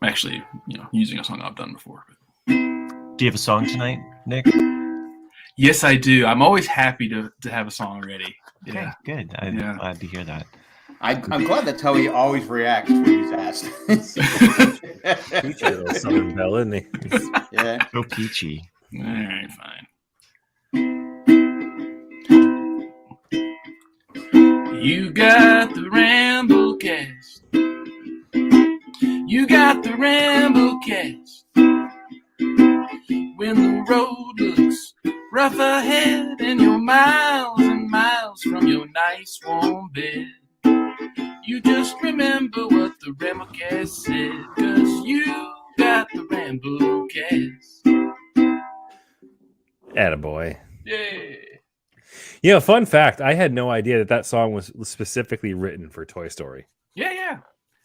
actually, using a song I've done before. Do you have a song tonight, Nick? Yes, I do. I'm always happy to have a song ready. Okay, Yeah, good. I'm glad to hear that. I'm glad that's how he always reacts when he's asked. Peachy little Southern Belle, isn't he? Yeah. So peachy. All right, fine. You got the Ramblecast. You got the Ramblecast. When the road looks rough ahead and you're miles and miles from your nice warm bed, you just remember what the Ramblecast said, 'cause you got the Ramblecast. Attaboy. Yeah. Fun fact, I had no idea that song was specifically written for Toy Story. Yeah.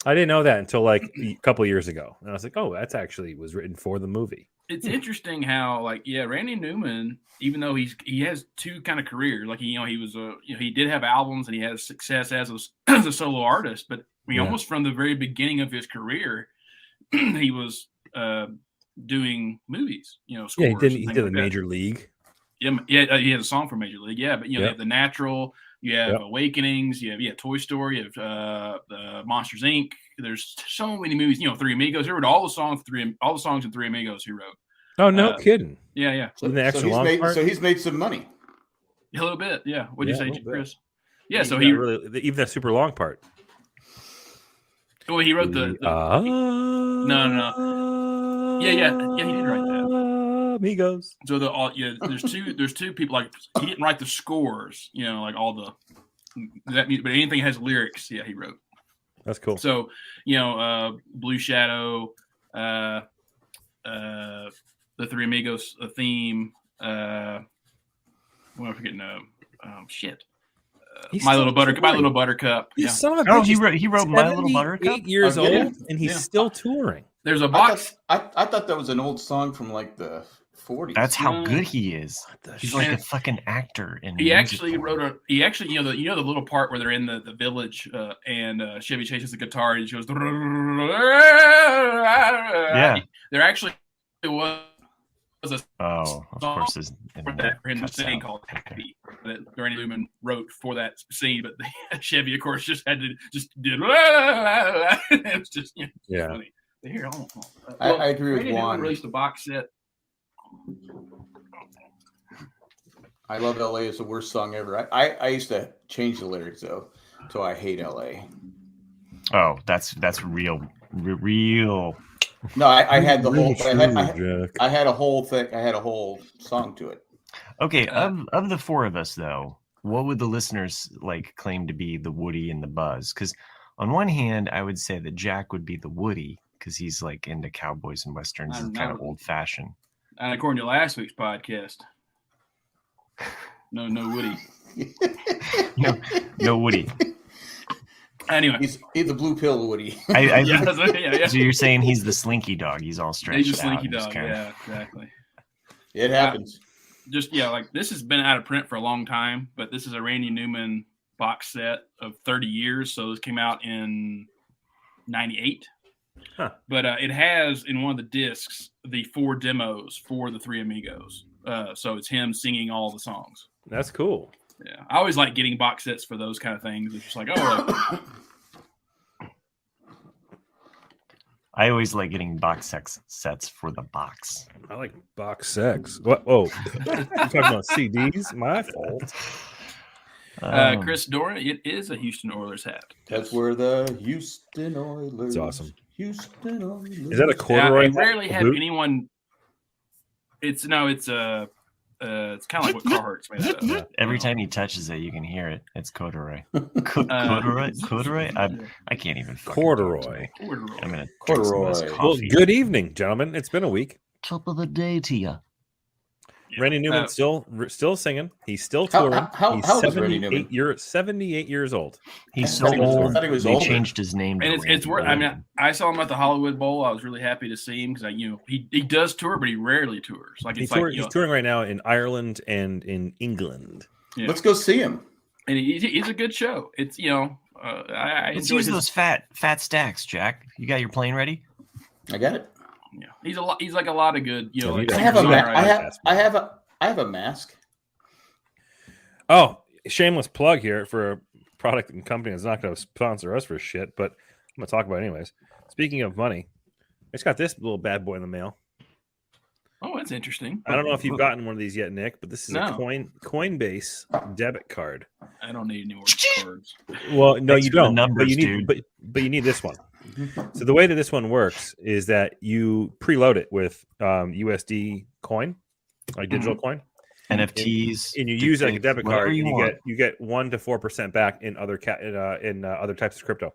I didn't know that until like a couple years ago. And I was like, oh, that's actually was written for the movie. It's interesting how, Randy Newman, even though he has two kind of careers, he was he did have albums and he has success as a solo artist, but almost from the very beginning of his career, he was doing movies, scores. Yeah, he did a Major League. Yeah, he has a song for Major League. Yeah, but you have The Natural, you have Awakenings, you have Toy Story, you have Monsters Inc. There's so many movies. Three Amigos. He wrote all the songs in Three Amigos. He wrote. Oh, no kidding. Yeah. So he's made some money. A little bit. Yeah. What'd you say, Chris? Yeah. So even that super long part. Well, he wrote the no. Yeah. He did write that. Amigos. So there's two people, he didn't write the scores, all the but anything that has lyrics, he wrote. That's cool. So Blue Shadow, the Three Amigos theme. What am I forgetting? My Little Buttercup. You son of a bitch. He wrote My Little Buttercup. 8 years old, and he's still touring. There's a box. I thought that was an old song from the 40s. That's how good he is. He's like a fucking actor. He actually wrote the little part where they're in the village and Chevy chases the guitar and she goes. Yeah. There actually was a of course for him to sing called Happy that Randy Newman wrote for that scene, but Chevy of course just had to just did it was just funny. Here, I agree with Juan. Released a box set. I Love LA is the worst song ever. I used to change the lyrics though, so I hate LA. Oh, that's real. No, I had the whole. I had a whole thing. I had a whole song to it. Okay, of the four of us though, what would the listeners claim to be the Woody and the Buzz? Because on one hand, I would say that Jack would be the Woody because he's into cowboys and westerns and kind of old fashioned. And according to last week's podcast, no Woody. no Woody. Anyway, he's the blue pill Woody. So you're saying he's the slinky dog? He's all stretched out. He's a slinky dog. Yeah, exactly. It happens. This has been out of print for a long time, but this is a Randy Newman box set of 30 years. So this came out in 98. Huh. But it has in one of the discs the 4 demos for the Three Amigos. So it's him singing all the songs. That's cool. Yeah, I always like getting box sets for those kind of things. It's just I always like getting box sets for the box. I like box sex. What? Oh, you're talking about CDs? My fault. Chris Dora, it is a Houston Oilers hat. That's where the Houston Oilers. It's awesome. Houston Oilers. Is that a corduroy? I rarely have anyone. It's kind of like what Carhartt's made out of. Every time he touches it, you can hear it. It's corduroy. Corduroy. I can't even. Corduroy. I'm gonna corduroy. Well, good evening, gentlemen. It's been a week. Top of the day to you. Randy Newman still singing. He's still touring. How is Randy Newman? 78 years old. He's so old. I thought he was they older. changed his name. And it's worth. I mean, I saw him at the Hollywood Bowl. I was really happy to see him because he does tour, but he rarely tours. He's touring right now in Ireland and in England. Yeah. Let's go see him. And he's a good show. It's I Let's use those fat stacks, Jack. You got your plane ready? I got it. Yeah, he's a lot. He's like a lot of good. You know, like, I have a singer-songwriters. I have a mask. Oh, shameless plug here for a product and company that's not going to sponsor us for shit, but I'm going to talk about it anyways. Speaking of money, I just got this little bad boy in the mail. Oh, that's interesting. I don't know if you've gotten one of these yet, Nick, but this is a Coinbase debit card. I don't need any more cards. Well, no, Thanks you for the don't. numbers, but you need, dude. but you need this one. So the way that this one works is that you preload it with USD coin, like digital coin, NFTs, and you use it like a debit card. You You get 1 to 4% back in other other types of crypto.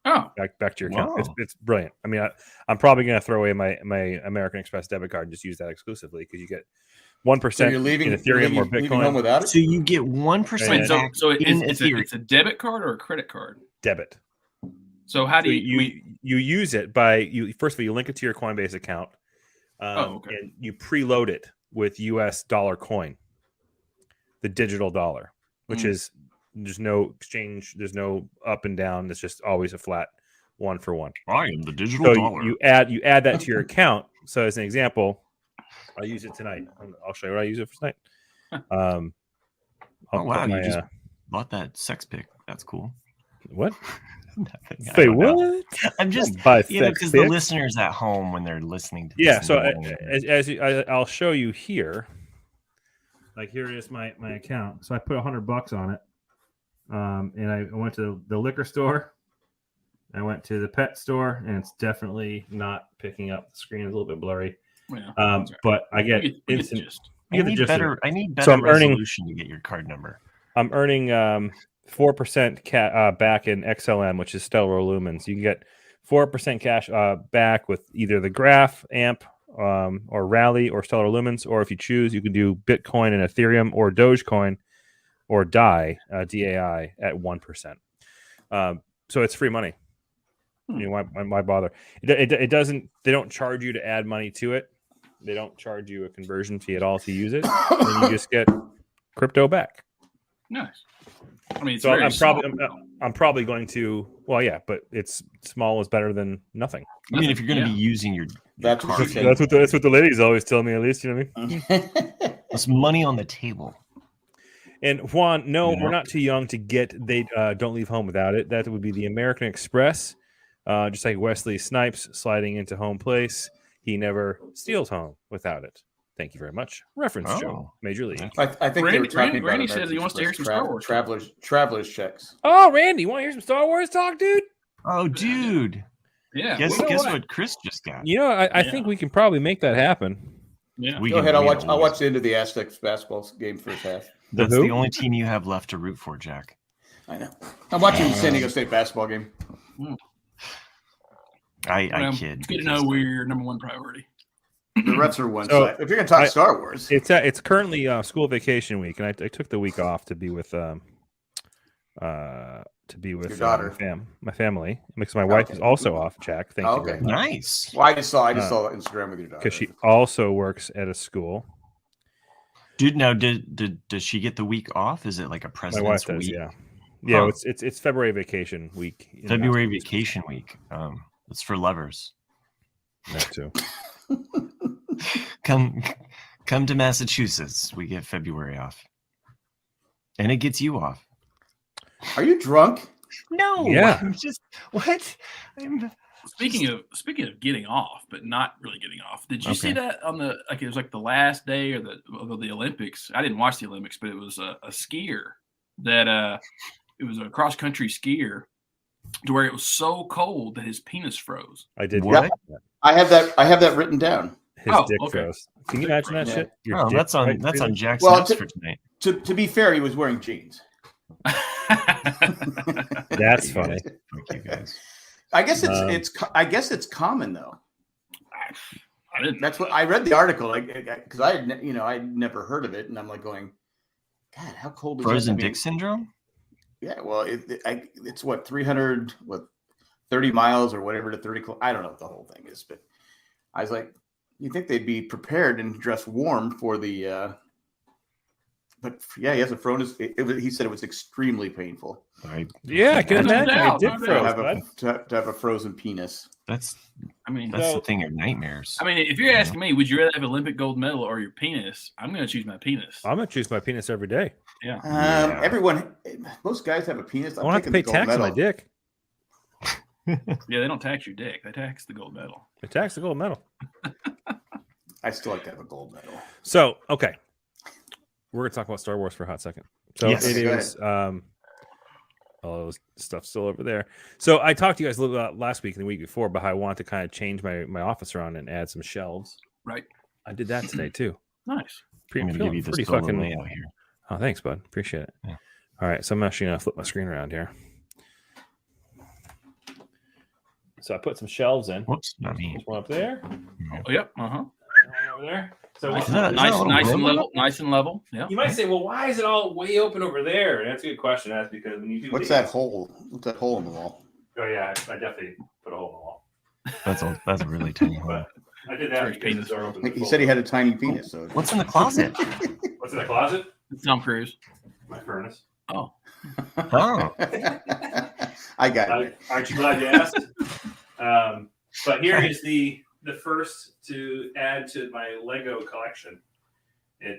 Oh, Back to your account. Wow. It's brilliant. I mean, I'm probably going to throw away my American Express debit card and just use that exclusively because you get 1% So you're leaving in Ethereum or leaving home Bitcoin. without it. So you get 1% back so in Ethereum. it's a debit card or a credit card. Debit. So how do So you you use it by first of all you link it to your Coinbase account, okay. and you preload it with US dollar coin, the digital dollar, which is there's no exchange, there's no up and down. It's just always a flat 1 for 1. I am the digital So dollar. you add that to your account. So as an example, I'll use it tonight. I'll show you what I use it for tonight. I'll put you just bought that sex pic. That's cool. what? Nothing. I Say don't know. what? I'm just Buy because the listeners at home when they're listening to Yeah, this so and I'll show you here. Like here is my account. So I put $100 on it, and I went to the liquor store. I went to the pet store, and it's definitely not picking up. The screen is a little bit blurry, Yeah, but I get we get the instant. gist. I need better So I'm earning- resolution to get your card number. I'm earning 4% back in XLM, which is stellar lumens. You can get 4% cash back with either the Graph amp or Rally or stellar lumens, or if you choose, you can do Bitcoin and Ethereum or Dogecoin or DAI at 1%. So it's free money. You know, why bother? It doesn't. They don't charge you to add money to it. They don't charge you a conversion fee at all to use it. And you just get crypto back. Nice. I mean, it's So very I'm probably going to. Well, yeah, but it's small is better than nothing. I mean, if you're going to be using your That's what card, she said. That's what the ladies always tell me. At least, you know what I mean. there's money on the table. And Juan, no, Yeah. we're not too young to get. They don't leave home without it. That would be the American Express. Just like Wesley Snipes sliding into home place, he never steals home without it. Thank you very much. Reference show, Major League. I think they were talking about Randy says he wants to hear some Star Wars. Travelers checks. Oh, Randy, want to hear some Star Wars talk, dude? Oh, dude. Yeah. Guess you know what Chris just got? You know, I think we can probably make that happen. Yeah. We Go can- ahead. I'll we watch. don't I'll lose. watch the end of the Aztecs basketball game first half. That's who? the only team you have left to root for, Jack. I know. I'm watching the San Diego State basketball game. I kid. It's good to know we're your number one priority. The Reds are one So, side. If you're going to talk Star Wars, It's currently school vacation week, and I took the week off to be with Your daughter. my family, because my wife is also off. Jack, thank you very much. Nice. well, I just saw Instagram with your daughter. Because she also works at a school. Dude, now does she get the week off? Is it like a My president's wife does, week? yeah. Huh. It's February vacation week. February vacation week. It's for lovers. That too. Come to Massachusetts. We get February off. And it gets you off. Are you drunk? No. Yeah. I'm just what? Speaking of getting off, but not really getting off. Did you see Okay. that on the it was like the last day of the Olympics? I didn't watch the Olympics, but it was a skier that it was a cross country skier to where it was so cold that his penis froze. I did. What? get that. I have that written down. His Oh, dick okay. froze. Can you imagine that Yeah. shit? Your Oh, dick that's on freezing? Jack's Well, notes for tonight. To be fair, he was wearing jeans. That's funny. Thank you guys. I guess it's common though. I didn't. That's what I read the article, because I'd never heard of it, and I'm like going, God, how cold is Frozen that? I mean, dick syndrome? Yeah, well, it's what 30 miles or whatever to 30. I don't know what the whole thing is, but I was like, you think they'd be prepared and dressed warm for the But yeah, he hasn't frozen his. He said it was extremely painful. Yeah, I can No imagine. doubt, It did no froze, doubt. bud. To have a frozen penis. That's I mean, the thing of nightmares. I mean, if you're asking me, would you rather have an Olympic gold medal or your penis? I'm going to choose my penis. I'm gonna choose my penis every day. Yeah. Most guys have a penis. I won't have to pay tax on my dick. Yeah, they don't tax your dick. They tax the gold medal. They tax the gold medal. I still like to have a gold medal. So, okay. We're going to talk about Star Wars for a hot second. So Yes. it is all those stuff still over there. So I talked to you guys a little about last week and the week before about how I want to kind of change my office around and add some shelves. Right. I did that today too. Nice. I'm going to give you this fucking layout here. Oh, thanks, bud. Appreciate it. Yeah. All right. So I'm actually going to flip my screen around here. So I put some shelves in. Whoops, not me. There's one up there. Oh, yep. Uh-huh. One over there. So Nice, that nice, a little nice and room? level. Nice and level. Yeah. you might say, well, why is it all way open over there? And that's a good question. That's because when you do What's these- that hole? What's that hole in the wall? Oh yeah, I definitely put a hole in the wall. That's a really tiny hole. But I did that Sorry, because penis. the door opened. He said he had a tiny penis. So What's in the closet? What's in the closet? It's Tom Cruise. My furnace. Oh. Oh, I got it. Aren't you glad you asked? But here is the first to add to my Lego collection.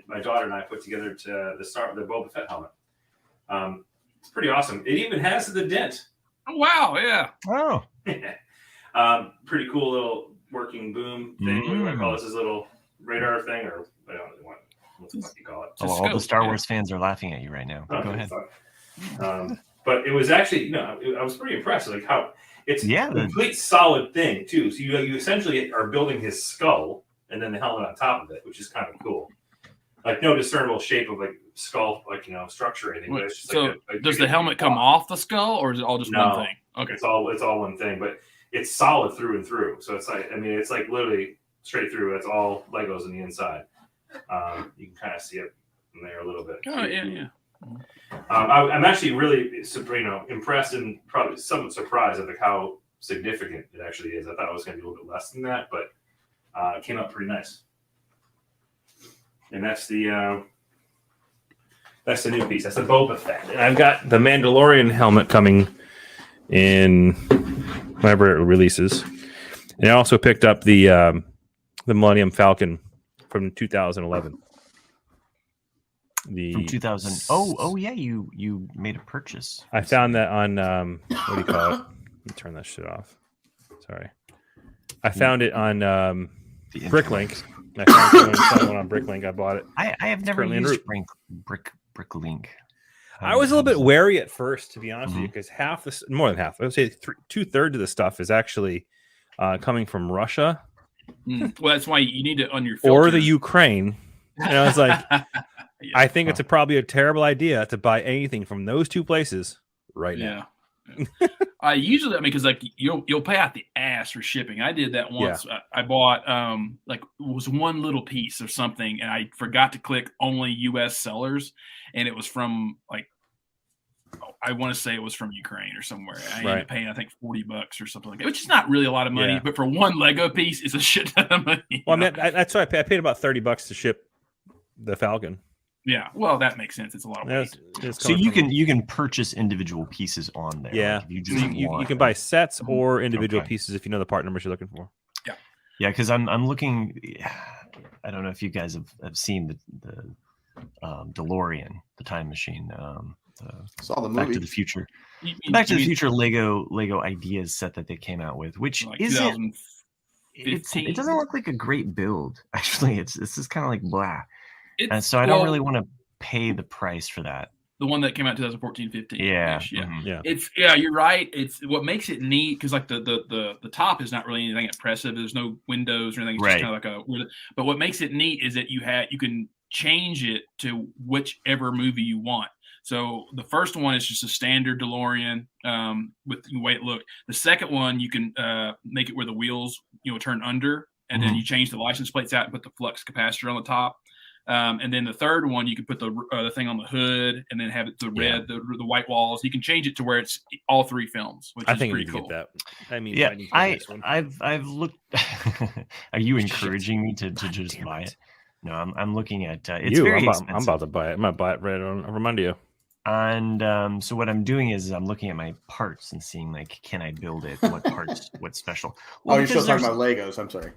My daughter and I put together to the Boba Fett helmet. It's pretty awesome. It even has the dent. Oh, wow. Yeah. oh, Pretty cool little working boom thing. What do I call this? This little radar thing, or I don't really want what the fuck you call it. It's a all the scope, Star yeah. Wars fans are laughing at you right now. Oh, Go ahead. But it was actually, I was pretty impressed, like how it's Yeah, a complete solid thing too. So you essentially are building his skull and then the helmet on top of it, which is kind of cool. Like no discernible shape of like skull, like structure or anything. But it's just So like a does the helmet come off the skull or is it all just No. one thing? Okay. It's all one thing, but it's solid through and through. So it's like it's like literally straight through. It's all Legos on the inside. You can kind of see it in there a little bit. Oh, yeah. I'm actually really impressed and probably somewhat surprised at how significant it actually is. I thought it was going to be a little bit less than that, but it came out pretty nice. And that's the new piece. That's the Boba Fett. And I've got the Mandalorian helmet coming in whenever it releases. And I also picked up the Millennium Falcon from 2011. From 2000. Oh yeah, you made a purchase. I found that on what do you call it? Let me turn that shit off. Sorry. I found it on Bricklink. I found one on Bricklink. I bought it. I have never currently en used route. Bricklink. I was a little bit wary at first, to be honest with you, because more than half, I would say 2/3 of the stuff is actually coming from Russia Well, that's why you need to on your or the filter. Ukraine. And I was like, Yeah. I think it's probably a terrible idea to buy anything from those two places right now. Yeah. I usually, because like you'll pay out the ass for shipping. I did that once. I bought like it was one little piece or something, and I forgot to click only U.S. sellers, and it was from like I want to say it was from Ukraine or somewhere. I ended up paying I think $40 or something like that, which is not really a lot of money, but for one Lego piece, it's a shit ton of money. Well, I mean, that's why I paid about $30 to ship the Falcon. Yeah, well, that makes sense. It's a lot of money. So you can purchase individual pieces on there. Yeah, like if you just you can buy sets or individual pieces if you know the part numbers you're looking for. Yeah, because I'm looking. I don't know if you guys have seen the DeLorean, the time machine. Saw the Back movie. to the Future. You Back to the mean Future Lego ideas set that they came out with, which like isn't. 2015. It doesn't look like a great build. Actually, it's just kind of like blah. And It's- so I don't well, really want to pay the price for that. the one that came out 2014-15. Yeah. Yeah. Mhm. Yeah. It's you're right. It's what makes it neat because like the top is not really anything impressive. There's no windows or anything. It's Right. just kind of like but what makes it neat is that you can change it to whichever movie you want. So the first one is just a standard DeLorean with the way it looked. The second one you can make it where the wheels turn under, and then you change the license plates out and put the flux capacitor on the top. And then the third one, you can put the thing on the hood and then have it the red, the white walls. You can change it to where it's all three films, which I is think you pretty need cool. to get that. I mean, Yeah, why didn't you get this one? I've looked. Are you encouraging me to just buy it? No, I'm looking at it's very expensive. I'm about to buy it. I'm gonna buy it right on Armandio. And so what I'm doing is I'm looking at my parts and seeing like, can I build it? What parts? What's special? Well, you're still because talking about Legos. I'm sorry.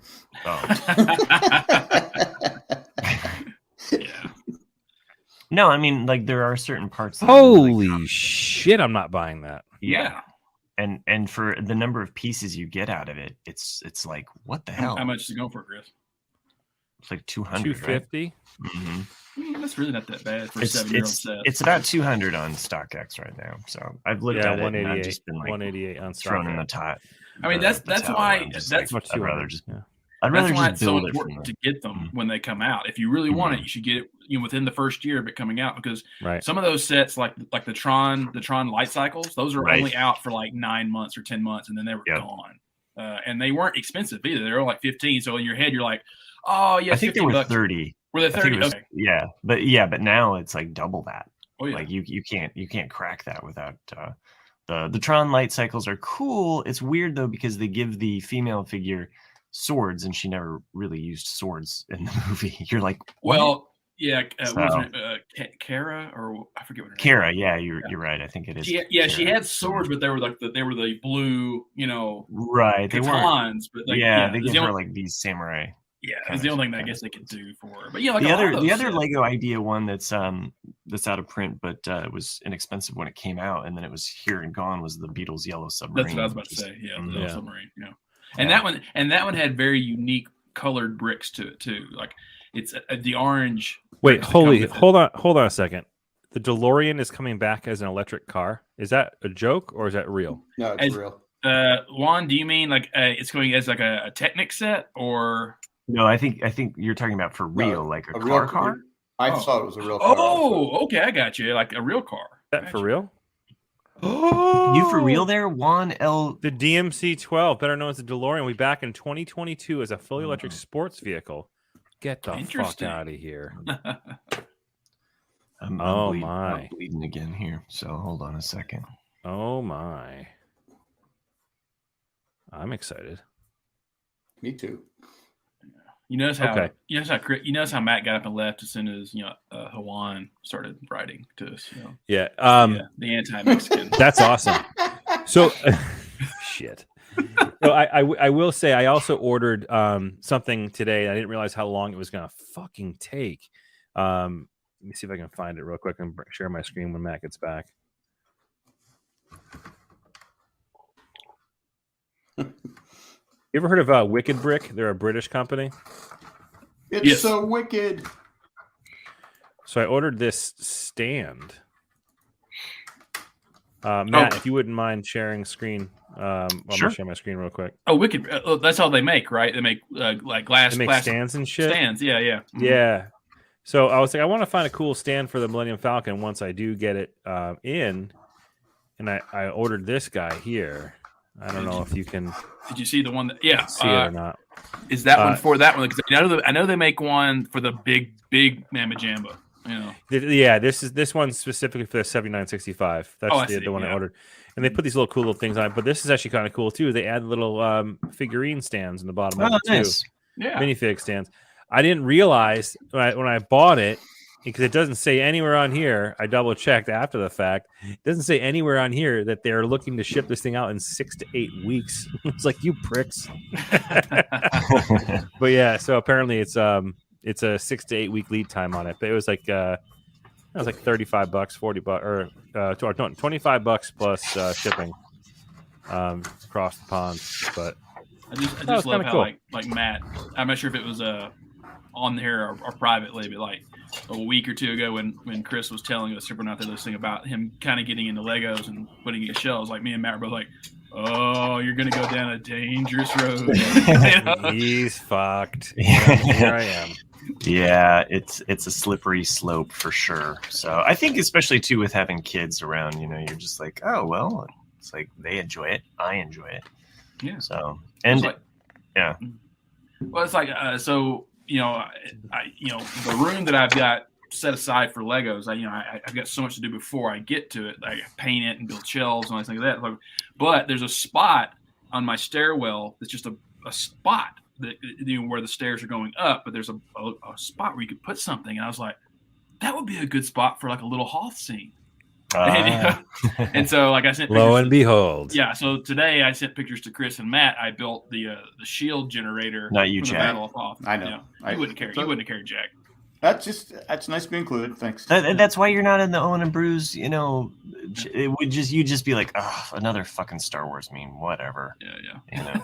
Yeah. No, I mean like there are certain parts. That Holy shit! I'm not buying that. Yeah. And for the number of pieces you get out of it, it's like what the hell? How much is it going for, Chris? It's like 200, 250. Right? Mm-hmm. That's really not that bad for a 7-year-old set. It's about 200 on StockX right now. So I've looked at it and I've just been like 188 on thrown in StockX. the tot. I mean, that's why I'd rather just it's so build it important to get them when they come out. If you really want it, you should get it within the first year of it coming out, because some of those sets, like the Tron light cycles, those are only out for like 9 months or 10 months, and then they were gone. And they weren't expensive either. They were like 15. So in your head, you're like, oh yeah, I think they were 30. Were they 30? Okay. But now it's like double that. Oh yeah. Like you can't crack that without the Tron light cycles are cool. It's weird though because they give the female figure swords and she never really used swords in the movie. You're like, what? Well, yeah, wasn't it Kara, or I forget what her name Kara, yeah, you're right. I think it is. She had swords, but they were the blue, right. They weren't. But they give her like these samurai. Yeah, it's the only thing I guess they could do for her. But like the other Lego idea one that's out of print, but it was inexpensive when it came out, and then it was here and gone, was the Beatles Yellow Submarine. That's what I was about to say. Yeah, the Yellow Submarine. Yeah, and that one had very unique colored bricks to it too. Like it's the orange. Wait, hold on a second. The DeLorean is coming back as an electric car. Is that a joke or is that real? No, it's real. Juan, do you mean like it's going as like a Technic set, or? No, I think you're talking about for real, like a car car. I thought it was a real car. Oh, okay, I got you. Like a real car. Is that for real? Oh, you for real there, Juan L. The DMC-12, better known as the DeLorean, will be back in 2022 as a fully electric sports vehicle. Get the fuck out of here. I'm bleeding again here. So hold on a second. Oh my. I'm excited. Me too. You notice how Matt got up and left as soon as Hawaan started writing to us. Yeah. The anti-Mexican. That's awesome. So, shit. So I will say I also ordered something today. I didn't realize how long it was going to fucking take. Let me see if I can find it real quick and share my screen when Matt gets back. You ever heard of Wicked Brick? They're a British company. It's so wicked. So I ordered this stand. Matt, if you wouldn't mind sharing screen, I'm gonna share my screen real quick. Oh, Wicked! That's all they make, right? They make like glass. They make stands and shit. Stands, yeah. Mm-hmm. Yeah. So I was like, I want to find a cool stand for the Millennium Falcon once I do get it in, and I ordered this guy here. I don't know if you can. Did you see the one that? See it or not? Is that one for that one? Because I know they make one for the big Mamma Jamba. Yeah, this one's specifically for the 7965. That's the one I ordered, and they put these cool little things on it. But this is actually kind of cool too. They add little figurine stands in the bottom of it nice. too. Yeah, minifig stands. I didn't realize when I bought it, because it doesn't say anywhere on here. I double checked after the fact. It doesn't say anywhere on here that they're looking to ship this thing out in 6 to 8 weeks. It's like, you pricks. But yeah, so apparently it's a 6 to 8 week lead time on it. But it was like $35, $40, or $25 plus shipping across the pond. But I just love how cool. like Matt. I'm not sure if it was on here or privately, but like a week or two ago when Chris was telling us, we're not there listening, about him kind of getting into Legos and putting in shells, like me and Matt were both like, oh, you're gonna go down a dangerous road. He's fucked. Here I am. Yeah, it's a slippery slope for sure. So I think especially too with having kids around, you're just like, oh well, it's like they enjoy it, I enjoy it. Yeah. So yeah. Well, it's like so. The room that I've got set aside for Legos, I've got so much to do before I get to it. I paint it and build shelves and all things like that. But there's a spot on my stairwell that's just a spot where the stairs are going up, but there's a spot where you could put something. And I was like, that would be a good spot for like a little Hoth scene. And so, like I sent Lo pictures and behold. Yeah, so today I sent pictures to Chris and Matt. I built the shield generator. Not you, for the Jack. Battle of Hoth. I know. Yeah. You wouldn't carry Jack. That's nice to be included. Thanks. That's why you're not in the Owen and Bruce. You know, you'd just be like, oh, another fucking Star Wars meme, whatever. Yeah. You know.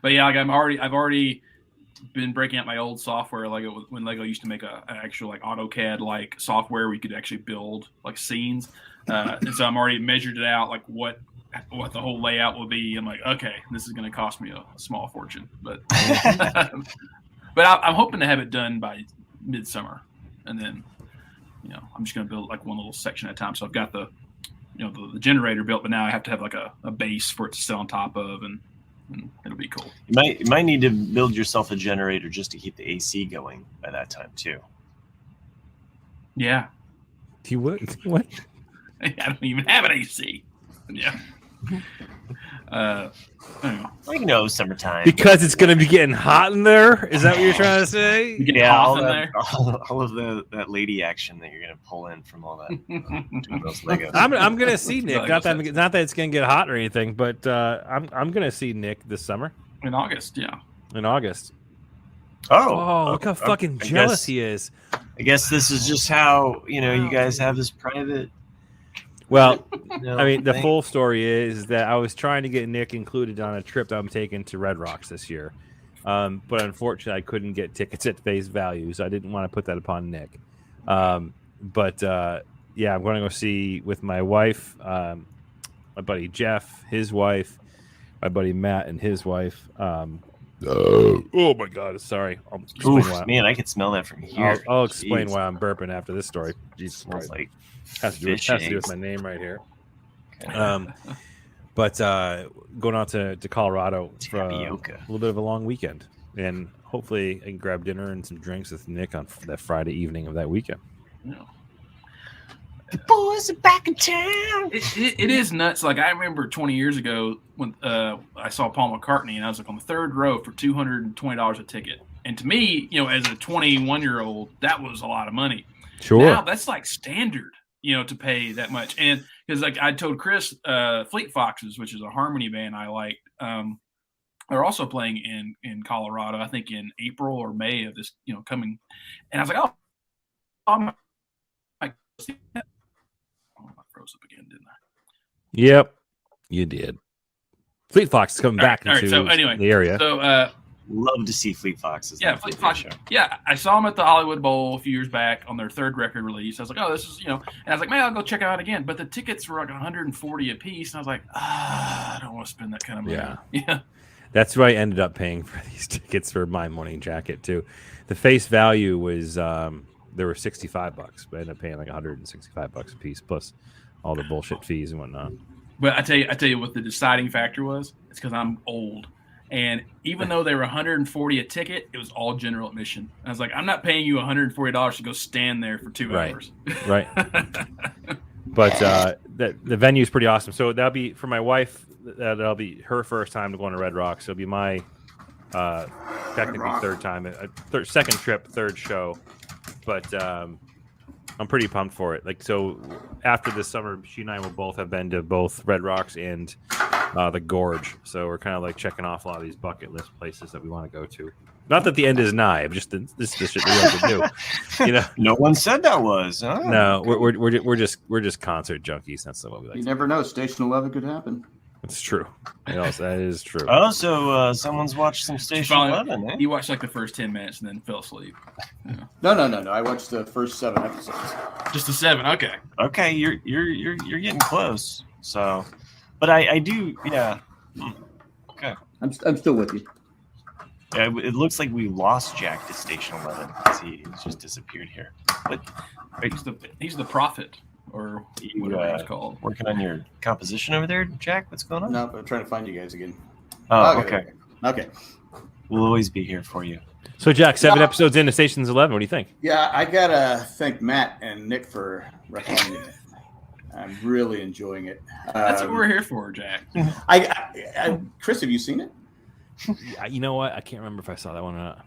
But yeah, like I've already been breaking out my old software, like when Lego used to make an actual like AutoCAD like software where you could actually build like scenes. And so I'm already measured it out, like what the whole layout will be. I'm like, okay, this is going to cost me a small fortune, but I'm hoping to have it done by midsummer, and then I'm just going to build like one little section at a time. So I've got the generator built, but now I have to have like a base for it to sit on top of, and it'll be cool. You might need to build yourself a generator just to keep the AC going by that time too. Yeah. You would? What? I don't even have an AC. Yeah. I don't know. Summertime. Because it's going to be getting hot in there? Is that what you're trying to say? Yeah, all of that lady action that you're going to pull in from all that. Doing those Legos. I'm going to see Nick. Not that it's going to get hot or anything, but I'm going to see Nick this summer. In August, yeah. In August. Oh, look how fucking jealous he is. I guess this is just how, you guys have this private. Well, I mean, the full story is that I was trying to get Nick included on a trip that I'm taking to Red Rocks this year. But unfortunately, I couldn't get tickets at face value, so I didn't want to put that upon Nick. Yeah, I'm going to go see with my wife, my buddy Jeff, his wife, my buddy Matt, and his wife. Oh my God! Sorry. Man, I can smell that from here. I'll explain why I'm burping after this story. Jesus Christ. Like has to do with my name right here. Okay. But going on to Colorado for a little bit of a long weekend, and hopefully I can grab dinner and some drinks with Nick on that Friday evening of that weekend. Yeah. The boys are back in town. It is nuts. Like I remember 20 years ago when I saw Paul McCartney, and I was like on the third row for $220 a ticket. And to me, as a 21-year-old, that was a lot of money. Sure. Now that's like standard, to pay that much. And because like I told Chris, Fleet Foxes, which is a harmony band I liked, are also playing in Colorado. I think in April or May of this, coming. And I was like, oh my. I froze up again, didn't I? Yep, you did. Fleet Fox is coming back into the area. So, love to see Fleet Foxes. Yeah, Fleet Fox. Yeah, I saw them at the Hollywood Bowl a few years back on their third record release. I was like, oh, this is, and I was like, man, I'll go check it out again. But the tickets were like $140 a piece, and I was like, I don't want to spend that kind of money. Yeah. That's why I ended up paying for these tickets for my morning jacket too. The face value was there were $65, but I ended up paying like $165 a piece plus all the bullshit fees and whatnot. But I tell you what the deciding factor was. It's because I'm old, and even though they were $140 a ticket, it was all general admission. I was like, I'm not paying you $140 to go stand there for 2 hours. Right. But the venue is pretty awesome. So that'll be for my wife. That'll be her first time to go on to Red Rocks. It'll be my technically third time, second trip, third show. But I'm pretty pumped for it. Like, so after this summer, she and I will both have been to both Red Rocks and the Gorge. So we're kind of like checking off a lot of these bucket list places that we want to go to. Not that the end is nigh, but just this is the shit we have to do. No one said that was. Huh? No, we're just concert junkies. That's what we like. You never know. Station 11 could happen. It's true. That is true. Oh, so someone's watched some Station 11, eh? You watched like the first 10 minutes and then fell asleep. Yeah. No. I watched the first 7 episodes. Just the 7, okay. Okay, you're getting close. So, but I do, yeah. Okay. I'm still with you. Yeah, it looks like we lost Jack to Station 11 because he's just disappeared here. But he's the prophet. Or whatever it's called. Working on your composition over there, Jack? What's going on? No, I'm trying to find you guys again. Oh, okay. Okay. We'll always be here for you. So, Jack, 7 episodes into Stations 11. What do you think? Yeah, I got to thank Matt and Nick for recommending it. I'm really enjoying it. That's what we're here for, Jack. Chris, have you seen it? You know what? I can't remember if I saw that one or not.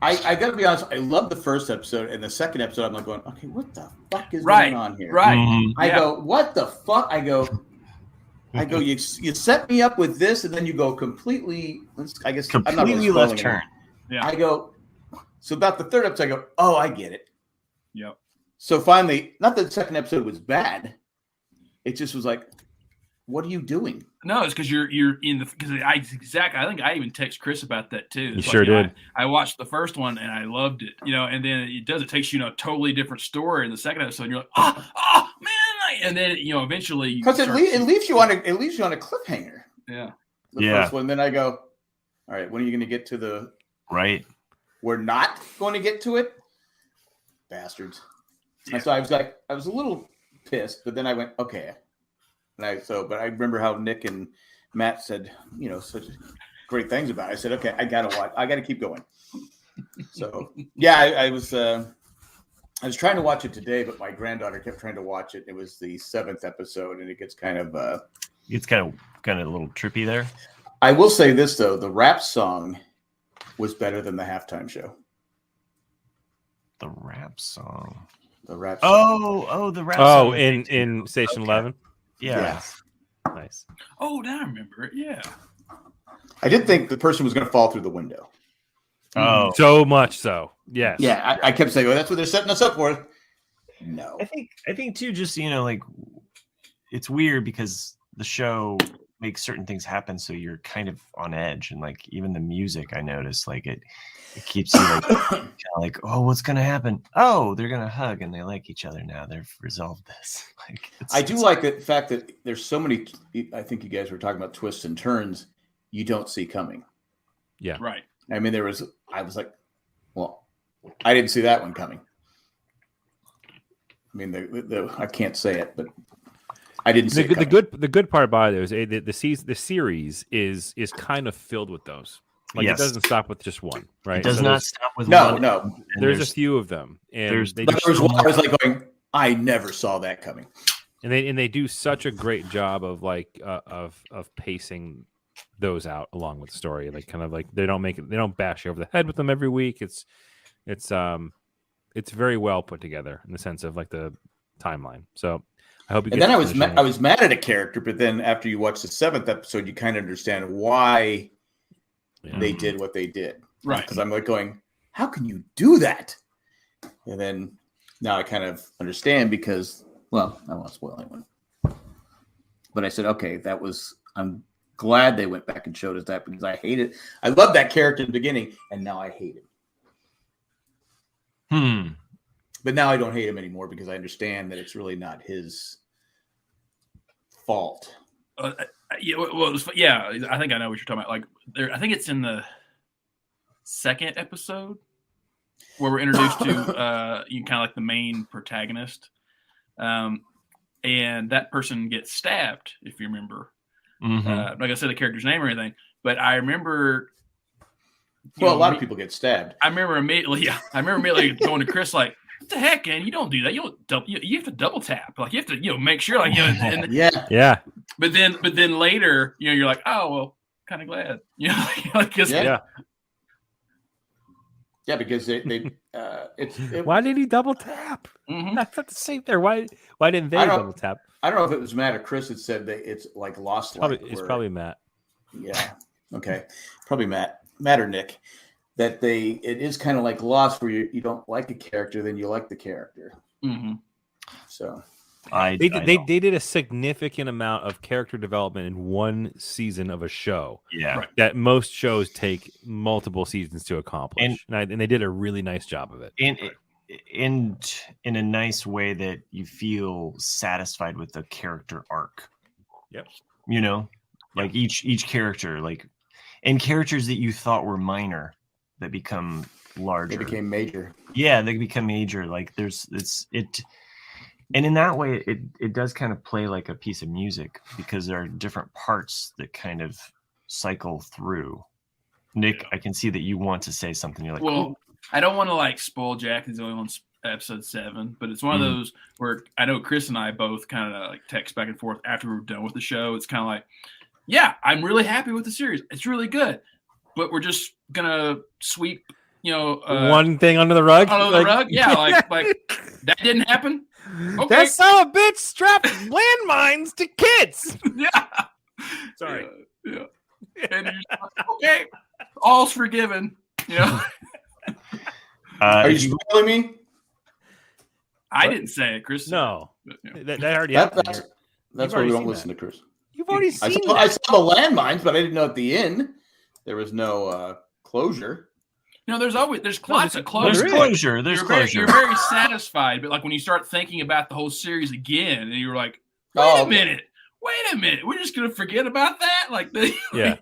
I got to be honest. I love the first episode, and the second episode, I'm like going, okay, what the fuck is Right, going on here? right. Mhm. I go, what the fuck? I go, you set me up with this, and then you go completely. I guess I'm not really Completely left spoiling turn. it. Yeah. I go, so about the third episode, I go, oh, I get it. Yep. So finally, not that the second episode was bad. It just was like, what are you doing? No, it's because you're in the because I think I even text Chris about that too. It's sure did. I watched the first one and I loved it, and then it takes you a totally different story in the second episode. And you're like, man, and then eventually Because it leaves you on a cliffhanger. Yeah. The first one. Then I go, all right, when are you going to get to the Right. We're not going to get to it, bastards. Yeah. And so I was a little pissed, but then I went, okay. But I remember how Nick and Matt said, such great things about it. I said, okay, I gotta watch. I gotta keep going. So yeah, I was trying to watch it today, but my granddaughter kept trying to watch it. It was the 7th episode, and it gets kind of a little trippy there. I will say this though: the rap song was better than the halftime show. The rap song. The rap. Oh, the rap song. Oh, in Station 11. Yeah. Nice. Oh, now I remember it. Yeah. I did think the person was going to fall through the window. Oh, So much so. Yes. Yeah, I kept saying, "Well, that's what they're setting us up for." No. I think too. Just like, it's weird because the show makes certain things happen, so you're kind of on edge, and like even the music, I noticed, like it keeps you like, kind of like, oh, what's gonna happen? Oh, they're gonna hug and they like each other now. They've resolved this. Like, I do like the fact that there's so many. I think you guys were talking about twists and turns you don't see coming. Yeah. Right. I mean, I was like, well, I didn't see that one coming. I mean, I can't say it, but I didn't see the good part about it is the series is kind of filled with those. Like Yes. it doesn't stop with just one, right? It does So not stop with No, one. no. And There's a few of them, and they do, There's one I was like going, I never saw that coming. and they do such a great job of of pacing those out along with the story. Like kind of like they don't bash you over the head with them every week. It's very well put together in the sense of like the timeline. So I hope you. And then I was mad at a character, but then after you watch the 7th episode, you kind of understand why they did what they did. Right. Because I'm like going, how can you do that? And then now I kind of understand because, well, I won't spoil anyone. But I said, okay, I'm glad they went back and showed us that because I hate it. I loved that character in the beginning, and now I hate him. But now I don't hate him anymore because I understand that it's really not his fault. Yeah, well, I think I know what you're talking about. Like, I think it's in the 2nd episode where we're introduced to kind of like the main protagonist, and that person gets stabbed. If you remember, like I said, the character's name or anything, but I remember. A lot of people get stabbed. I remember immediately going to Chris like, "What the heck, man? You don't do that. You have to double tap. Like you have to make sure like and, yeah. But then later, you're like, oh well, kind of glad, Yeah, because why did he double tap? Mm-hmm. That's not the same there. Why didn't they double tap? I don't know if it was Matt or Chris that said that it's like Lost Light. It's probably Matt. Yeah. Okay. Probably Matt or Nick. That it is kind of like Lost, where you don't like a character, then you like the character. Mm-hmm. So they did a significant amount of character development in one season of a show. Yeah, right. That most shows take multiple seasons to accomplish, and they did a really nice job of it. In a nice way that you feel satisfied with the character arc. Yep. Like each character, like, and characters that you thought were minor that become larger. They became major. Yeah, they become major. Like and in that way, it does kind of play like a piece of music because there are different parts that kind of cycle through. Nick, I can see that you want to say something. You're like, well, I don't want to like spoil Jack. He's only on episode 7, but it's one of those where I know Chris and I both kind of like text back and forth after we're done with the show. It's kind of like, yeah, I'm really happy with the series. It's really good, but we're just gonna sweep, one thing under the rug. under the rug. Yeah, like that didn't happen. Okay. That son of a bitch strapped landmines to kids. Yeah. Sorry. Yeah. And you're just like, okay, all's forgiven. Are you spoiling me? I didn't say it, Chris. No, But, that already happened. That's You've why we already don't seen listen to Chris. You've already seen I that. saw the landmines, but I didn't know at the end there was no closure. there's lots of There's closure. closure. There's closure. You're very satisfied, but like when you start thinking about the whole series again, and you're like, wait a minute, we're just gonna forget about that? Like, Yeah.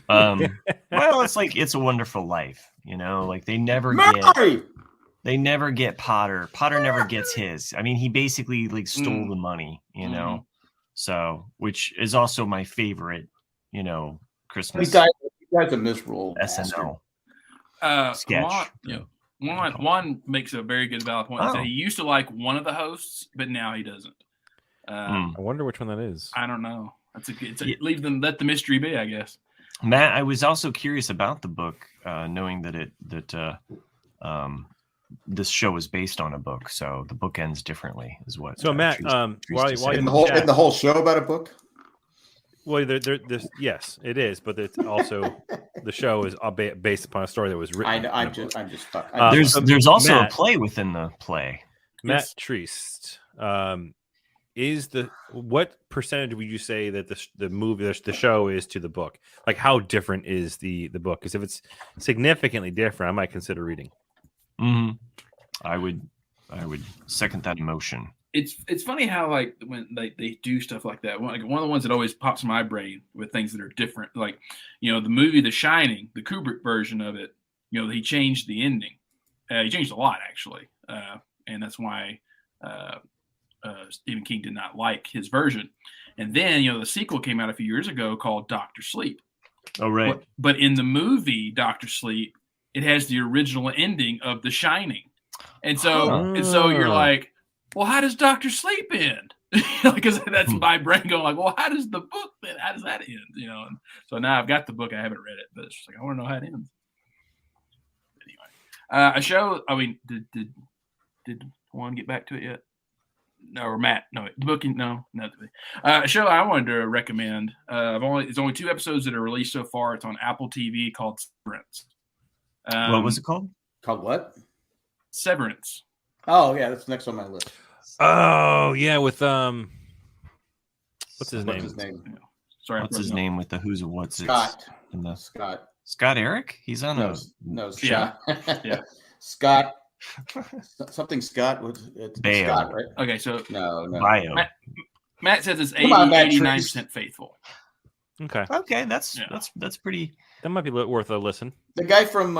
Well, it's like It's a Wonderful Life. Like they never get Potter. Potter never gets his. I mean, he basically like stole the money. So, which is also my favorite. Christmas. You guys a misroll. SNL. Sketch. Juan makes a very good valid point. He said he used to like one of the hosts, but now he doesn't. I wonder which one that is. I don't know. Let the mystery be, I guess. Matt, I was also curious about the book, knowing that this show is based on a book, so the book ends differently, is what. So Matt, while in the whole show about a book. Well, yes, it is, but it's also the show is based upon a story that was written. I'm just fucked. There's also Matt, a play within the play. Matt Treist, what percentage would you say that the show is to the book? Like, how different is the book? Because if it's significantly different, I might consider reading. Mm-hmm. I would second that emotion. It's funny how like when they do stuff like that. One of the ones that always pops in my brain with things that are different, like the movie The Shining, the Kubrick version of it. He changed the ending. He changed a lot actually, and that's why Stephen King did not like his version. And then the sequel came out a few years ago called Dr. Sleep. Oh right. But in the movie Dr. Sleep, it has the original ending of The Shining, and so you're like, well, how does Dr. Sleep end? Because that's my brain going like, well, how does the book end? How does that end? And so now I've got the book. I haven't read it, but it's just like I want to know how it ends. Anyway, a show. I mean, did Juan get back to it yet? No, or Matt? No, the book. No. A show I wanted to recommend. It's only 2 episodes that are released so far. It's on Apple TV called Severance. What was it called? Called what? Severance. Oh yeah, that's next on my list. Oh yeah, with what's his name? Sorry, what's his name with the who's and what's Scott. Scott Eric? He's on no Scott. Yeah. Scott. Something Scott with Baio. Scott, right? Okay, so no. Bio. Matt says it's 89% faithful. Okay, that's pretty. That might be worth a listen. The guy from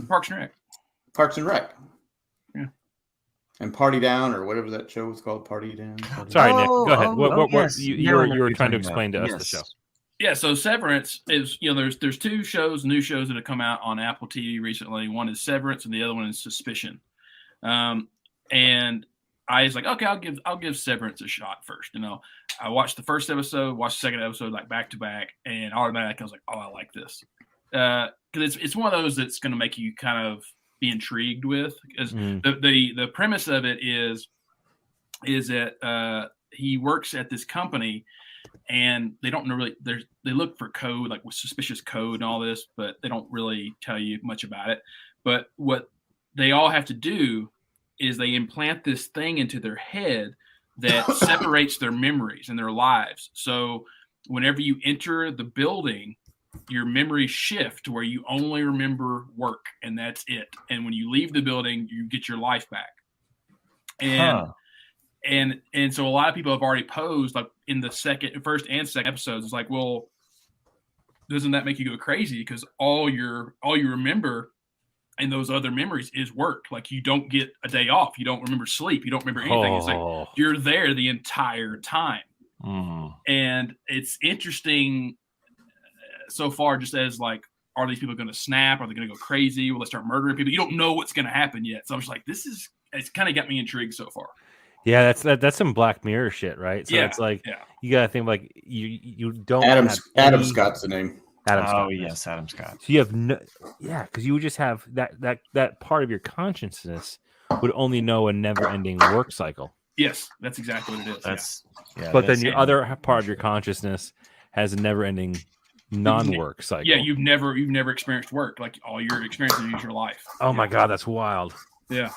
Parks and Rec. Parks and Rec. Yeah. And Party Down, or whatever that show was called, Party Down. Sorry, Nick. Go ahead. What yes. you were trying to explain to us the show? Yeah, so Severance is there's 2 new shows that have come out on Apple TV recently. One is Severance, and the other one is Suspicion. And I was like, okay, I'll give Severance a shot first. I watched the first episode, watched the second episode like back to back, and automatically I was like, oh, I like this, because it's one of those that's going to make you kind of be intrigued with, because the premise of it is that he works at this company, and they don't really they look for code, like with suspicious code and all this, but they don't really tell you much about it. But what they all have to do is they implant this thing into their head that separates their memories and their lives. So whenever you enter the building, your memories shift to where you only remember work, and that's it. And when you leave the building, you get your life back. And so a lot of people have already posed, like in the first and second episodes, it's like, well, doesn't that make you go crazy? Because all you remember in those other memories is work. Like, you don't get a day off. You don't remember sleep. You don't remember anything. It's like you're there the entire time. And it's interesting so far, just as like, are these people going to snap? Are they going to go crazy? Will they start murdering people? You don't know what's going to happen yet. So I'm just like, it's kind of got me intrigued so far. Yeah, that's some Black Mirror shit, right? So Yeah, it's like yeah. you gotta think like you don't Adam have Adam any- Scott's the name. Adam Oh Scott. yes, Adam Scott. So you have no, yeah, because you would just have that part of your consciousness would only know a never-ending work cycle. Yes, that's exactly what it is. That's yeah. But then that's your it. other part of your consciousness has a never-ending non-work cycle. Yeah, you've never experienced work. Like all your experiences is your life. Oh my god, that's wild. Yeah.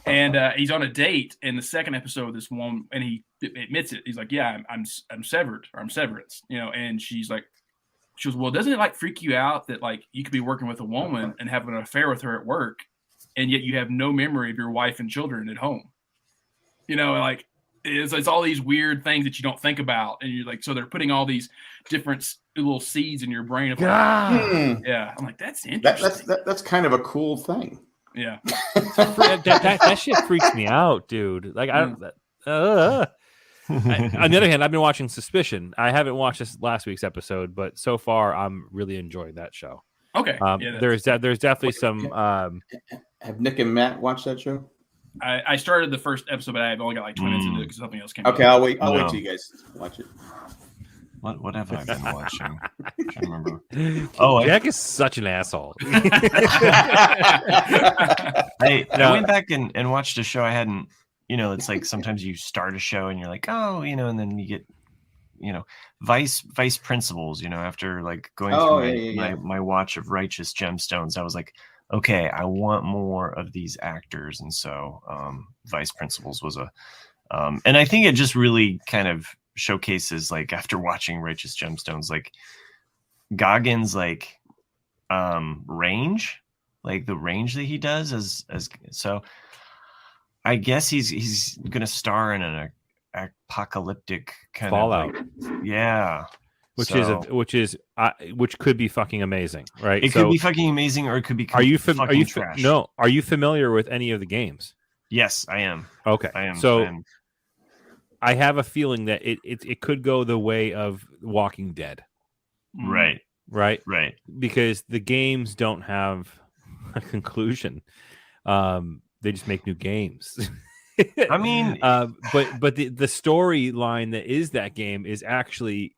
And he's on a date in the second episode of this one, and he admits it. He's like, "Yeah, I'm severed, or I'm Severance," And she goes, "Well, doesn't it like freak you out that like you could be working with a woman and having an affair with her at work, and yet you have no memory of your wife and children at home? Like it's all these weird things that you don't think about, and you're like, so they're putting all these different little seeds in your brain. Of like, yeah, I'm like, that's interesting. That's kind of a cool thing. Yeah, that shit freaks me out, dude. Like I don't. On the other hand, I've been watching Suspicion. I haven't watched this last week's episode, but so far I'm really enjoying that show. Okay. There's definitely some. Have Nick and Matt watched that show? I started the first episode, but I've only got like 20 minutes into it because something else came. Okay, out. I'll wait till you guys watch it. What have I been watching? I can't remember. Oh, Jack is such an asshole. I went back and watched a show I hadn't. It's like sometimes you start a show and you're like, oh, and then you get, vice principals. After like going through my watch of Righteous Gemstones, I was like, okay, I want more of these actors, and so Vice Principals was and I think it just really kind of showcases, like, after watching Righteous Gemstones, like Goggins, like range, like the range that he does as so. I guess he's gonna star in an apocalyptic kind Fallout. of yeah. Which could be fucking amazing, right? It could be fucking amazing, or it could be. Are you trash. No? Are you familiar with any of the games? Yes, I am. Okay, I am. So I have a feeling that it could go the way of Walking Dead. Right. Because the games don't have a conclusion. They just make new games. I mean, but the storyline that is that game is actually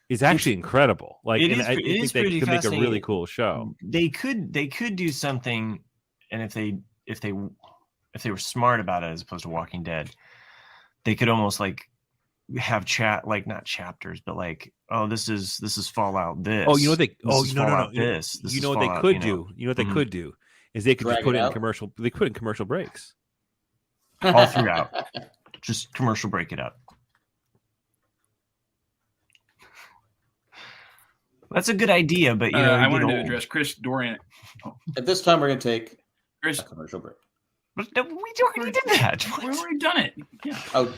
incredible. Like, I think they could make a really cool show. They could do something, and if they were smart about it, as opposed to Walking Dead, they could almost like have not chapters, but like, oh, this is Fallout. This. Oh, you know what they? No. This. You know what they could do? You know what they could do is they could just put it in commercial. They put in commercial breaks all throughout. Just commercial break it up. That's a good idea, but I wanted to address Chris Dorian. At this time, we're going to take Chris, a commercial break. But we already did that. We've already done it. Yeah. Oh,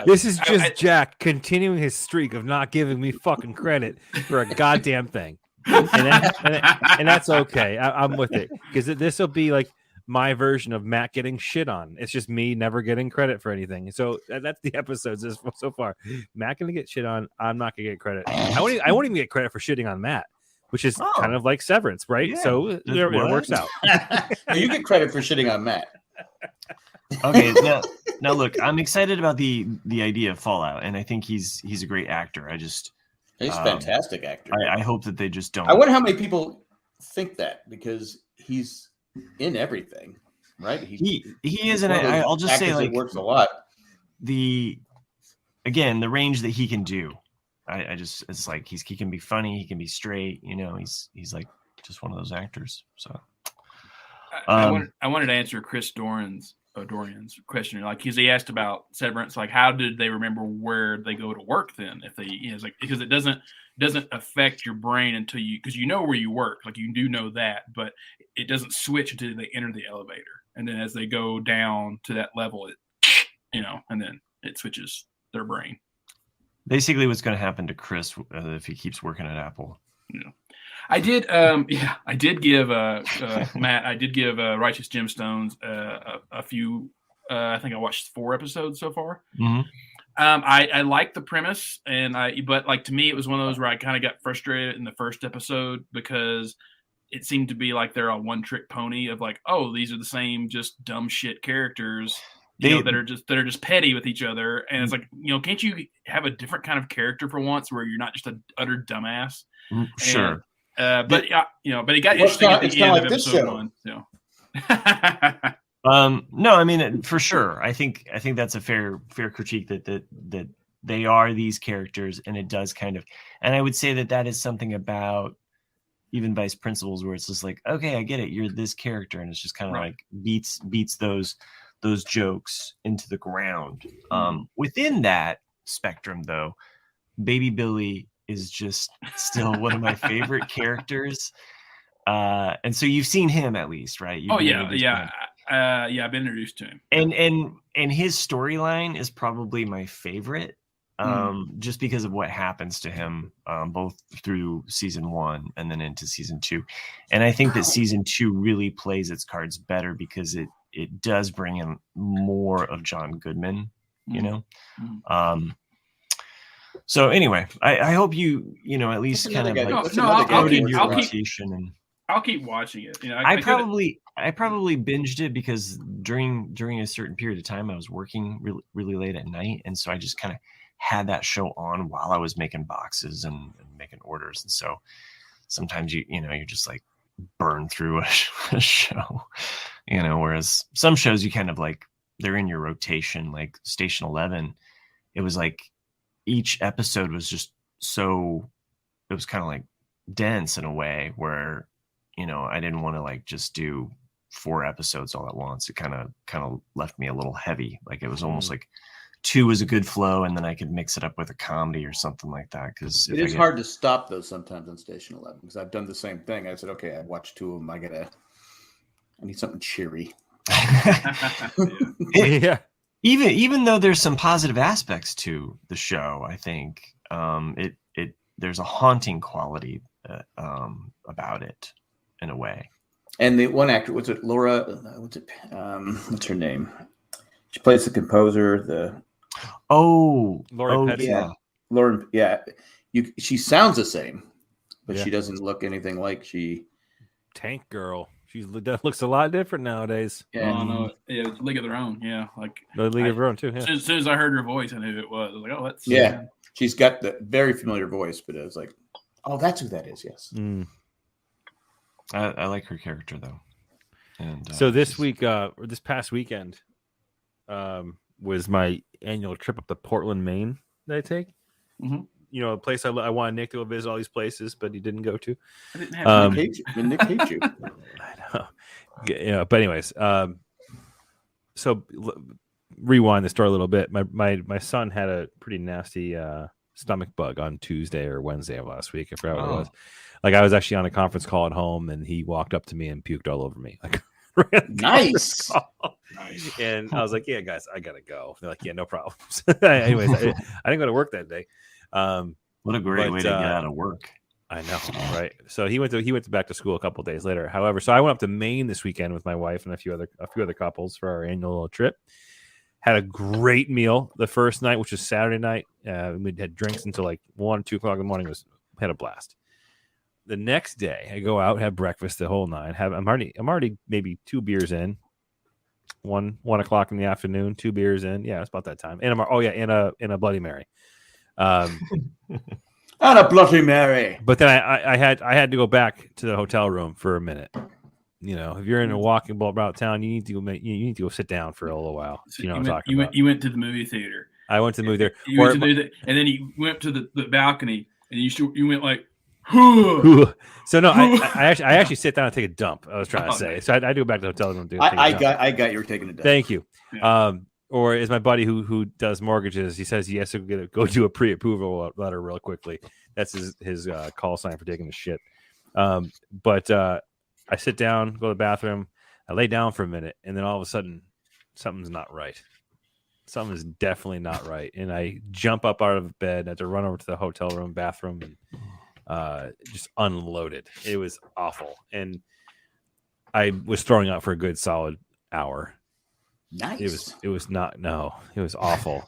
this is just Jack continuing his streak of not giving me fucking credit for a goddamn thing, and that's okay. I'm with it, because this will be like my version of Matt getting shit on. It's just me never getting credit for anything. So that's the episodes so far. Matt gonna get shit on. I'm not gonna get credit. I won't even get credit for shitting on Matt, which is kind of like Severance, right? Yeah. So it works out. You get credit for shitting on Matt. Okay, now look, I'm excited about the idea of Fallout, and I think he's a great actor. He's a fantastic actor. I hope that they just don't. I wonder how many people think that, because he's in everything, right? He is, and I'll just say, like, works a lot. The range that he can do, it's like he can be funny, he can be straight. He's like just one of those actors. So I wanted to answer Chris Dorian's question, like, because he asked about Severance, like, how did they remember where they go to work then? If they, it's like, because it doesn't affect your brain until because you know where you work, like you do know that, but it doesn't switch until they enter the elevator, and then as they go down to that level, it, and then it switches their brain. Basically, what's going to happen to Chris if he keeps working at Apple? Yeah. I did give Matt. I did give Righteous Gemstones a few. I think I watched 4 episodes so far. Mm-hmm. I like the premise, but like, to me, it was one of those where I kind of got frustrated in the first episode, because it seemed to be like they're a one-trick pony of like, oh, these are the same just dumb shit characters that are just petty with each other, and it's like, can't you have a different kind of character for once where you're not just an utter dumbass? Sure. And, but it got interesting at the end of episode 1. So. No, I mean, for sure. I think that's a fair critique that they are these characters, and it does kind of, and I would say that is something about even Vice Principals where it's just like, okay, I get it, you're this character, and it's just kind of like beats those jokes into the ground. Within that spectrum, though, Baby Billy is just still one of my favorite characters. And so you've seen him at least, right? I've been introduced to him. And his storyline is probably my favorite, just because of what happens to him, both through season 1 and then into season 2. And I think that season 2 really plays its cards better because it does bring in more of John Goodman, So anyway, I hope you at least kind of I'll keep watching it. I probably binged it because during a certain period of time I was working really, really late at night, and so I just kind of had that show on while I was making boxes and making orders, and so sometimes you're just like burn through a show, whereas some shows you kind of like they're in your rotation, like Station 11. It was like each episode was just so, it was kind of like dense in a way where, I didn't want to like just do 4 episodes all at once. It kind of left me a little heavy. Like it was almost like 2 was a good flow, and then I could mix it up with a comedy or something like that. Because it is hard to stop those sometimes on Station 11, because I've done the same thing. I said, okay, I watched 2 of them. I need something cheery. Yeah. Even though there's some positive aspects to the show, I think there's a haunting quality about it in a way. And the one actor, was it Laura? What's her name? She plays the composer. Laurie Petty. Yeah, Lauren. Yeah, she sounds the same, but she doesn't look anything like she. Tank Girl. She looks a lot different nowadays. Yeah, I know. Yeah, League of Their Own. Yeah, like the League of Their Own too. Yeah. As soon as I heard her voice, I knew who it was. I was like, oh, that's She's got the very familiar voice, but I was like, oh, that's who that is. Yes. I like her character though. And so this week, or this past weekend, was my annual trip up to Portland, Maine that I take. Mm-hmm. A place I wanted Nick to go visit all these places, but he didn't go to. I didn't have Nick hates you. I know. Yeah, but anyways, so rewind the story a little bit. My son had a pretty nasty stomach bug on Tuesday or Wednesday of last week. I forgot what it was. Like I was actually on a conference call at home, and he walked up to me and puked all over me. Like nice. And I was like, "Yeah, guys, I gotta go." They're like, "Yeah, no problems." Anyways, I didn't go to work that day. What a great way to get out of work. I know, right? So he went back to school a couple of days later. However, so I went up to Maine this weekend with my wife and a few other couples for our annual trip. Had a great meal the first night, which was Saturday night. We had drinks until like 1, 2 o'clock in the morning. Had a blast. The next day, I go out, have breakfast the whole night. I'm already maybe 2 beers in. 1 o'clock in the afternoon, 2 beers in. Yeah, it's about that time. And and a Bloody Mary. And a Bloody Mary. But then I had to go back to the hotel room for a minute. If you're in a walking ball about town, you need to go sit down for a little while. So you went to the movie theater. I went to the movie theater. And then you went to the balcony, and you went like. So no, I actually sit down and take a dump. I was trying to say. So I do go back to the hotel room. I got you were taking a dump. Thank you. Yeah. Or as my buddy who does mortgages, he says he has to go do a pre-approval letter real quickly. That's his call sign for taking a shit. But I sit down, go to the bathroom, I lay down for a minute, and then all of a sudden, something's not right. Something is definitely not right. And I jump up out of bed, I have to run over to the hotel room, bathroom, and just unloaded. It was awful. And I was throwing up for a good solid hour. Nice. It was awful.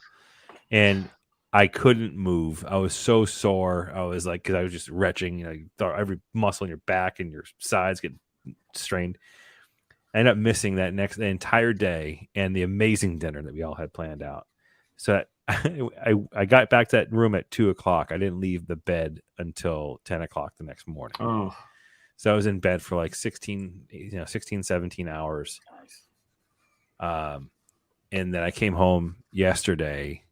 And I couldn't move. I was so sore. I was like, because I was just retching, every muscle in your back and your sides get strained. I ended up missing the entire day and the amazing dinner that we all had planned out. So I got back to that room at 2:00. I didn't leave the bed until 10:00 the next morning. Oh, So I was in bed for like 16, 17 hours. And then I came home yesterday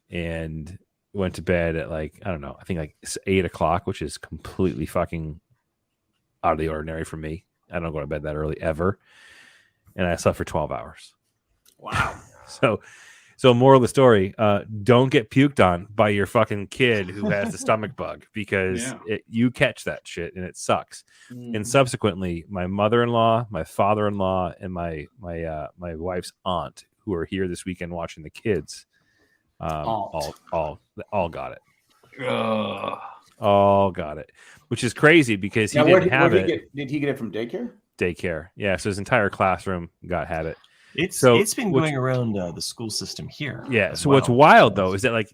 and went to bed at like, I don't know, I think like 8:00, which is completely fucking out of the ordinary for me. I don't go to bed that early ever. And I slept for 12 hours. Wow. So moral of the story, don't get puked on by your fucking kid who has the stomach bug, because you catch that shit and it sucks. And subsequently, my mother-in-law, my father-in-law, and my wife's aunt, who are here this weekend watching the kids, all got it. All got it, which is crazy because he didn't have it. Did he get it from daycare? Daycare, yeah. So his entire classroom had it. it's been going around the school system here. Yeah. So what's wild though is that like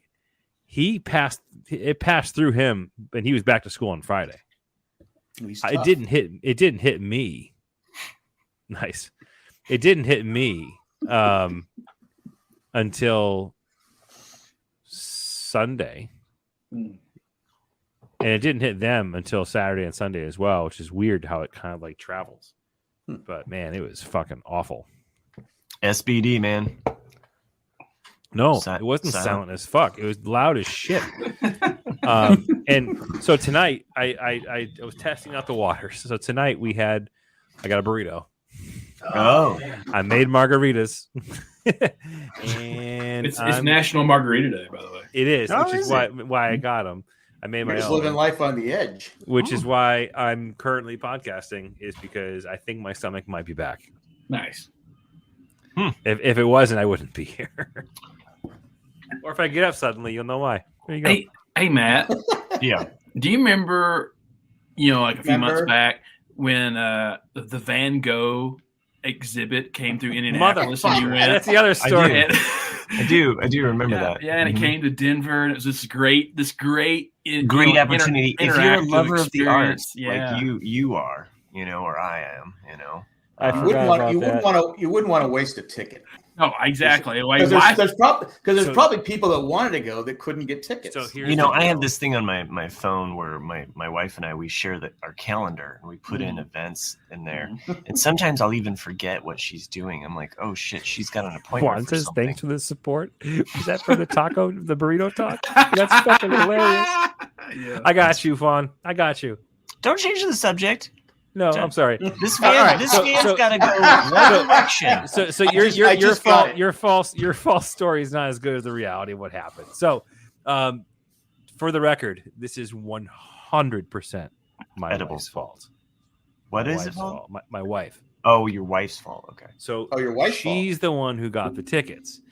it passed through him, and he was back to school on Friday. It didn't hit me. Nice. It didn't hit me until Sunday. And it didn't hit them until Saturday and Sunday as well, which is weird how it kind of like travels. But man, it was fucking awful. SBD, man. No, it wasn't silent as fuck. It was loud as shit. And so tonight, I was testing out the waters. So tonight I got a burrito. Oh, I made margaritas. And it's National Margarita Day, by the way. It is, which is why I got them. I made my own. Just living life on the edge. Which is why I'm currently podcasting, is because I think my stomach might be back. Nice. If it wasn't, I wouldn't be here. Or if I get up suddenly, you'll know why. There you go. Hey, Matt. yeah. Do you remember, like a few months back when the Van Gogh exhibit came through Indianapolis and you went? That's the other story. I do remember that. Yeah, and it came to Denver, and it was this great opportunity. If you're a lover of the arts, like you are, or I am, You wouldn't want to waste a ticket. No, exactly. Because there's probably people that wanted to go that couldn't get tickets. So I have this thing on my phone where my wife and I, we share our calendar and we put in events in there. And sometimes I'll even forget what she's doing. I'm like, oh shit, she's got an appointment. Juan says thanks for the support. Is that for the burrito talk? That's fucking hilarious. Yeah. I got you, Fawn. I got you. Don't change the subject. No, I'm sorry. This man's got to go one direction. So your false story is not as good as the reality of what happened. So, for the record, this is 100% my wife's fault. What is it fault? My wife. Oh, your wife's fault. Okay. So, your wife's she's fault. the one who got the tickets.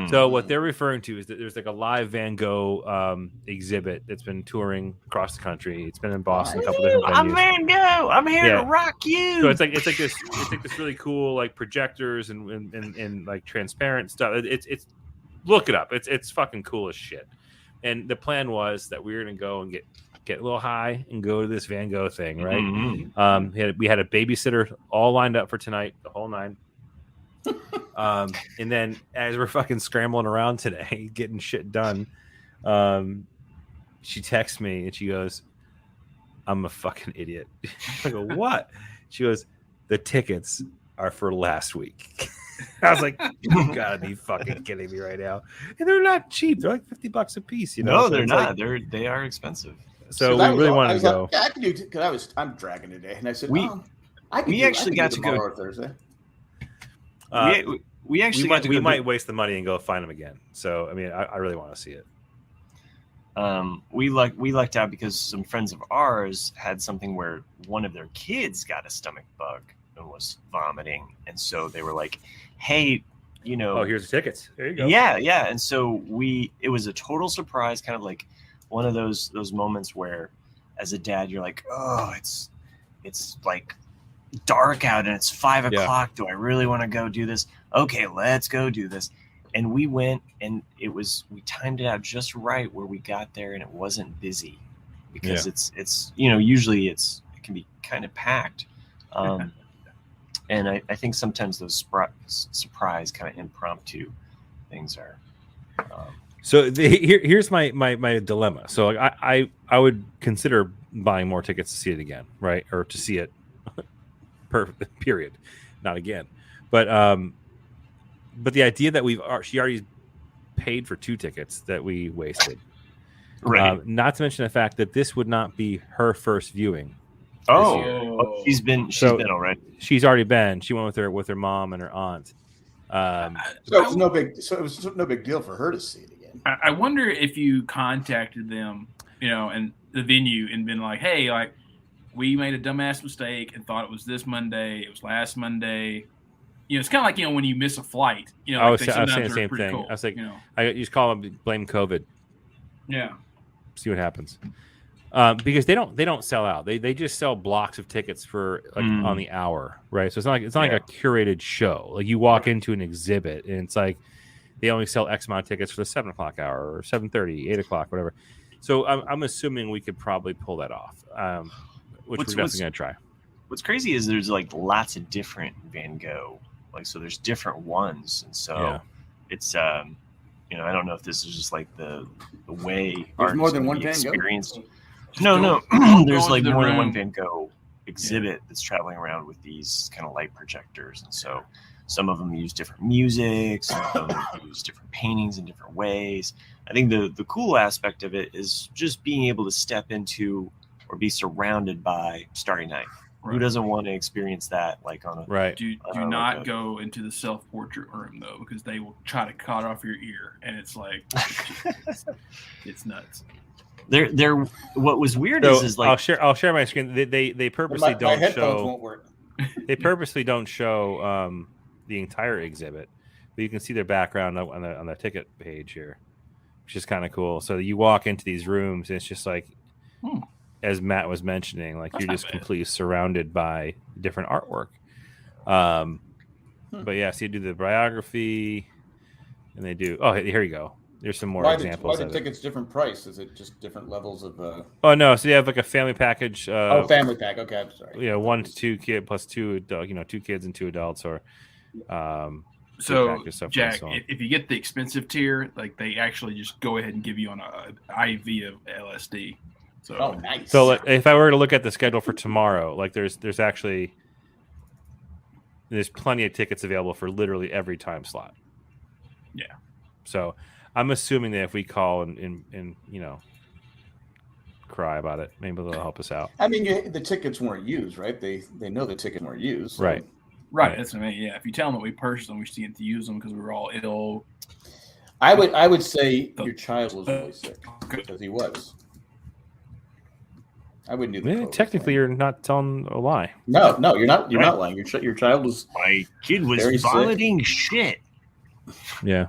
So what they're referring to is that there's like a live Van Gogh exhibit that's been touring across the country. It's been in Boston, a couple different venues. I'm Van Gogh. I'm here to rock you. So it's like this really cool like projectors and like transparent stuff. It's look it up. It's fucking cool as shit. And the plan was that we were gonna go and get a little high and go to this Van Gogh thing, right? Mm-hmm. We had a babysitter all lined up for tonight, the whole nine. And then as we're fucking scrambling around today, getting shit done, she texts me and she goes, "I'm a fucking idiot." I go, "What?" She goes, "The tickets are for last week." I was like, "You gotta be fucking kidding me right now!" And they're not cheap; they're like $50 a piece. No, they're not. They are expensive. So we really wanted to go. Like, yeah, I can do because I'm dragging today, and I said, we actually got to go Thursday. We might waste the money and go find them again. So I mean, I really want to see it. We lucked out because some friends of ours had something where one of their kids got a stomach bug and was vomiting, and so they were like, "Hey, oh, here's the tickets. There you go." Yeah. And so it was a total surprise, kind of like one of those moments where, as a dad, you're like, "Oh, it's like dark out and it's 5 o'clock. Do I really want to go do this? Okay, let's go do this." And we went, and we timed it out just right where we got there, and it wasn't busy because it's usually it can be kind of packed. And I think sometimes those surprise kind of impromptu things are. So here's my dilemma. So like, I would consider buying more tickets to see it again, right? Or to see it, period, not again. But the idea that she already paid for 2 tickets that we wasted. Right. Not to mention the fact that this would not be her first viewing. Oh, she's been already. She's already been. She went with her mom and her aunt. So it was no big deal for her to see it again. I wonder if you contacted them, and the venue, and been like, "Hey, like, we made a dumbass mistake and thought it was this Monday. It was last Monday." It's kind of like when you miss a flight. I was saying the same thing. Cool, I was like, you just call them, blame COVID. Yeah. See what happens. Because they don't sell out. They just sell blocks of tickets for like on the hour, right? So it's not like a curated show. Like you walk into an exhibit and it's like they only sell X amount of tickets for the 7 o'clock hour or 7:30, 8 o'clock, whatever. So I'm assuming we could probably pull that off, which we're definitely gonna try. What's crazy is there's like lots of different Van Gogh, like so there's different ones, and so it's I don't know if this is just like the way there's more than one Van Gogh. No. There's like more than one Van Gogh exhibit that's traveling around with these kind of light projectors, and so some of them use different music, some of them use different paintings in different ways. I think the cool aspect of it is just being able to step into or be surrounded by Starry Night. Right. Who doesn't want to experience that? Like on a right. Do not go into the self-portrait room though, because they will try to cut off your ear, and it's like it's nuts. They're what was weird is like I'll share my screen. They purposely don't show. Won't work. They purposely don't show the entire exhibit, but you can see their background on the ticket page here, which is kind of cool. So you walk into these rooms, and it's just like, as Matt was mentioning, like you're just completely surrounded by different artwork. But yeah, so you do the biography, and they do. Oh, here you go. There's some more examples. Why the tickets different price? Is it just different levels of? Oh no! So you have like a family package. Family pack. Okay, I'm sorry. 1 to 2 kid plus 2 2 kids and 2 adults, or so Jack, if you get the expensive tier, like they actually just go ahead and give you on a IV of LSD. So nice. So if I were to look at the schedule for tomorrow, like there's plenty of tickets available for literally every time slot. Yeah. So I'm assuming that if we call and cry about it, maybe they'll help us out. I mean, the tickets weren't used, right? They know the tickets weren't used. So. Right. Right. That's what I mean. Yeah. If you tell them that we purchased them, we just didn't use them because we were all ill. I would say your child was really sick because he was. I wouldn't do that. Technically, you're not telling a lie. No, you're not. You're not lying. Your child was. My kid was vomiting shit. Yeah.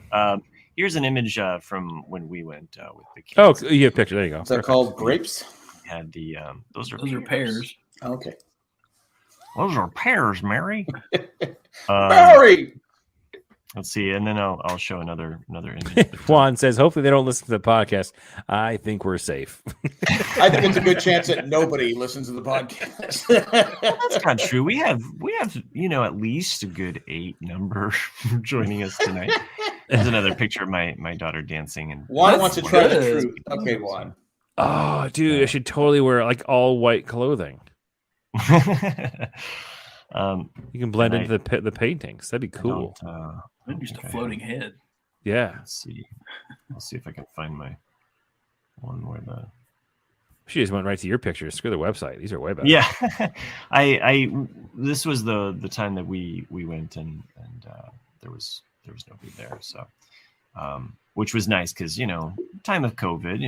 Here's an image from when we went with the kids. Oh, you have a picture. There you go. Is that called grapes? Had the those are pears. Okay. Those are pears, Mary. Mary. Let's see, and then I'll show another image. Juan says, "Hopefully they don't listen to the podcast. I think we're safe." I think it's a good chance that nobody listens to the podcast. That's not true. We have at least a good 8 number joining us tonight. There's another picture of my daughter dancing, and Juan wants to try the truth. Okay, Juan. Oh, dude, I should totally wear like all white clothing. You can blend into the paintings. That'd be cool. Maybe just a floating head. Yeah. Let's see. I'll see if I can find my one where the. She just went right to your pictures. Screw the website. These are way better. Yeah, This was the time that we went and there was nobody there. So, which was nice because time of COVID.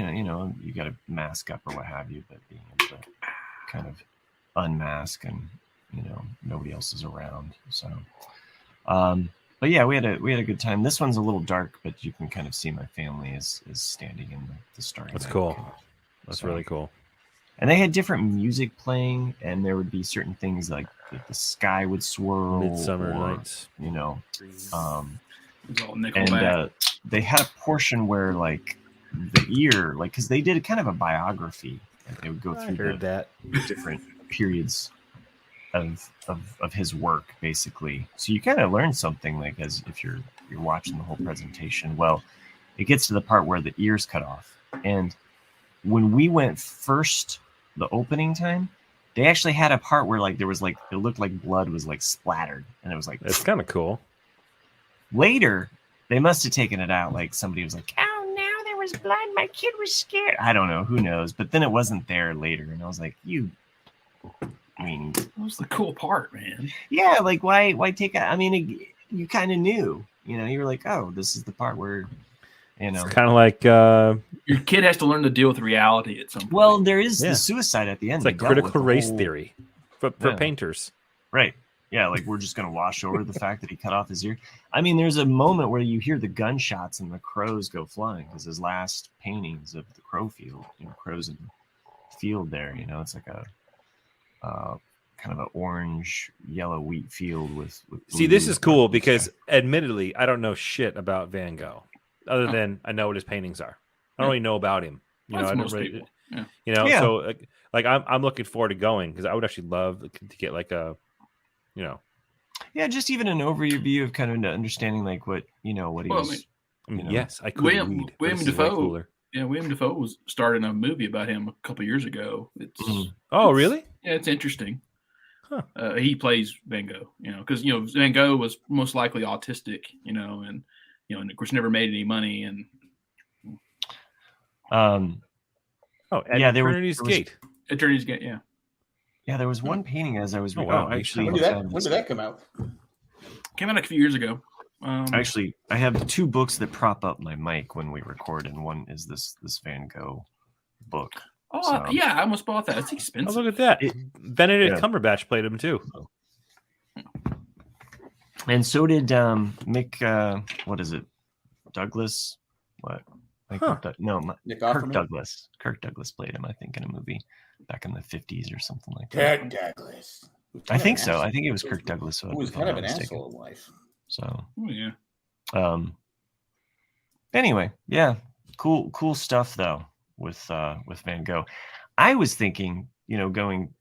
You got to mask up or what have you, but being able to kind of unmask and nobody else is around. So, but yeah, we had a good time. This one's a little dark, but you can kind of see my family is standing in the starting. That's cool. That's really cool. And they had different music playing, and there would be certain things like the sky would swirl, Midsummer Nights. And Nickelback. They had a portion where like the ear, like because they did kind of a biography, and they would go through that different periods of his work, basically. So you kind of learn something, like, as if you're watching the whole presentation. Well, it gets to the part where the ears cut off, and when we went first, the opening time, they actually had a part where like there was like it looked like blood was like splattered, and it was like It's kind of cool. Later, they must have taken it out. Like somebody was like, "Oh, now there was blood. My kid was scared." I don't know. Who knows? But then it wasn't there later, and I was like, I mean, That was the cool part, man. yeah. Like, why take it? I mean, you kind of knew. You were like, "Oh, this is the part where." It's kind of like Your kid has to learn to deal with reality at some point. Well, there is the suicide at the end. it's like critical race theory for painters. Right. Yeah, like we're just going to wash over the fact that he cut off his ear. I mean, there's a moment where you hear the gunshots and the crows go flying, because his last paintings of the crow field, crows in the field there, it's like a kind of an orange, yellow wheat field with See, this is cool because admittedly, I don't know shit about Van Gogh other than I know what his paintings are. I don't really know about him. I don't really, so like I'm looking forward to going, because I would actually love to get like a, yeah, just even an overview of kind of understanding like what what he was. Yes, I could William Dafoe. Yeah, William Dafoe was starting a movie about him a couple years ago. Oh, really? Yeah, it's interesting. Huh. He plays Van Gogh, because Van Gogh was most likely autistic, and of course never made any money, and Eternity's Gate. Eternity's Gate, yeah. Yeah, there was one painting as I was. Actually, when did that come out? Came out a few years ago. Actually, I have two books that prop up my mic when we record, and one is this Van Gogh book. Oh, yeah, I almost bought that. It's expensive. Oh, look at that. Benedict Cumberbatch played him too. And so did Mick. What is it? Douglas? What? Nick Kirk Douglas. Kirk Douglas played him, I think, in a movie back in the 50s or something like that. Kirk Douglas. I think so. I think it was Kirk Douglas. Who was kind of an asshole in life. So. Oh, yeah. Anyway, yeah, cool stuff though with Van Gogh. I was thinking, going,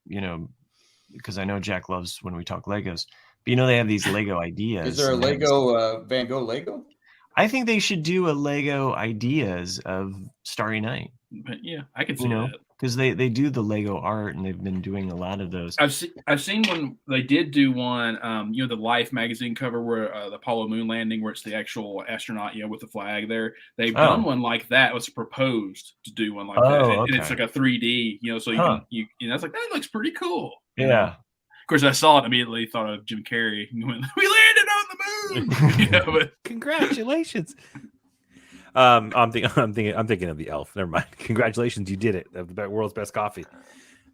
because I know Jack loves when we talk Legos, but they have these Lego ideas. Is there a Lego Van Gogh Lego? I think they should do a Lego ideas of Starry Night. But yeah, I could see that. Because they do the Lego art, and they've been doing a lot of those. I've seen when they did do one, the Life magazine cover where the Apollo moon landing, where it's the actual astronaut, with the flag there. They've done one like that. It was proposed to do one like that, and it's like a 3D, so you can, I was like, that looks pretty cool. Yeah. Of course, I saw it immediately. Thought of Jim Carrey. We landed on the moon. But congratulations. I'm thinking of the Elf. Never mind. Congratulations, you did it. The world's best coffee.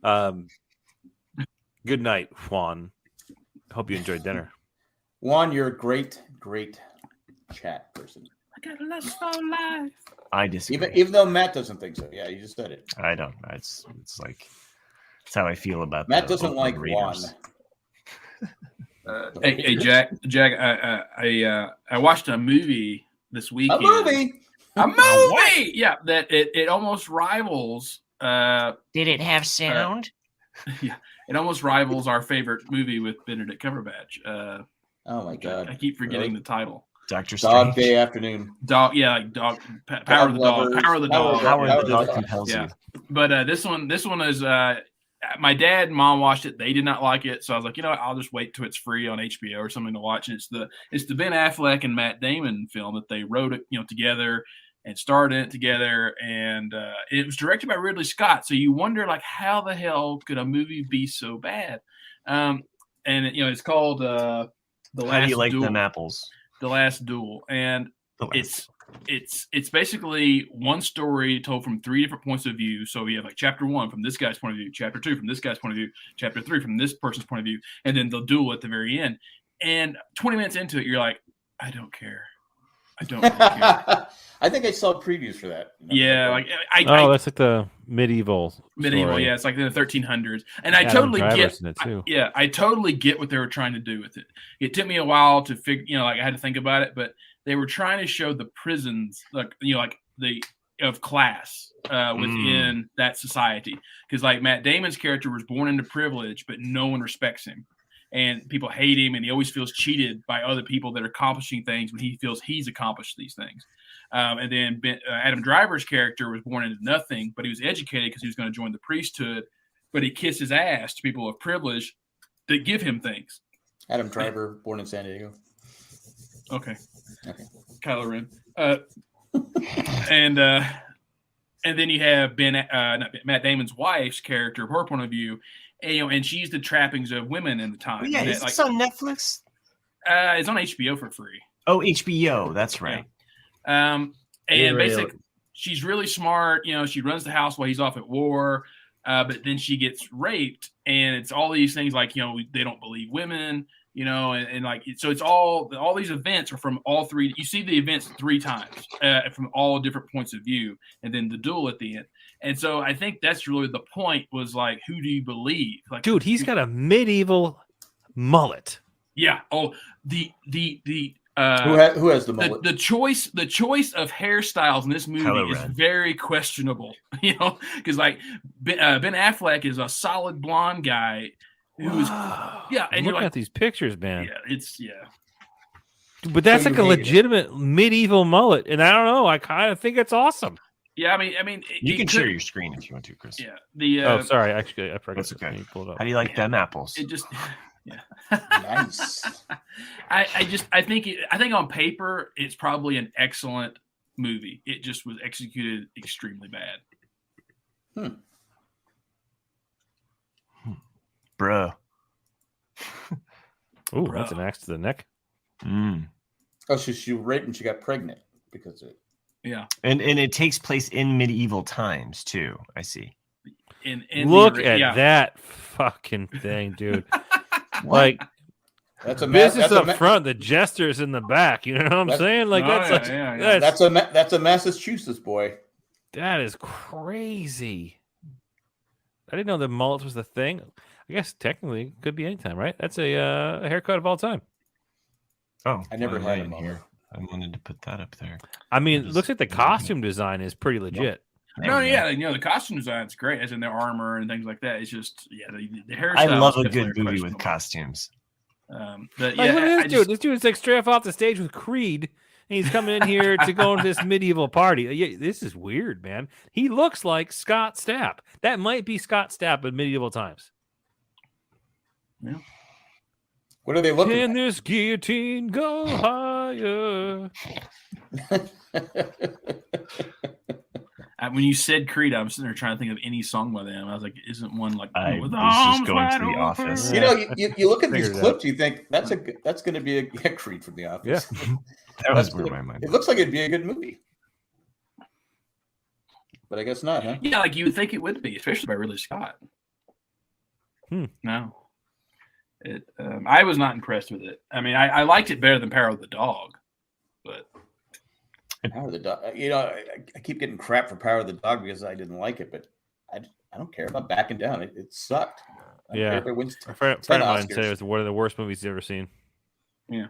Good night, Juan. Hope you enjoyed dinner. Juan, you're a great chat person. I got a lust for life. I disagree. Even though Matt doesn't think so. Yeah, you just said it. I don't. It's like that's how I feel about Matt. Doesn't like Juan. Hey, Jack. I watched a movie this weekend. A movie. Yeah, that it almost rivals. Did it have sound? Yeah, it almost rivals our favorite movie with Benedict Cumberbatch. Oh my God! I keep forgetting the title. Dr. Strange. Dog Day Afternoon. Dog, yeah, like dog. Power of the dog. Power of the dog. Power of the dog compels you. But this one is. My dad and mom watched it. They did not like it, so I was like, I'll just wait till it's free on HBO or something to watch. And it's the Ben Affleck and Matt Damon film that they wrote it, together and starred in it together. And it was directed by Ridley Scott. So you wonder, like, how the hell could a movie be so bad? And it's called The Last How do you like Duel. them apples? The Last Duel, and it's basically one story told from three different points of view. So you have like chapter 1 from this guy's point of view, chapter 2 from this guy's point of view, chapter 3 from this person's point of view, and then the duel at the very end. And 20 minutes into it, you're like, I don't care. I don't really care. I think I saw previews for that. Yeah, like that's like the medieval. Story. Yeah, it's like in the 1300s, and I totally get. I totally get what they were trying to do with it. It took me a while to figure. I had to think about it, but they were trying to show the prisons, like the of class within that society. Because like Matt Damon's character was born into privilege, but no one respects him. And people hate him, and he always feels cheated by other people that are accomplishing things when he feels he's accomplished these things. And then Adam Driver's character was born into nothing, but he was educated because he was going to join the priesthood, but he kisses ass to people of privilege that give him things. Adam Driver, born in San Diego. Okay. Okay. Kylo Ren. And then you have Matt Damon's wife's character, her point of view, and she's the trappings of women in the time. Yeah, is this on Netflix? It's on HBO for free. Oh, HBO, that's right. Yeah. And basically, she's really smart. She runs the house while he's off at war. But then she gets raped, and it's all these things like, they don't believe women, and like, so it's all these events are from all three. You see the events 3 times from all different points of view, and then the duel at the end. And so I think that's really the point, was like, who do you believe? Like, dude, he's got a medieval mullet. Yeah. Oh, who has the mullet? The choice of hairstyles in this movie is very questionable, because like Ben Affleck is a solid blonde guy who's and look at these pictures, man. Yeah, but that's like a legitimate medieval mullet, and I don't know, I kind of think it's awesome. Yeah, I mean, you can share your screen if you want to, Chris. Yeah. Sorry, actually, I forgot. That's okay. Pull it up. How do you like them apples? It just. Yeah. Nice. I think on paper it's probably an excellent movie. It just was executed extremely bad. Bruh. Ooh, that's an axe to the neck. Oh, she raped and she got pregnant because of it. Yeah. And it takes place in medieval times too. I see. Look at that fucking thing, dude. Like, that's a business up front, the jesters in the back. You know what I'm saying? Like, that's a Massachusetts boy. That is crazy. I didn't know the mullet was the thing. I guess technically it could be anytime, right? That's a haircut of all time. Oh, I never had him here. I wanted to put that up there. I mean, it looks like the costume design is pretty legit. No, yeah, the costume design's great, as in their armor and things like that. It's just, the hairstyle. I love a good movie with costumes. But look at this dude. This dude's like straight off the stage with Creed, and he's coming in here to go to this medieval party. Yeah, this is weird, man. He looks like Scott Stapp. That might be Scott Stapp in medieval times. Yeah. What are they looking Can at? this guillotine go higher? When you said Creed, I was sitting there trying to think of any song by them. I was like, isn't one like with was just going to The Office? You look at these clips, you think that's going to be a Creed from The Office. Yeah, that was where my mind. It looks like it'd be a good movie, but I guess not, huh? Yeah, like you would think it would be, especially by Ridley Scott. No, I was not impressed with it. I mean, I liked it better than Power of the Dog, but. Power of the Dog. I keep getting crap for Power of the Dog because I didn't like it, but I don't care about backing down. It sucked. Yeah, a friend of mine said it was one of the worst movies he's ever seen. Yeah.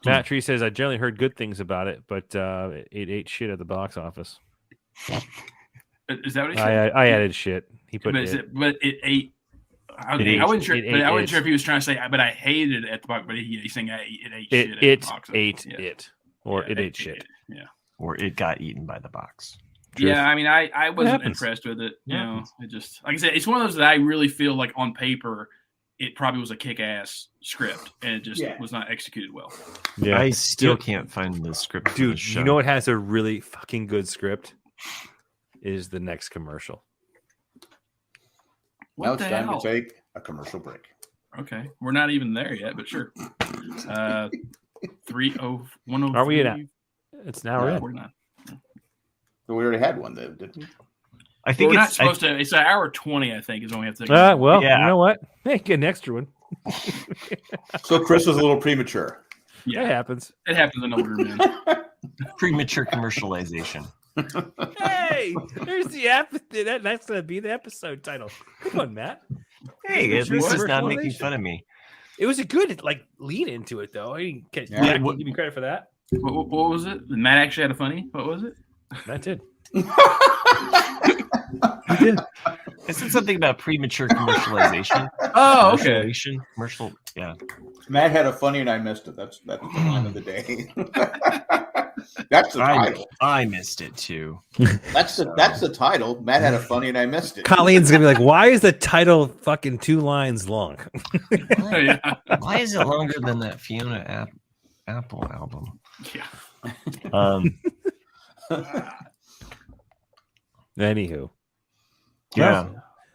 Matt Tree says I generally heard good things about it, but it ate shit at the box office. Is that what he said? I added shit. He put but it ate. I wasn't sure. But I wasn't sure if he was trying to say. But I hated it at the box. But he's saying it ate shit. At the box office. It. Or it ate shit. Yeah. Or it got eaten by the box. Truth. Yeah, I mean, I wasn't impressed with it. It just, like I said, it's one of those that I really feel like on paper, it probably was a kick-ass script, and it just was not executed well. Yeah, I still can't find the script. Dude, you know what has a really fucking good script? Is the next commercial. Now it's time to take a commercial break. Okay, we're not even there yet, but sure. 3:01. Are we in? It's now we're in. We're not. So we already had one, though, didn't we? I think we're not supposed to. It's an hour 20, I think, is when we have to. Well, you know what? Hey, get an extra one. So Chris was a little premature. Yeah, it happens. It happens in older men. Premature commercialization. Hey, there's the app. That's going to be the episode title. Come on, Matt. Hey, at least he's not making fun of me. It was a good lead into it, though. Give me credit for that. What was it? Matt actually had a funny. What was it? That did. You did. I said something about premature commercialization. Oh, okay. Commercial, yeah. Matt had a funny and I missed it. That's the line of the day. That's the title. I missed it too. That's the title. Matt had a funny and I missed it. Colleen's gonna be like, "Why is the title fucking 2 lines long?" Yeah. Why is it longer than that Fiona Apple album? Yeah. Anywho, Yeah.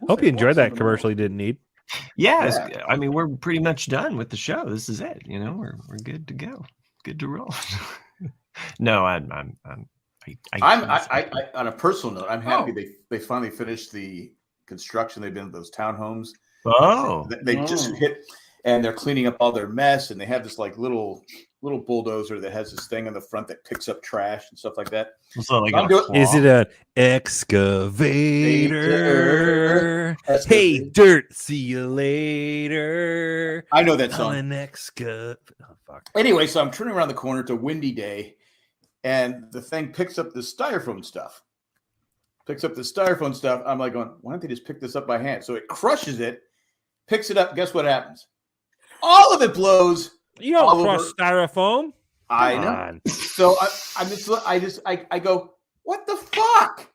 hope you enjoyed that commercial you didn't need. Yeah, I mean, we're pretty much done with the show. This is it. You know, we're good to go. Good to roll. No, I'm on a personal note, I'm happy they finally finished the construction. They've been in those townhomes. Oh, They just hit, and they're cleaning up all their mess, and they have this like little bulldozer that has this thing on the front that picks up trash and stuff like that. so like Is it an excavator? Hey, dirt, see you later. I know that song. Oh, fuck. Anyway, so I'm turning around the corner. It's a windy day, and the thing picks up the styrofoam stuff. I'm like going, why don't they just pick this up by hand? So it crushes it, picks it up. Guess what happens? All of it blows. You don't crush styrofoam. I know. So I go, what the fuck?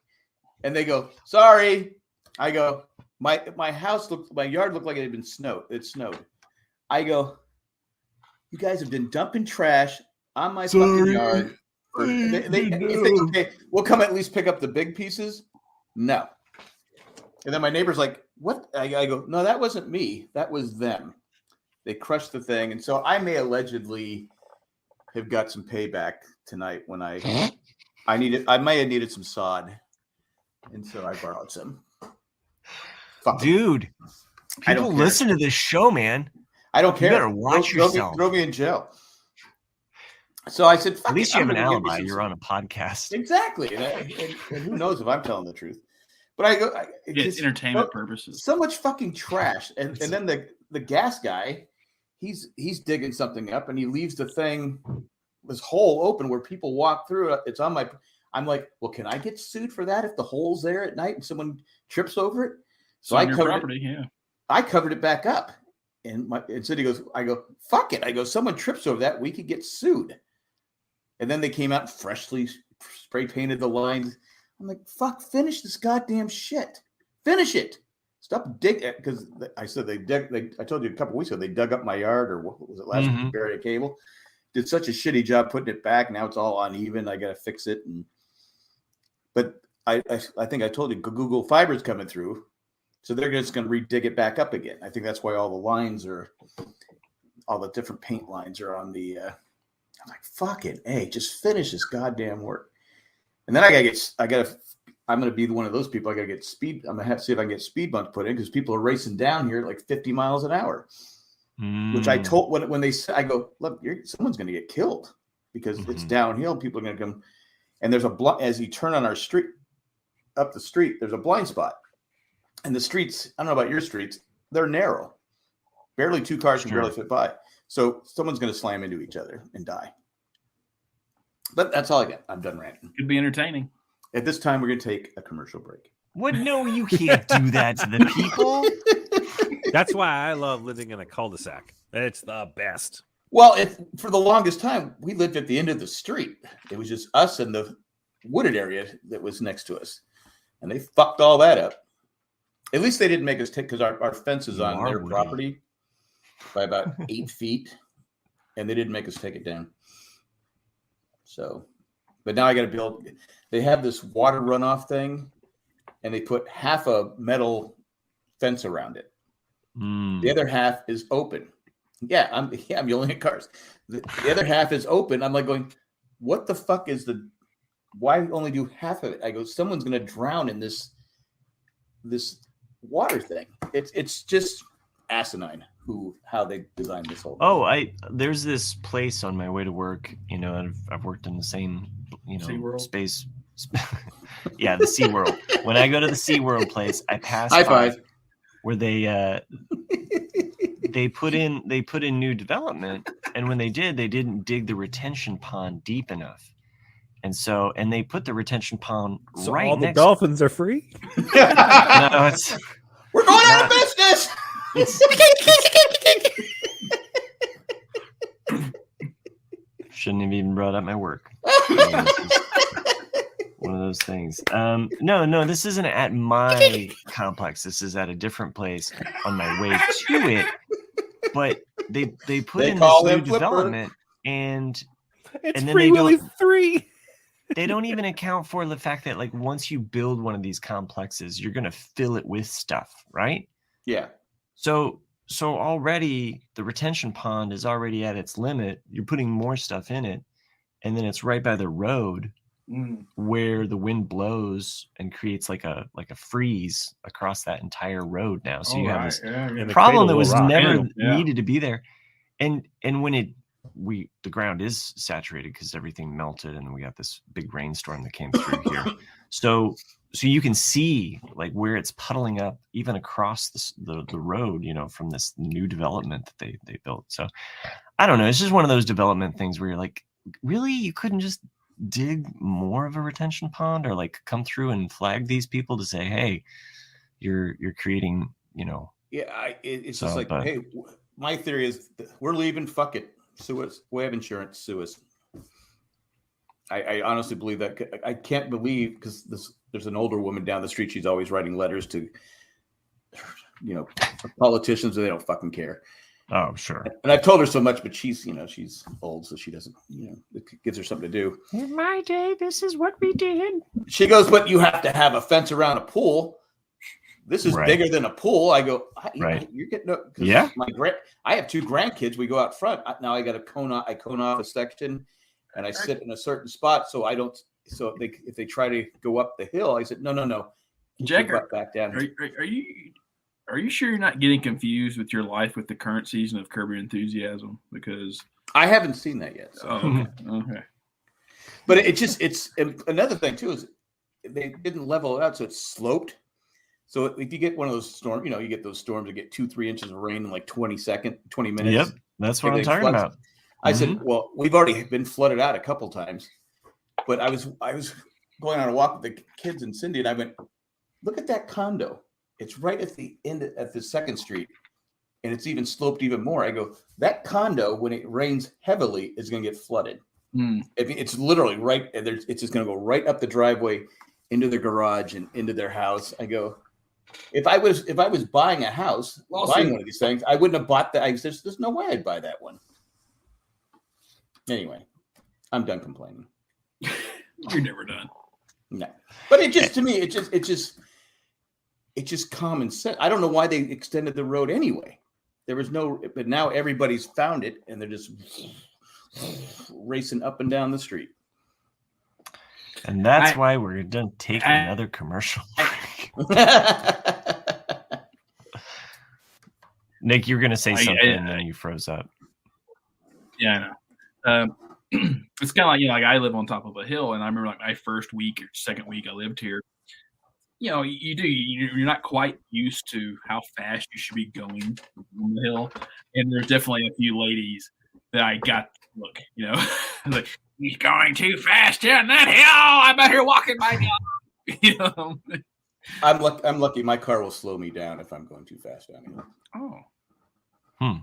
And they go, sorry. I go, my yard looked like it had been snowed. It snowed. I go, you guys have been dumping trash on my fucking yard. We'll come at least pick up the big pieces. No. And then my neighbor's like, what? I go, no, that wasn't me. That was them. They crushed the thing. And so I may allegedly have got some payback tonight when I may have needed some sod. And so I borrowed some. Fuck. Dude, people listen to this show, man. I don't care. You better watch yourself. Throw me in jail. So I said, at least you have an alibi. You're on a podcast. Exactly. And who knows if I'm telling the truth. But I go, it's entertainment purposes. So much fucking trash. And then the gas guy, he's digging something up and he leaves the thing, this hole open where people walk through it. It's on my, I'm like, well, can I get sued for that if the hole's there at night and someone trips over it? So I covered it. Yeah. I covered it back up. And so he goes, I go, fuck it. I go, someone trips over that, we could get sued. And then they came out and freshly spray painted the lines. I'm like, fuck, finish this goddamn shit. Finish it. Stop digging. Because I said I told you a couple weeks ago, they dug up my yard, or what was it last week, buried a cable. Did such a shitty job putting it back. Now it's all uneven. I got to fix it. But I think I told you, Google Fiber's coming through. So they're just going to redig it back up again. I think that's why all the different paint lines are on the, I'm like, fucking A, just finish this goddamn work. And then I'm going to be one of those people. I'm going to have to see if I can get speed bumps put in because people are racing down here at like 50 miles an hour, which I told when they said, I go, look, someone's going to get killed because it's downhill. People are going to come. And there's as you turn on our street, up the street, there's a blind spot. And the streets, I don't know about your streets, they're narrow. Barely two cars can barely fit by. So someone's going to slam into each other and die. But that's all I got. I'm done ranting. Could be entertaining. At this time, we're going to take a commercial break. What? No, you can't do that to the people. That's why I love living in a cul-de-sac. It's the best. Well, for the longest time, we lived at the end of the street. It was just us and the wooded area that was next to us. And they fucked all that up. At least they didn't make us take, because our fence is on their property by about 8 feet, and they didn't make us take it down. So, but now I got to build. They have this water runoff thing, and they put half a metal fence around it. The other half is open. Yeah, I'm yelling at cars. The other half is open. I'm like going, what the fuck is why only do half of it? I go, someone's going to drown in this water thing. It's just asinine how they designed this whole thing. Oh, there's this place on my way to work, I've worked in the same SeaWorld? space. Yeah, the SeaWorld. When I go to the SeaWorld place, I pass High by five. where they put in new development, and when they did, they didn't dig the retention pond deep enough. And they put the retention pond So right all the next. dolphins are free? No, it's We're going out of not- business. Shouldn't have even brought up my work. One of those things. No, this isn't at my complex. This is at a different place on my way to it. But they put They in call this new him Flipper. development, and It's then Free they Willy don't- 3. they don't even account for the fact that like once you build one of these complexes, you're gonna fill it with stuff, right? Yeah. So already the retention pond is already at its limit. You're putting more stuff in it, and then it's right by the road where the wind blows and creates like a freeze across that entire road now. So you have this And the problem cradle that will was rock. never Yeah. needed to be there. And when the ground is saturated because everything melted and we got this big rainstorm that came through here. So you can see like where it's puddling up even across the road, from this new development that they built. So I don't know. It's just one of those development things where you're like, really, you couldn't just dig more of a retention pond or like come through and flag these people to say, hey, you're creating, Yeah. It's So, just like, but- hey, my theory is we're leaving. Fuck it. Sue us. We have insurance. Sue us. I honestly believe that. I can't believe because there's an older woman down the street. She's always writing letters to, politicians, and they don't fucking care. Oh, sure. And I've told her so much, but she's old, so she doesn't, it gives her something to do. In my day, this is what we did. She goes, but you have to have a fence around a pool. This is Right. bigger than a pool. I go, Right. You're getting up. Yeah. I have 2 grandkids. We go out front. Now I got to cone off a section, and I sit in a certain spot so I don't. So if they try to go up the hill, I said, no. Jack, Butt back down. are you sure you're not getting confused with your life with the current season of Curb Your Enthusiasm? Because I haven't seen that yet. So. okay. But it's another thing too is they didn't level it out, so it's sloped. So if you get one of those storms, you get those storms that get 2-3 inches of rain in like 20 minutes. Yep, that's what I'm They talking flood. about. I said, well, we've already been flooded out a couple times, but I was going on a walk with the kids and Cindy, and I went, look at that condo. It's right at the end at the 2nd Street, and it's even sloped even more. I go, that condo, when it rains heavily, is going to get flooded. It's literally right. It's just going to go right up the driveway into their garage and into their house. I go, if I was buying a house, buying one of these things, I wouldn't have bought that. There's no way I'd buy that one. Anyway, I'm done complaining. You're never done. No, but it's just common sense. I don't know why they extended the road anyway. There was no, but now everybody's found it and they're just racing up and down the street. And that's why we're done taking another commercial break. Nick, you were going to say something and then you froze up. Yeah, I know. It's kind of like, like I live on top of a hill, and I remember like my first week or second week I lived here. You're not quite used to how fast you should be going on the hill, and there's definitely a few ladies that I got to look, like, he's going too fast down that hill. I better walk in my dog. I'm lucky. My car will slow me down if I'm going too fast down here. Oh.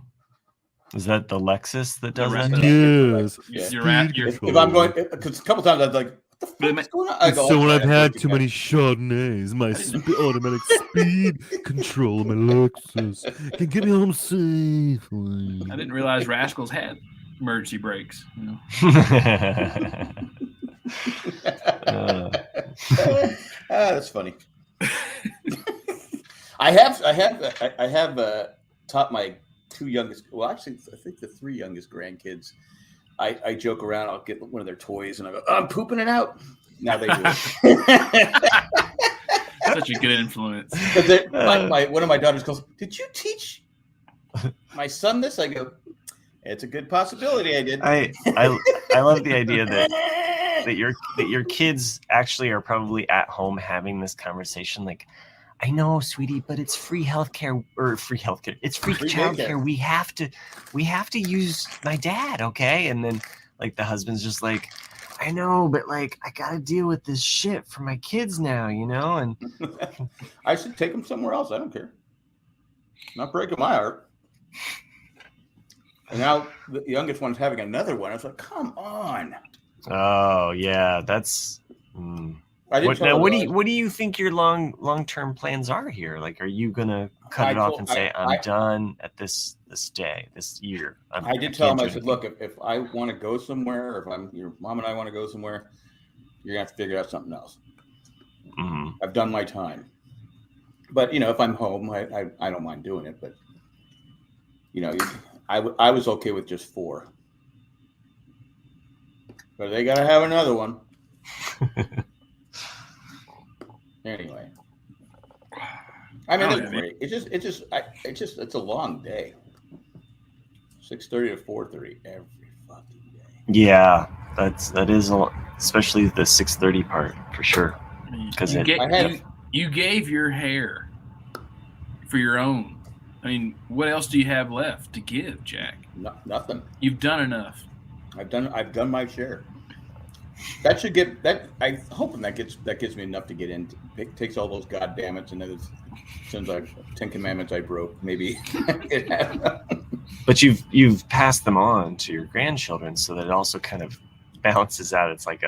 Is that the Lexus that does that? Yes. Yeah. If I'm going, because a couple times I was like, what the fuck is going on? I go, So when okay, I've I'm had good too to many Chardonnays, my automatic speed control, my Lexus can get me home safely. I didn't realize Rascals had emergency brakes. That's funny. I have taught my 2 youngest. Well, actually, I think the 3 youngest grandkids. I joke around. I'll get one of their toys, and I go, "I'm pooping it out." Now they do it. Such a good influence. One of my daughters goes, "Did you teach my son this?" I go, "It's a good possibility. I did." I love the idea that your kids actually are probably at home having this conversation. Like, I know, sweetie, but it's free healthcare. It's free childcare. We have to use my dad, okay? And then like the husband's just like, I know, but like, I gotta deal with this shit for my kids now, and I should take them somewhere else. I don't care. Not breaking my heart. And now the youngest one's having another one. I was like, come on. oh yeah, that's. I didn't tell her What that. do you think your long-term plans are here? Like, are you gonna cut it off and say I'm done at this day, this year? I did tell him. I said, look, if I want to go somewhere, or if your mom and I want to go somewhere, you're gonna have to figure out something else. Mm-hmm. I've done my time. But if I'm home, I don't mind doing it. But I was okay with just 4. But they got to have another one. Anyway, I mean, it's great. It's a long day. 6:30 to 4:30 every fucking day. Yeah, that is a lot, especially the 6:30 part for sure. Because you gave your hair for your own. I mean, what else do you have left to give, Jack? Nothing. You've done enough. I've done my share. That should get that. I'm hoping that gives me enough to get in. It takes all those goddammits and then since 10 commandments I broke, maybe. But you've passed them on to your grandchildren, so that it also kind of balances out. It's like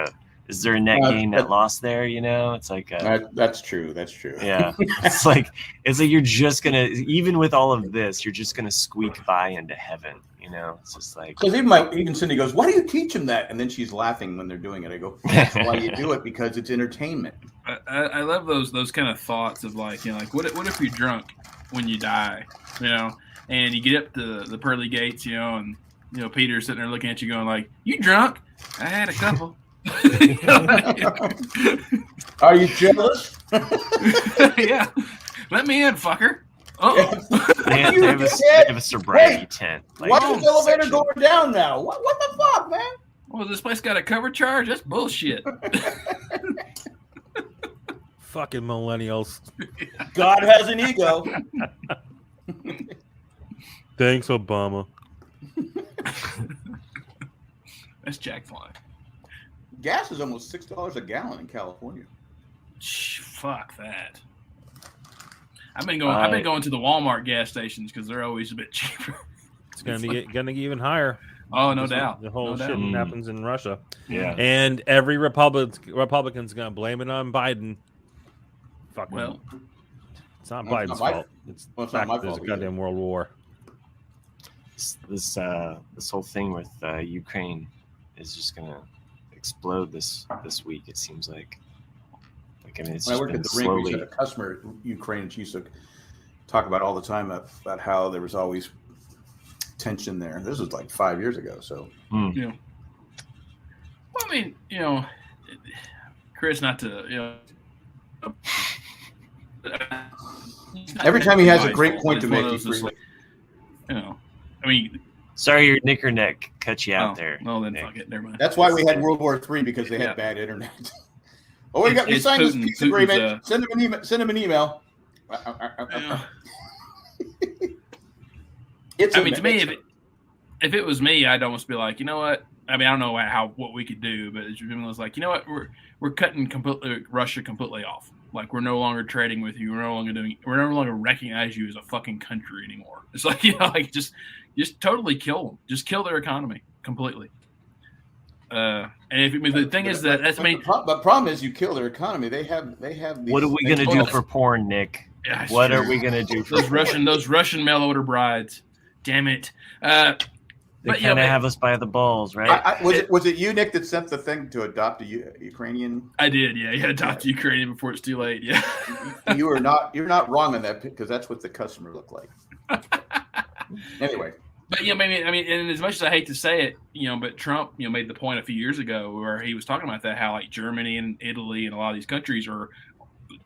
is there a net gain, net loss there? It's like that's true. That's true. Yeah, it's like you're just gonna, even with all of this, you're just gonna squeak by into heaven. It's just like, because even Cindy goes, "Why do you teach them that?" And then she's laughing when they're doing it. I go, "That's why you do it, because it's entertainment." I love those kind of thoughts of like what if you're drunk when you die, and you get up to the pearly gates, and Peter's sitting there looking at you going like, "You drunk? I had a couple." Are you jealous? Yeah, let me in, fucker. Oh, they have a sobriety tent. Like, why is the elevator going down now? What the fuck, man? Well, this place got a cover charge? That's bullshit. Fucking millennials. God has an ego. Thanks, Obama. That's Jack Fly. Gas is almost $6 a gallon in California. Fuck that. I've been going to the Walmart gas stations because they're always a bit cheaper. It's gonna get even higher. Oh, no doubt. The whole shit happens in Russia. Yeah, and every Republican's gonna blame it on Biden. Fuck. Well, it's not Biden's fault. It's the fact that there's a goddamn world war. This whole thing with Ukraine is just gonna explode this week. It seems like. I mean, it's when I worked at the ring, we had a customer, Ukraine, and she used to talk about all the time about how there was always tension there. This was like 5 years ago. So, yeah. Well, I mean, Chris, not to, every time he has a great point to make, he's like, I mean, sorry, your knickerneck cut you out there. No, then fuck it. Never mind. That's why we had World War III, because they had bad internet. Oh, we signed this peace agreement. Send him an email. Send him an email. To me, if it was me, I'd almost be like, you know what? I mean, I don't know what we could do, but it was like, you know what? We're cutting Russia completely off. Like, we're no longer trading with you. We're no longer recognize you as a fucking country anymore. It's like, just totally kill them. Just kill their economy completely. And the thing is that that's me. The problem is, you kill their economy. They have. These, what are we gonna do for porn, Nick? Yeah, what are we gonna do for those Russian mail order brides? Damn it! They kind of have us by the balls, right? Was it you, Nick, that sent the thing to adopt a Ukrainian? I did. Yeah, adopt a Ukrainian before it's too late. Yeah, you're not wrong on that, because that's what the customer looked like. Anyway. But maybe and as much as I hate to say it, but Trump, made the point a few years ago where he was talking about that, how like Germany and Italy and a lot of these countries are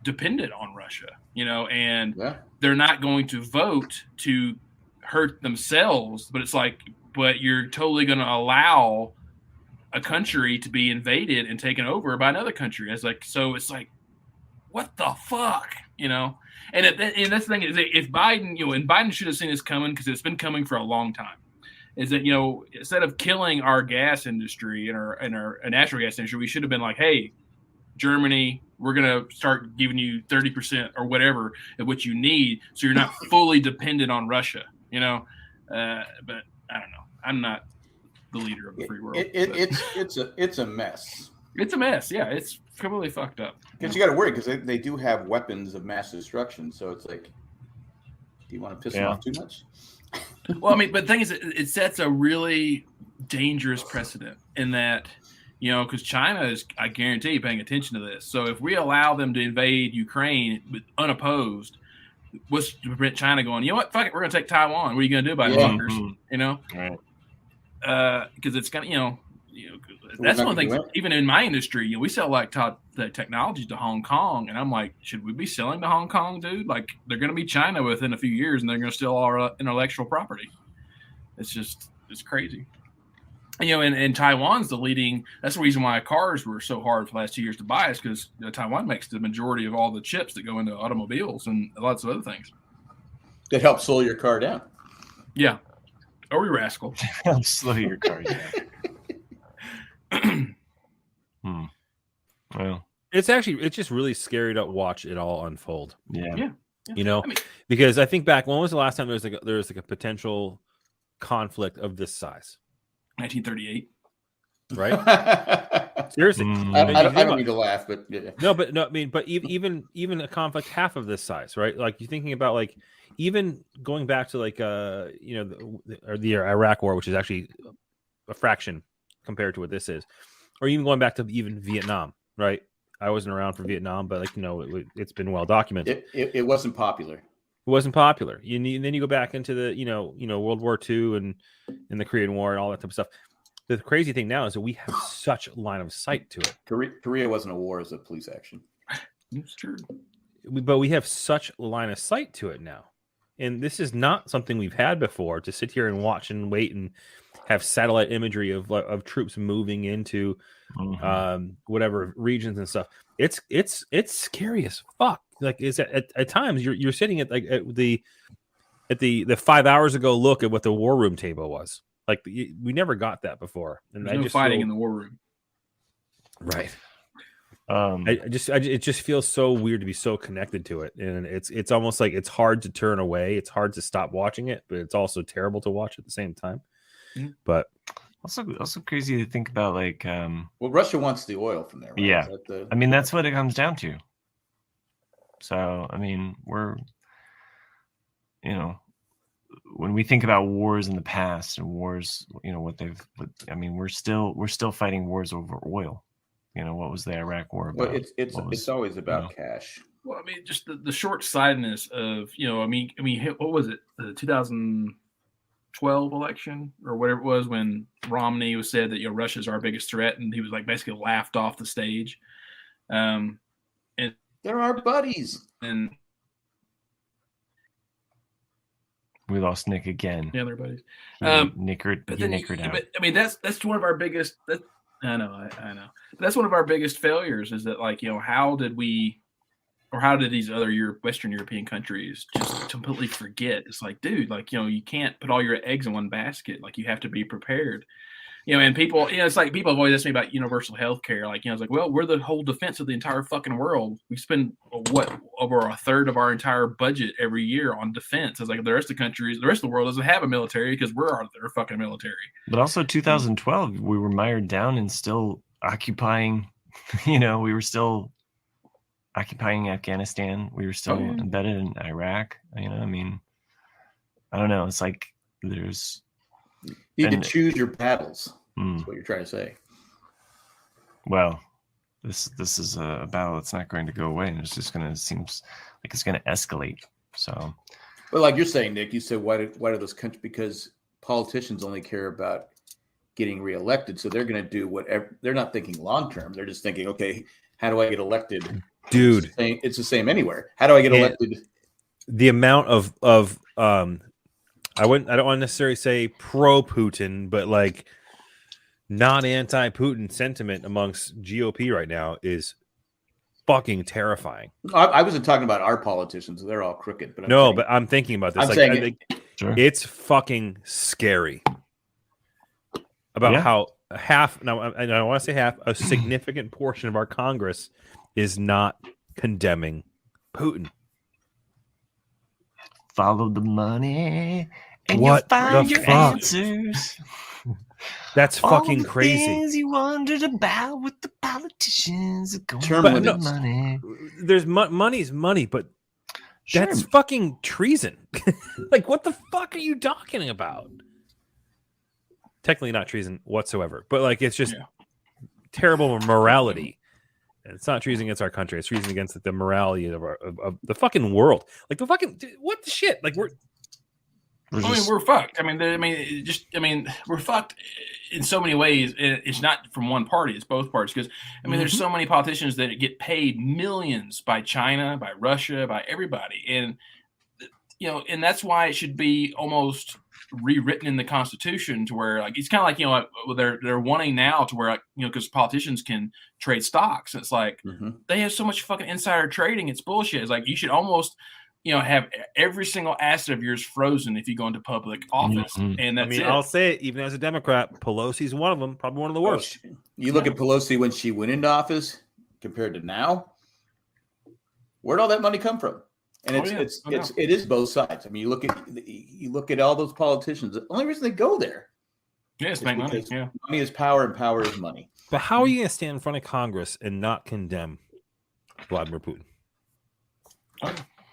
dependent on Russia, and they're not going to vote to hurt themselves, but it's like, but you're totally going to allow a country to be invaded and taken over by another country. It's like, so it's like, what the fuck, And that's the thing is, if Biden, and Biden should have seen this coming, because it's been coming for a long time. is that instead of killing our gas industry and our natural gas industry, we should have been like, hey, Germany, we're gonna start giving you 30% or whatever of what you need, so you're not fully dependent on Russia. But I don't know. I'm not the leader of the free world. It's a mess. It's a mess. Yeah, it's completely fucked up. Because you got to worry because they do have weapons of mass destruction. So it's like, do you want to piss them off too much? Well, I mean, but the thing is, it sets a really dangerous precedent in that, because China is, I guarantee, paying attention to this. So if we allow them to invade Ukraine unopposed, what's to prevent China going, what, fuck it, we're going to take Taiwan. What are you going to do about it, fuckers? Right. Because it's going to, that's one of the things, even in my industry, we sell like the technology to Hong Kong. And I'm like, should we be selling to Hong Kong, dude? Like, they're going to be China within a few years and they're going to steal all our intellectual property. It's crazy. And Taiwan's the leading, that's the reason why cars were so hard for the last 2 years to buy, is because Taiwan makes the majority of all the chips that go into automobiles and lots of other things. That helps slow your car down. Yeah. Or you rascal. Help slow your car down. Well, it's just really scary to watch it all unfold. Yeah. Because I think back, when was the last time there was a potential conflict of this size? 1938. Right? Seriously. I don't mean to laugh, but yeah. No, I mean, but even a conflict half of this size, right? Like, you're thinking about, like, even going back to, like, the Iraq War, which is actually a fraction compared to what this is, or even going back to even Vietnam, right? I wasn't around for Vietnam, but it's been well documented. It wasn't popular. It wasn't popular. And then you go back into the World War II and the Korean War and all that type of stuff. The crazy thing now is that we have such line of sight to it. Korea wasn't a war; as a police action. It's true. But we have such line of sight to it now, and this is not something we've had before. To sit here and watch and wait and have satellite imagery of troops moving into whatever regions and stuff. It's scary as fuck. Like, is at times you're sitting at the 5 hours ago look at what the war room table was. Like, we never got that before. And There's no fighting in the war room. Right. It just feels so weird to be so connected to it, and it's almost like it's hard to turn away. It's hard to stop watching it, but it's also terrible to watch at the same time. Mm-hmm. But also crazy to think about, like, well, Russia wants the oil from there, right? Yeah. I mean, that's what it comes down to. So, I mean, we're, when we think about wars in the past and wars, we're still fighting wars over oil. What was the Iraq War about? Well, it's always about cash. Well, I mean, just the short-sightedness of, what was it? The 2012 election or whatever it was, when Romney was said that, Russia's our biggest threat, and he was like basically laughed off the stage. And they're our buddies. And we lost Nick again. Yeah, they're buddies. Nickered out. But, I mean, that's one of our biggest. I know. But that's one of our biggest failures. Is that, like, how did these other Western European countries just completely forget? It's like, dude, like, you can't put all your eggs in one basket. Like, you have to be prepared. And people, it's like people have always asked me about universal health care. Like, it's like, well, we're the whole defense of the entire fucking world. We spend over a third of our entire budget every year on defense. It's like the rest of the world doesn't have a military because we're their fucking military. But also 2012, we were mired down and still occupying, we were still occupying Afghanistan. We were still embedded in Iraq. I mean, I don't know. It's like there's... You need to choose your battles. That's what you're trying to say. Well, this is a battle that's not going to go away, and it's just seems like it's going to escalate. So, well, like you're saying, Nick, you said why do those countries? Because politicians only care about getting reelected, so they're going to do whatever. They're not thinking long term. They're just thinking, okay, how do I get elected? Dude, it's the same anywhere. How do I get elected? The amount of I don't want to necessarily say pro-Putin, but like not anti-Putin sentiment amongst GOP right now is fucking terrifying. I wasn't talking about our politicians; they're all crooked. But I'm thinking about this. It's fucking scary. about Yeah. how half now, and I don't want to say half, a significant portion of our Congress is not condemning Putin. Follow the money, and What you'll find the your fuck? answers. That's All fucking the crazy. things you wondered about with the politicians are going Term for the limits. money. There's money's money, but Sure. that's fucking treason. Like, what the fuck are you talking about? Technically not treason whatsoever, but like it's just terrible morality. And it's not treason against our country. It's treason against the morality of the fucking world. Like the fucking what the shit? Like we're fucked. We're fucked in so many ways. It's not from one party; it's both parties. Because there's so many politicians that get paid millions by China, by Russia, by everybody, and and that's why it should be almost rewritten in the Constitution to where it's kind of like they're wanting now to where because politicians can trade stocks. It's like they have so much fucking insider trading. It's bullshit. It's like you should almost have every single asset of yours frozen if you go into public office. And that's it. I'll say it, even as a Democrat, Pelosi's one of them, probably one of the worst. You look at Pelosi when she went into office compared to now. Where'd all that money come from? And it is both sides. You look at all those politicians. The only reason they go there, is make money. Yeah, money is power, and power is money. But how are you going to stand in front of Congress and not condemn Vladimir Putin?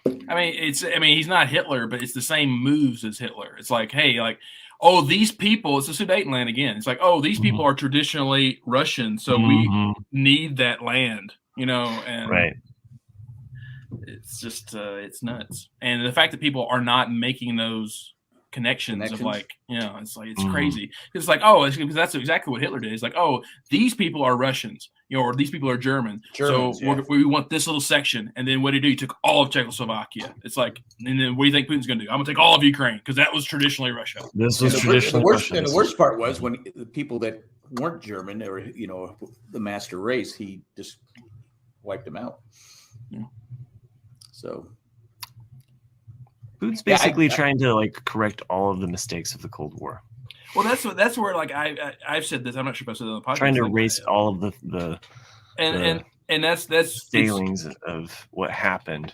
He's not Hitler, but it's the same moves as Hitler. It's like, hey, these people. It's the Sudetenland again. It's like, these people are traditionally Russian, so we need that land. And right. It's just it's nuts, and the fact that people are not making those connections. Of it's crazy. It's like it's because that's exactly what Hitler did. It's like, these people are Russians, or these people are Germans, so we want this little section. And then what did he do? He took all of Czechoslovakia. It's like, and then what do you think Putin's going to do? I'm going to take all of Ukraine because that was traditionally Russia. This was traditionally Russia. And the worst part was when the people that weren't German or the master race, he just wiped them out. Yeah. So Putin's basically trying to correct all of the mistakes of the Cold War. Well, that's where I've said this. I'm not sure if I said it on the podcast. Trying to erase all of the that's failings of what happened.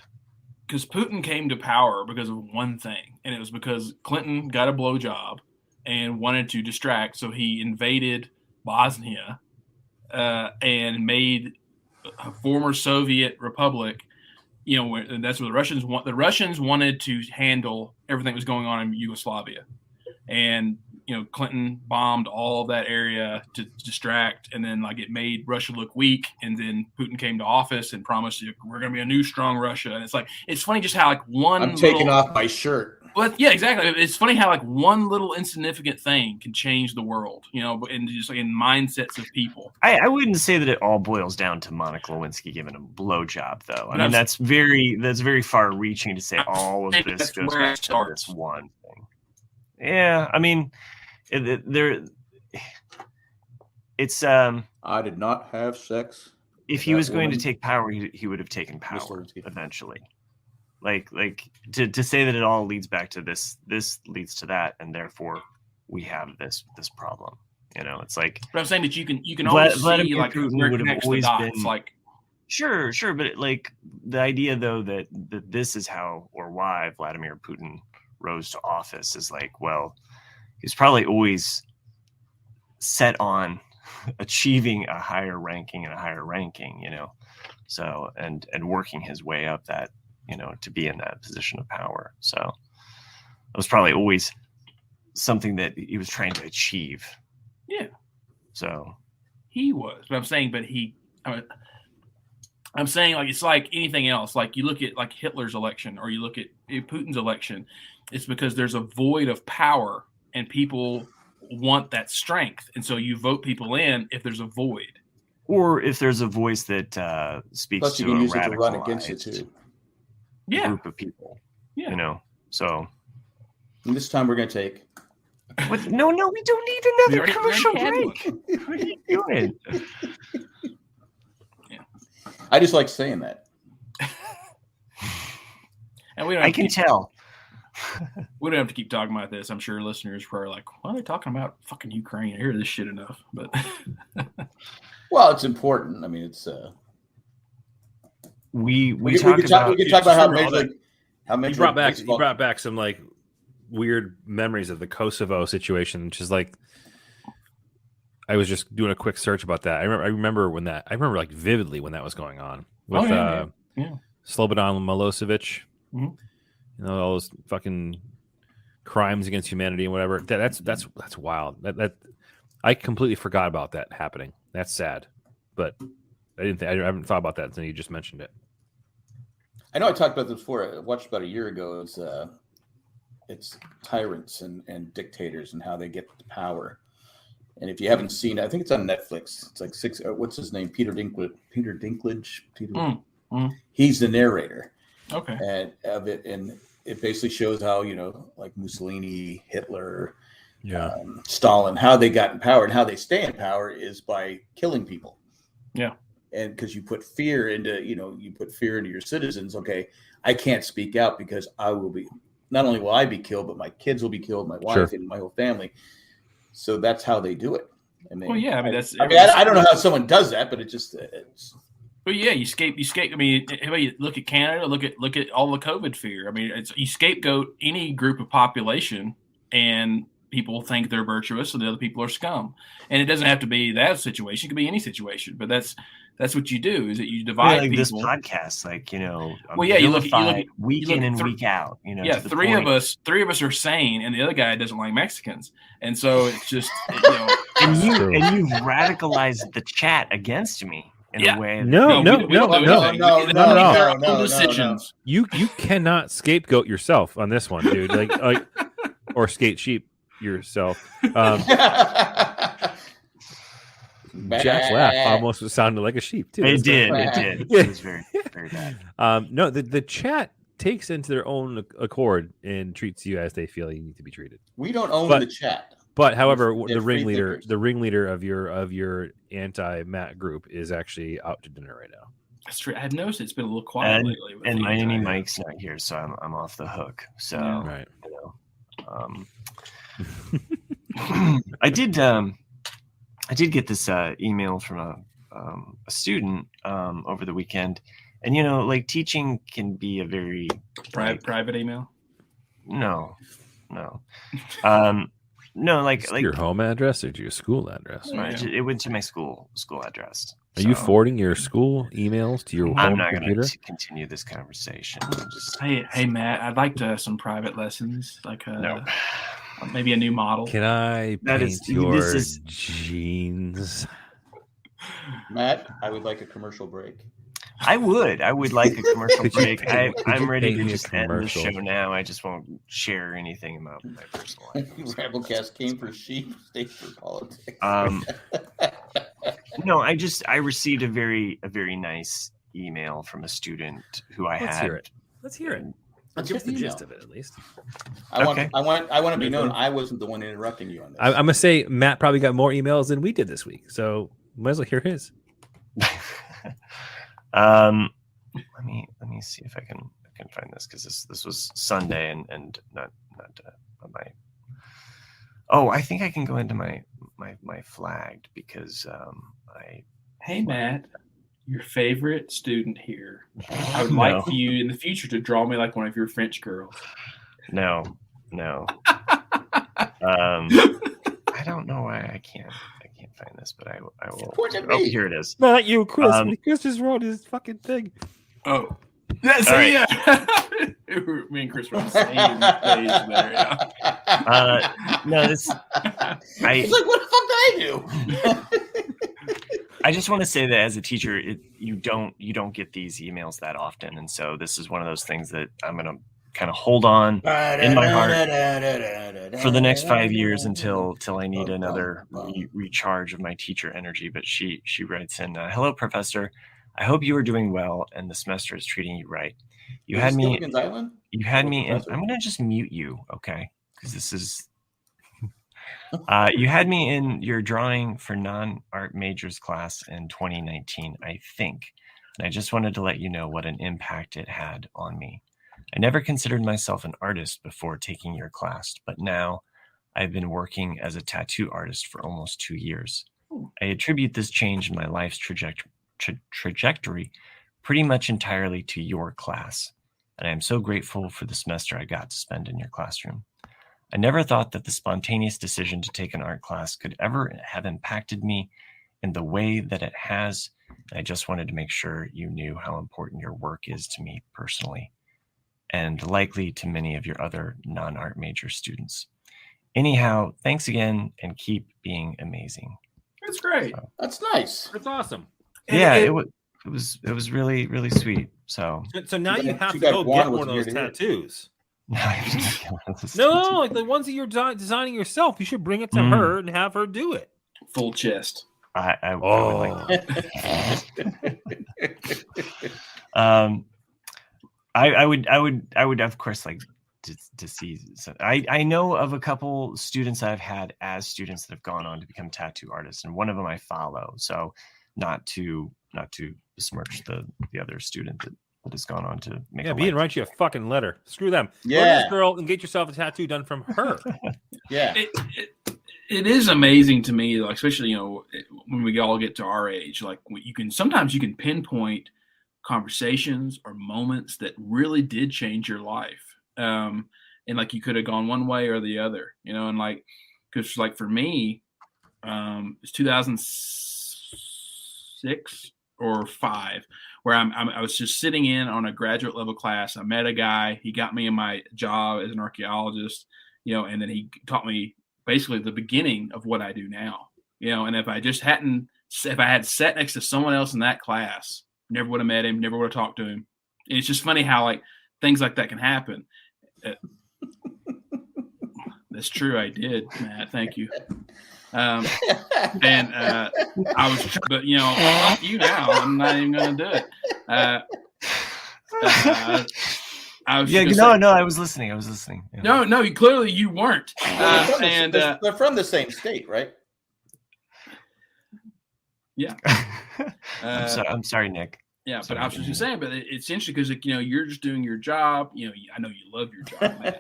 Because Putin came to power because of one thing, and it was because Clinton got a blowjob and wanted to distract, so he invaded Bosnia and made a former Soviet republic. That's what the Russians want. The Russians wanted to handle everything that was going on in Yugoslavia. And, Clinton bombed all of that area to distract. And then it made Russia look weak. And then Putin came to office and promised we're going to be a new, strong Russia. And it's funny just how I'm taking off my shirt. Well, yeah, exactly. It's funny how one little insignificant thing can change the world, and just in mindsets of people. I wouldn't say that it all boils down to Monica Lewinsky giving a blowjob, though. I mean, that's very far-reaching to say all of this goes back to this one thing. Yeah, I mean, it's. I did not have sex. If he was going to take power, he would have taken power eventually. Like to say that it all leads back to this leads to that, and therefore we have this problem. It's like. But I'm saying that you can always see where it connects the dots. Sure, but the idea though that this is how or why Vladimir Putin rose to office is he's probably always set on achieving a higher ranking, so and working his way up that. To be in that position of power. So it was probably always something that he was trying to achieve. Yeah. So he was, but I'm saying it's like anything else. Like you look at Hitler's election or you look at Putin's election, it's because there's a void of power and people want that strength. And so you vote people in if there's a void. Or if there's a voice that speaks Plus you to can a use it to run radicalized against it too. Group of people. Yeah. So and this time we're going to take. No, we don't need another commercial break. What are you doing? Yeah. I just like saying that. And we I can tell. We don't have to keep talking about this. I'm sure listeners were like, why are they talking about fucking Ukraine? I hear this shit enough. But Well, it's important. I mean, it's we we talk could about talk about how remember all Major League, how Major You brought League back Baseball- you brought back some like weird memories of the Kosovo situation, which is like I was just doing a quick search about that. I remember like vividly when that was going on with yeah. Slobodan Milosevic. Mhm. You know, all those fucking crimes against humanity and whatever. That's wild. That I completely forgot about that happening. That's sad, but I haven't thought about that until you just mentioned it. I know I talked about this before. I watched about a year ago. It's tyrants and dictators and how they get the power. And if you haven't seen it, I think it's on Netflix. It's like what's his name? Peter Dinklage. He's the narrator. Okay. And of it, and it basically shows how, like Mussolini, Hitler, Stalin, how they got in power and how they stay in power is by killing people. Yeah. And because you put fear into your citizens. Okay, I can't speak out because not only will I be killed, but my kids will be killed, my wife and my whole family. So that's how they do it. I mean, I don't know how someone does that, but it's. Well, yeah, you scapegoat. I mean, you look at Canada, look at all the COVID fear. I mean, you scapegoat any group of population, and people think they're virtuous, and the other people are scum. And it doesn't have to be that situation; it could be any situation. But that's what you do: is that you divide like people. This podcast, well, yeah, you look week in and week out. Yeah, three of us are sane, and the other guy doesn't like Mexicans, and so it's just and you've radicalized the chat against me. In a way. No. Decisions. You cannot scapegoat yourself on this one, dude. Like, or skate sheep yourself. Jack's laugh almost sounded like a sheep too. It did. It was very, very bad. No, the chat takes into their own accord and treats you as they feel you need to be treated. We don't own the chat. But however, the ringleader of your anti-Matt group is actually out to dinner right now. That's true. I've noticed it's been a little quiet lately. And my enemy Mike's not here, so I'm off the hook. So right. I did get this email from a student over the weekend, and like teaching can be a very private email. No. No, like your home address or to your school address? Right. Yeah. It went to my school address. Are you forwarding your school emails to your home computer? I'm not going to continue this conversation. Hey, Matt, I'd like to have some private lessons, like maybe a new model. Can I paint your jeans? Matt, I would like a commercial break. I would like a commercial break. I'm ready to just end the show now. I just won't share anything about my personal life. Rebelcast came for sheep, stayed for politics. No, I received a very nice email from a student who Let's hear it. Let's hear the gist of it at least. I want to be known. I wasn't the one interrupting you on this. I'm gonna say Matt probably got more emails than we did this week, so might as well hear his. Let me see if I can find this, because this was Sunday and not my. Oh, I think I can go into my flagged, because Hey Matt, your favorite student here. I would like for you in the future to draw me like one of your French girls. No. I don't know why I can't find this, but I will. Oh, here it is. Not you, Chris. Chris just wrote his fucking thing. Oh, that's right. Yeah. Me and Chris were on the same page there. Yeah. No, this. It's like, what the fuck did I do? I just want to say that as a teacher, you don't get these emails that often, and so this is one of those things that I'm gonna kind of hold on in my heart for the next 5 years until I need another recharge of my teacher energy. But she writes in, "Hello, Professor. I hope you are doing well and the semester is treating you right. You had me in. I'm gonna just mute you, okay? Because this is." You had me in your drawing for non-art majors class in 2019, I think. And I just wanted to let you know what an impact it had on me. I never considered myself an artist before taking your class, but now I've been working as a tattoo artist for almost 2 years. I attribute this change in my life's trajectory pretty much entirely to your class, and I am so grateful for the semester I got to spend in your classroom. I never thought that the spontaneous decision to take an art class could ever have impacted me in the way that it has. I just wanted to make sure you knew how important your work is to me personally, and likely to many of your other non-art major students. Anyhow, thanks again, and keep being amazing. That's great. So, That's nice. That's awesome. yeah, it was really, really sweet. So So now you have to got go Juan get was one of here those to hear. tattoos. no, No, like the ones that you're designing yourself. You should bring it to Mm. her and have her do it. Full chest. I would like that. I would of course like to see. So I know of a couple students I've had as students that have gone on to become tattoo artists, and one of them I follow. So not to besmirch the other student that has gone on to make. Yeah, a be and life. write you a fucking letter. Screw them. Go to Yeah. this girl and get yourself a tattoo done from her. Yeah. It is amazing to me, like especially when we all get to our age, like sometimes you can pinpoint conversations or moments that really did change your life, and like you could have gone one way or the other, and like because like for me, it's 2006 or 5 where I was just sitting in on a graduate level class. I met a guy. He got me in my job as an archaeologist, and then he taught me basically the beginning of what I do now, and if I had sat next to someone else in that class, never would have met him, never would have talked to him. And it's just funny how like things like that can happen. That's true. I did, Matt. Thank you. I was, but fuck you now. I'm not even going to do it. I was I was listening. Yeah. No, clearly you weren't. They're from the same state, right? Yeah. I'm sorry, Nick. Yeah, but I was just saying, but it's interesting because you're just doing your job. I know you love your job, man.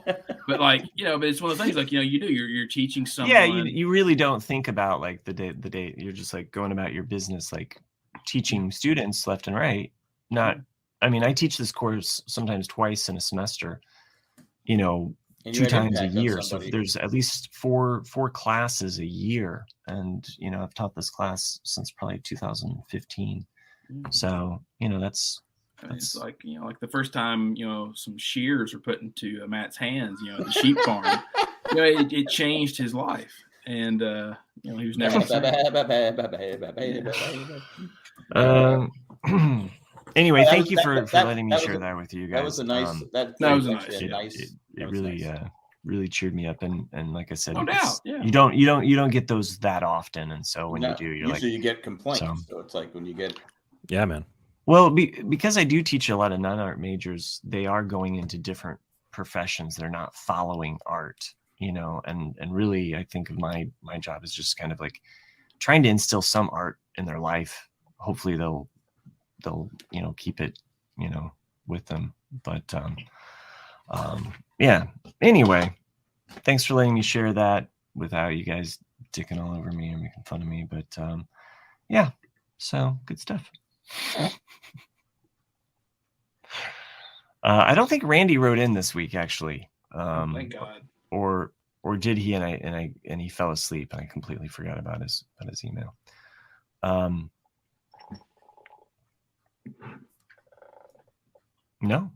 But like but it's one of the things like you do. You're teaching someone. Yeah, you really don't think about like the day. You're just like going about your business, like teaching students left and right. Not, I mean, I teach this course sometimes twice in a semester. 2 times a year. So there's at least four classes a year, and I've taught this class since probably 2015. So that's it's like like the first time some shears were put into Matt's hands, the sheep farm. It changed his life, and he was never. Anyway, thank you for letting me share that with you guys. That was a nice. That was nice. It really really cheered me up, and like I said, no doubt, yeah. you don't get those that often, and so when you do, you're usually like, you get complaints. So it's like when you get. Yeah, man. Well, because I do teach a lot of non-art majors, they are going into different professions. They're not following art, and really I think of my job is just kind of like trying to instill some art in their life. Hopefully they'll keep it, with them. But yeah. Anyway, thanks for letting me share that without you guys dicking all over me or making fun of me. But yeah, so good stuff. I don't think Randy wrote in this week, actually. Thank God. Or did he? And he fell asleep, and I completely forgot about his email. No,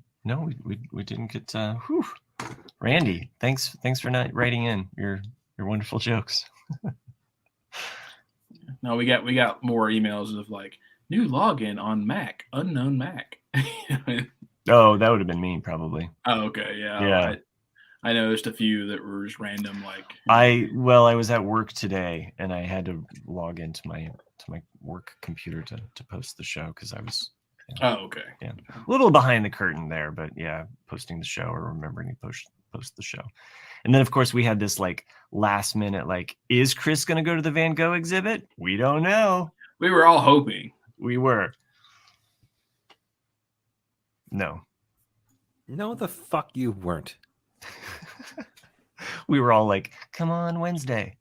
we didn't get. Randy, thanks for not writing in your wonderful jokes. No, we got more emails of like new login on Mac, unknown Mac. Oh, that would have been me probably. Oh, okay, yeah. Yeah. I noticed a few that were just random. Like I was at work today, and I had to log into my work computer to post the show because I was. Oh, okay. Yeah, a little behind the curtain there, but yeah, posting the show or remembering to post the show. And then, of course, we had this like last minute, like, is Chris going to go to the Van Gogh exhibit? We don't know. We were all hoping. We were. No. No, the fuck you weren't. We were all like, "Come on, Wednesday."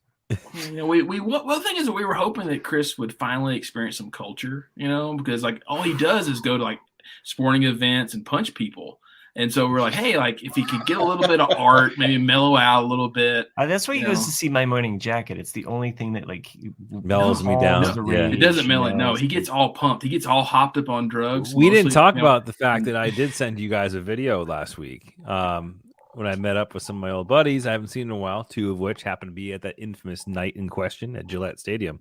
You know, well, the thing is that we were hoping that Chris would finally experience some culture, you know, because like all he does is go to like sporting events and punch people. And so we're like, hey, like if he could get a little bit of art, maybe mellow out a little bit. That's why he you goes know. to see My Morning Jacket. It's the only thing that like Mellows me down. calms the Yeah. rage, It doesn't you mellow it. know? No, he gets all pumped. He gets all hopped up on drugs. We didn't mostly, talk you know. about the fact that I did send you guys a video last week when I met up with some of my old buddies I haven't seen in a while, two of which happened to be at that infamous night in question at Gillette Stadium.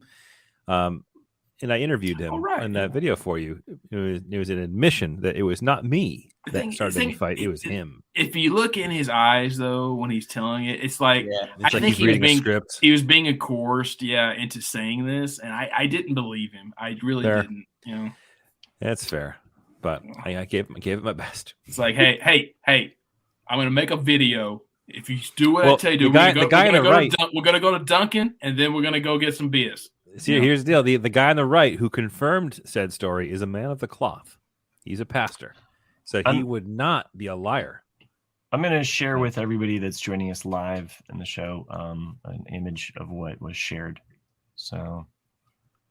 And I interviewed him in that video for you. It was an admission that it was not me that started the fight. It was him. If you look in his eyes, though, when he's telling it, it's like It's I like think he's reading a script. he was being coerced, into saying this, and I didn't believe him. I really didn't. You know, that's fair, but I gave it my best. it's like, hey, I'm gonna make a video. If you do what I tell you to, the guy on the right, we're gonna go to Dunkin', and then we're gonna go get some beers. See, here's the deal: the guy on the right who confirmed said story is a man of the cloth. He's a pastor, so he would not be a liar. I'm going to share with everybody that's joining us live in the show an image of what was shared. So,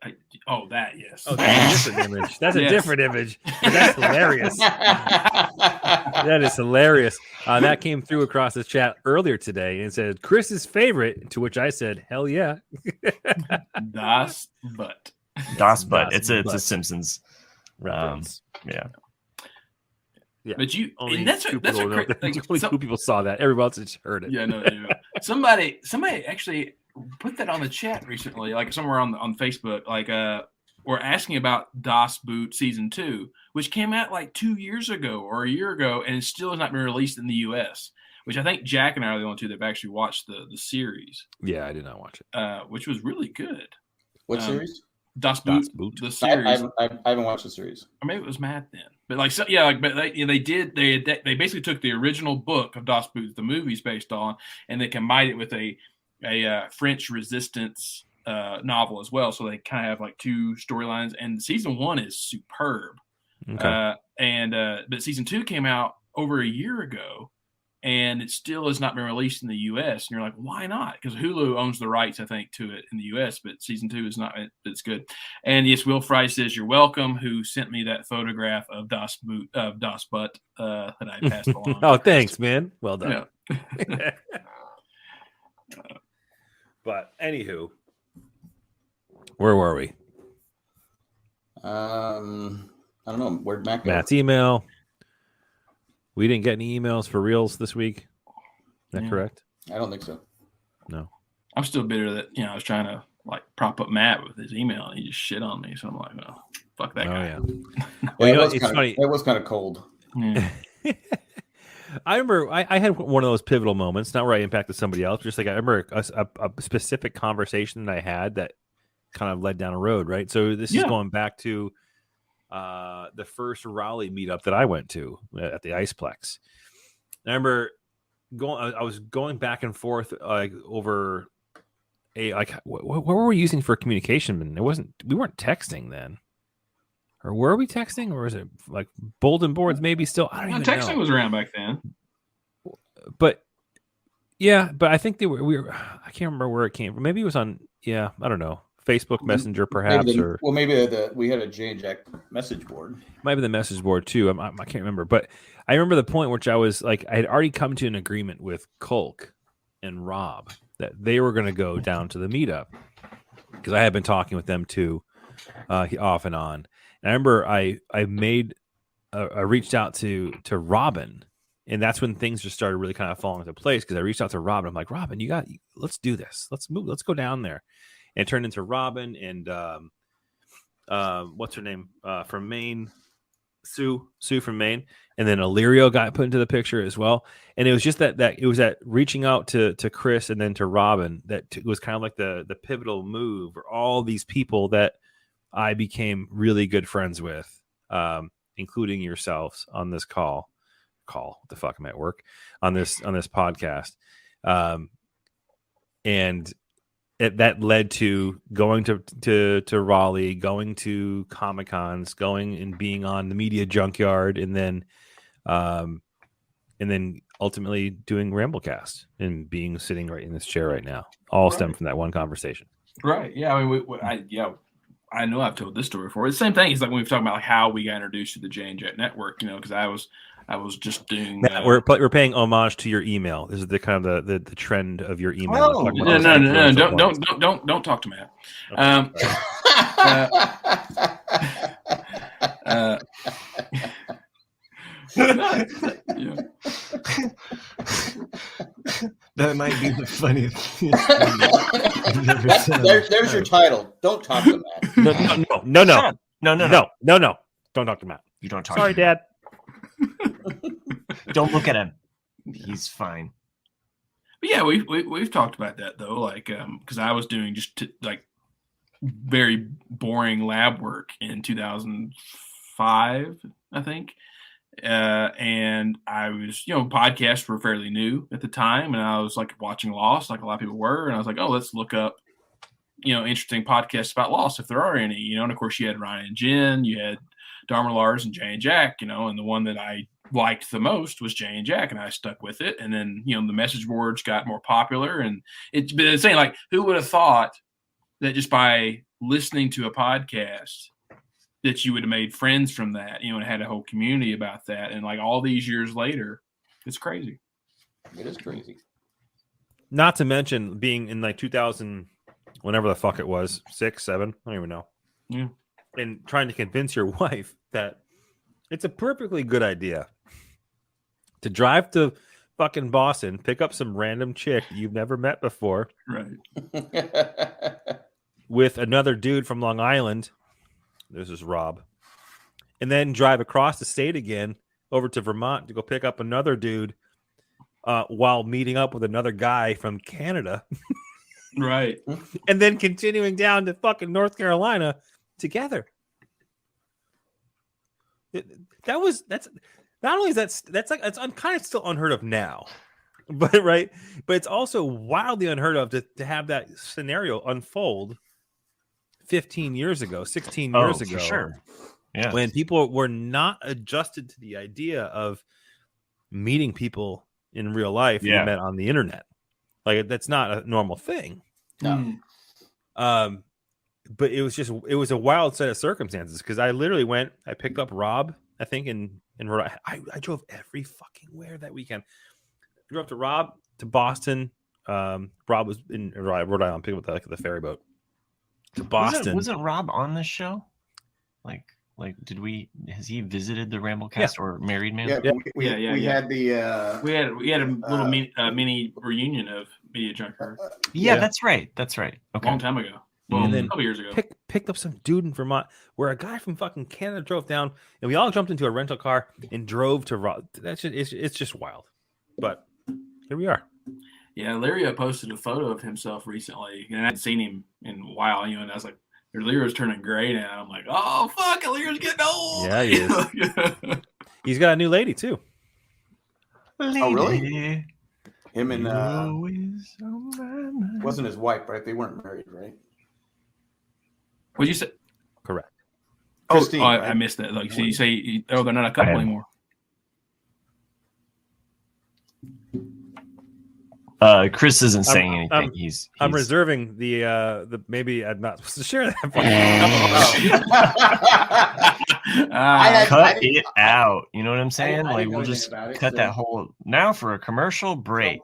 Yes. Oh, that's a different image. That's a different image. That's hilarious. That is hilarious. That came through across the chat earlier today and said Chris's favorite. To which I said, "Hell yeah, Das Butt." Das Butt. It's a Simpsons reference." Yeah. But only and that's two that's people what know- only two people saw that. Everybody else just heard it. Yeah, no. Somebody actually put that on the chat recently, like somewhere on Facebook, like we're asking about Das Boot season 2, which came out like 2 years ago or a year ago, and it still has not been released in the U.S. Which I think Jack and I are the only two that've actually watched the series. Yeah, I did not watch it. Which was really good. What series? Das Boot, the series. I haven't watched the series. Or maybe it was Matt then. But they basically took the original book of Das Boot, the movie's based on, and they combined it with a French resistance novel as well. So they kind of have like two storylines, and season 1 is superb. Okay. But season 2 came out over a year ago, and it still has not been released in the U.S. And you're like, why not? Because Hulu owns the rights, I think, to it in the U.S., but season 2 is not. It's good. And yes, Will Fry says, you're welcome, who sent me that photograph of Das Butt that I passed along. Oh, thanks, man. Well done. Yeah. But anywho, where were we? I don't know. Where'd Matt go? Matt's email. We didn't get any emails for reels this week. Is that correct? I don't think so. No. I'm still bitter that I was trying to like prop up Matt with his email, and he just shit on me. So I'm like, oh, fuck that guy. Yeah. Well, it's funny. It was kind of cold. Yeah. I remember I had one of those pivotal moments, not where I impacted somebody else, just like I remember a specific conversation that I had that kind of led down a road, right? So this is going back to the first Raleigh meetup that I went to at the Iceplex. And I remember I was going back and forth like over what were we using for communication? We weren't texting then. Or were we texting, or is it like bulletin boards? Maybe still. I don't even know. Texting was around back then. But I think they were. I can't remember where it came from. Maybe it was on. Yeah, I don't know. Facebook Messenger, perhaps, maybe we had a Jay and Jack message board. Might be the message board too. I can't remember, but I remember the point which I was like, I had already come to an agreement with Kulk and Rob that they were going to go down to the meetup because I had been talking with them too, off and on. And I remember I reached out to Robin, and that's when things just started really kind of falling into place because I reached out to Robin. I'm like, Robin, let's do this. Let's move. Let's go down there. And it turned into Robin and what's her name from Maine, Sue from Maine, and then Illyrio got put into the picture as well. And it was just that it was that reaching out to Chris and then to Robin that was kind of like the pivotal move, or all these people that I became really good friends with, including yourselves on this call. What the fuck, I'm at work on this podcast, and that led to going to Raleigh, going to Comic-Cons, going and being on the Media Junkyard, and then and then ultimately doing Ramblecast and being sitting right in this chair right now. All stem from that one conversation. Right. Yeah. I mean, I know I've told this story before. It's the same thing. It's like when we've talked about like how we got introduced to the J&J network, because I was just doing. Matt, we're paying homage to your email. This is the kind of the trend of your email. Oh, no, don't talk to Matt. That might be the funniest thing. There's your title. Don't talk to Matt. No. Don't talk to Matt. You don't talk. Sorry, to him. Dad. Don't look at him. He's fine. But yeah, we've talked about that though, like because I was doing just like very boring lab work in 2005, I think. And I was, podcasts were fairly new at the time, and I was like watching Lost, like a lot of people were, and I was like, oh, let's look up, interesting podcasts about Lost if there are any, and of course you had Ryan and Jen, you had Dharma Lars and Jay and Jack, and the one that I liked the most was Jay and Jack, and I stuck with it, and then the message boards got more popular, and it's been saying like, who would have thought that just by listening to a podcast that you would have made friends from that, and had a whole community about that. And like all these years later, it's crazy. It is crazy. Not to mention being in like 2000, whenever the fuck it was, 6, 7, I don't even know. Yeah. And trying to convince your wife that it's a perfectly good idea to drive to fucking Boston, pick up some random chick you've never met before. Right. With another dude from Long Island. This is Rob. And then drive across the state again over to Vermont to go pick up another dude while meeting up with another guy from Canada. Right. And then continuing down to fucking North Carolina together. That's not only that's kind of still unheard of now. But right. But it's also wildly unheard of to have that scenario unfold 15 years ago, 16 years ago. For sure. Yeah. When people were not adjusted to the idea of meeting people in real life you met on the internet. Like that's not a normal thing. No. But it was a wild set of circumstances because I literally I picked up Rob, I think in Rhode Island. I drove every fucking where that weekend. I drove to Rob to Boston. Rob was in Rhode Island picking up the ferry boat. To Boston. Wasn't Rob on this show? Like, has he visited the Ramblecast or Married Man? Yeah, we had the we had a little mini reunion of Media Junker. That's right. Okay. A long time ago. Well, and then a couple years ago. Picked up some dude in Vermont where a guy from fucking Canada drove down, and we all jumped into a rental car and drove to Rob. It's just wild. But here we are. Yeah, Lyria posted a photo of himself recently, and I hadn't seen him in a while, and I was like, Lyria's turning gray now. I'm like, oh, fuck, Lyria's getting old. Yeah, he is. He's got a new lady, too. Oh, really? Him and, wasn't his wife, right? They weren't married, right? What'd you say? Correct. Christine, right? I missed that. Like, so you say, they're not a couple anymore. Chris isn't saying anything. I'm reserving the maybe I'm not supposed to share that. Cut it out. You know what I'm saying? Like we'll just cut that whole now for a commercial break.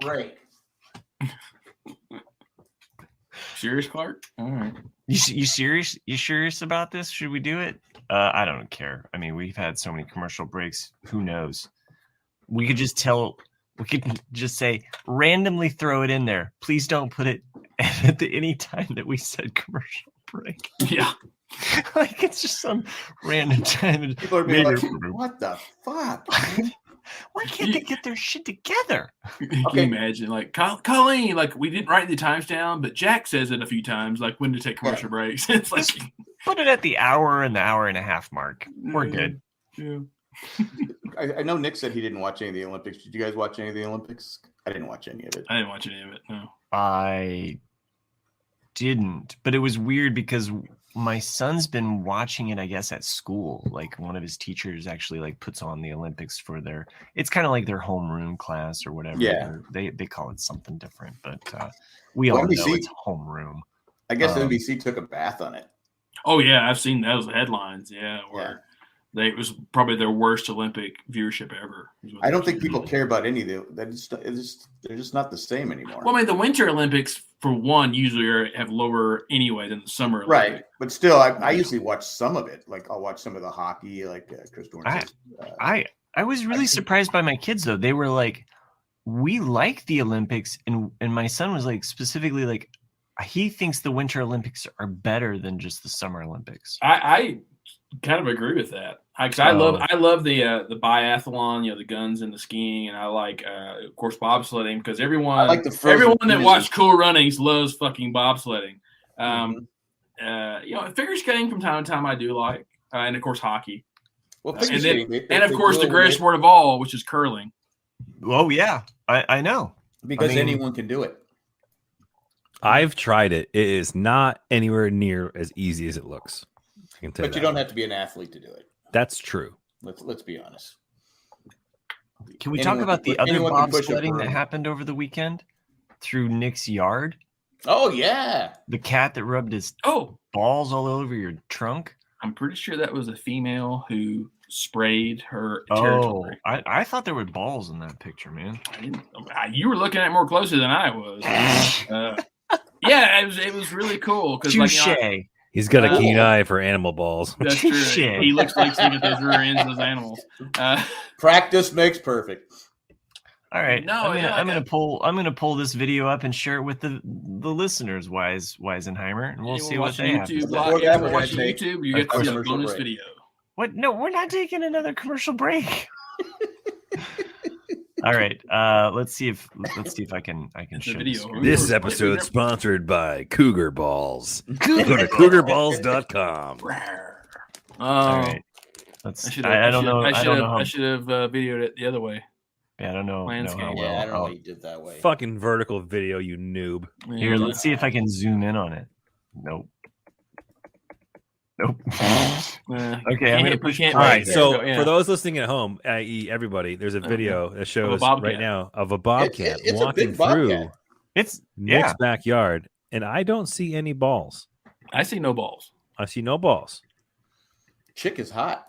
Serious, Clark? All right. You serious? You serious about this? Should we do it? I don't care. I mean, we've had so many commercial breaks. Who knows? We could just say randomly throw it in there. Please don't put it at any time that we said commercial break. Yeah. Like it's just some random time. People are being like, what the fuck? Why can't they get their shit together? Can you imagine? Like, Colleen, like, we didn't write the times down, but Jack says it a few times, like, when to take commercial breaks. It's like, put it at the hour and the hour and a half mark. We're good. Yeah. I know Nick said he didn't watch any of the Olympics. Did you guys watch any of the Olympics? I didn't watch any of it. I didn't watch any of it, no. I didn't, but it was weird because my son's been watching it, I guess, at school. Like one of his teachers actually like puts on the Olympics for their. It's kind of like their homeroom class or whatever. Yeah. They call it something different, but we all know it's homeroom. I guess NBC took a bath on it. Oh yeah, I've seen those headlines. Yeah, where it was probably their worst Olympic viewership ever. I don't think people care about any of them. They're just not the same anymore. Well, I mean, the Winter Olympics, for one, usually have lower anyway than the Summer Olympics. Right, but still, I usually watch some of it. Like I'll watch some of the hockey, like Chris Dorn. I was really surprised by my kids though. They were like, "We like the Olympics," and my son was like specifically like, he thinks the Winter Olympics are better than just the Summer Olympics. I kind of agree with that. I love the biathlon, the guns and the skiing, and I like of course bobsledding because everyone that watched Cool Runnings loves fucking bobsledding. Figure skating from time to time I do like, and of course hockey. Well, and of course the greatest sport of all, which is curling. Oh yeah, I know because anyone can do it. I've tried it. It is not anywhere near as easy as it looks. But you don't have to be an athlete to do it. That's true. Let's be honest. Can we talk about the other bobsledding that happened over the weekend through Nick's yard? Oh yeah, the cat that rubbed his balls all over your trunk. I'm pretty sure that was a female who sprayed her territory. I thought there were balls in that picture, man. You were looking at it more closely than I was. Yeah, it was really cool because he's got a keen eye for animal balls. That's true. He looks like seeing at those rear ends of those animals. Practice makes perfect. All right, I'm gonna pull this video up and share it with the listeners, Weisenheimer, and we'll see what they have. Watch YouTube. You get to see a bonus video. What? No, we're not taking another commercial break. All right, let's see if I can show video. This episode sponsored by Cougar Balls. Go to cougarballs.com. All right, I don't know. I should have videoed it the other way. Yeah, I don't know. Landscape. I don't know how you did that way. Fucking vertical video, you noob. Here, let's see if I can zoom in on it. Nope. Okay, I'm gonna push. All right, so for those listening at home, i.e., everybody, there's a video that shows right now of a bobcat walking through Nick's backyard, and I don't see any balls. I see no balls. I see no balls. Chick is hot.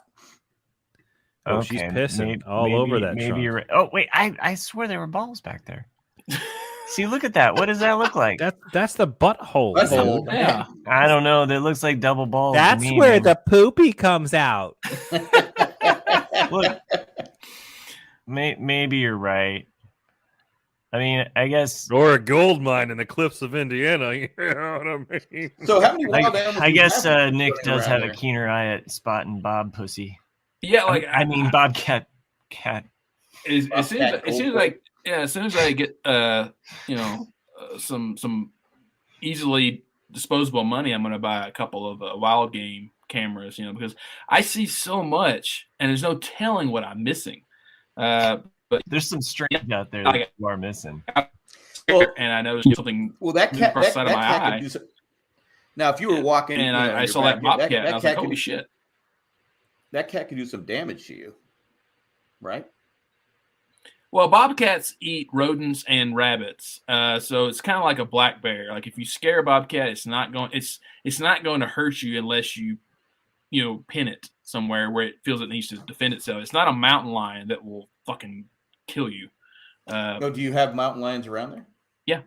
Oh, she's pissing all over that maybe trunk. You're right. Oh, wait, I swear there were balls back there. See, look at that. What does that look like? That's the butthole. Yeah. I don't know. That looks like double balls. That's where the poopy comes out. Look, maybe you're right. I mean, I guess. Or a gold mine in the cliffs of Indiana. You know what I mean? So how many wild animals? I guess Nick does have a keener eye at spotting Bob pussy. Yeah, like I mean Bobcat cat. It seems like as soon as I get some easily disposable money, I'm going to buy a couple of wild game cameras, because I see so much and there's no telling what I'm missing. But there's some strange out there that you are missing. And I know there's something. Well, that cat across the side of my eye. Now, if you were walking and I saw that bobcat, and I was like, "Holy shit!" That cat could do some damage to you, right? Well, bobcats eat rodents and rabbits, so it's kind of like a black bear. Like if you scare a bobcat, it's not going to hurt you unless you pin it somewhere where it feels it needs to defend itself. It's not a mountain lion that will fucking kill you. Do you have mountain lions around there? Yeah.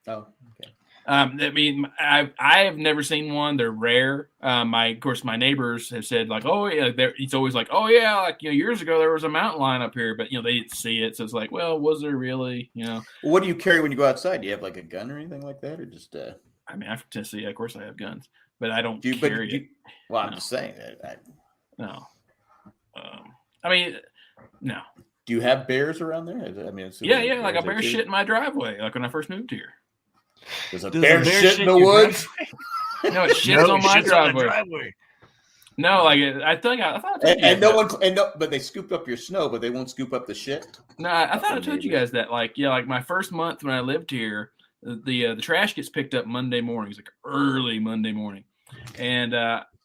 Oh, okay. I mean, I have never seen one. They're rare. Of course, my neighbors have said like, oh yeah, it's always like, oh yeah, like years ago there was a mountain lion up here, but they didn't see it, so it's like, well, was there really? Well, what do you carry when you go outside? Do you have like a gun or anything like that, or just? I mean, I Tennessee, of course, I have guns, but I don't carry it. Well, I'm just saying that. No. I mean, no. Do you have bears around there? I mean, yeah, like a bear shit in my driveway, like when I first moved here. There's a bear shit in the woods. No, it shits on my driveway. No, like I thought I told you but they scoop up your snow, but they won't scoop up the shit. No, I thought I told you guys that. Like my first month when I lived here, the trash gets picked up Monday mornings, like early Monday morning, And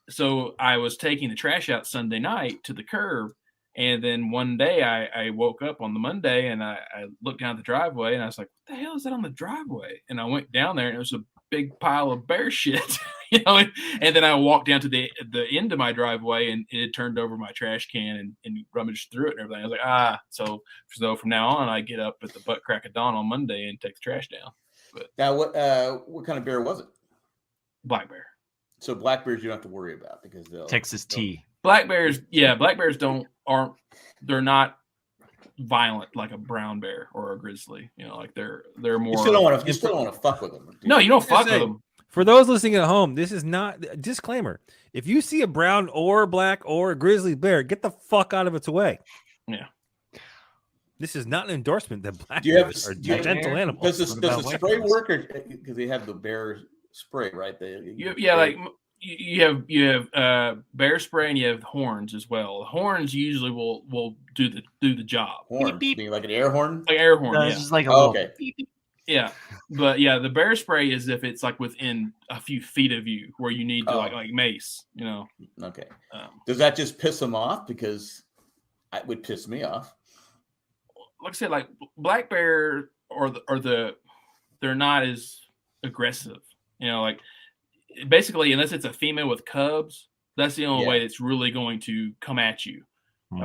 so I was taking the trash out Sunday night to the curb. And then one day I woke up on the Monday and I looked down the driveway and I was like, what the hell is that on the driveway? And I went down there and it was a big pile of bear shit, and then I walked down to the end of my driveway and it had turned over my trash can and rummaged through it and everything. I was like, so from now on I get up at the butt crack of dawn on Monday and take the trash down. But Now, what kind of bear was it? black bear. So black bears you don't have to worry about because Texas tea. Black bears they're not violent like a brown bear or a grizzly. Like they're more. You still don't want to fuck with them. No, you don't fuck with them. For those listening at home, this is not disclaimer. If you see a brown or black or a grizzly bear, get the fuck out of its way. Yeah. This is not an endorsement that black Do you have- bears are do you- gentle animals. Does the spray work, or because they have the bear spray, right? You have bear spray and you have horns as well. The horns usually will do the job. Horns, being like an air horn, like air horn. No, Yeah. it's just like a little. okay. Yeah, but the bear spray is if it's like within a few feet of you, where you need to like mace. Okay. Does that just piss them off? Because it would piss me off. Like I said, like black bear they're not as aggressive. Like basically, unless it's a female with cubs, that's the only way that's really going to come at you.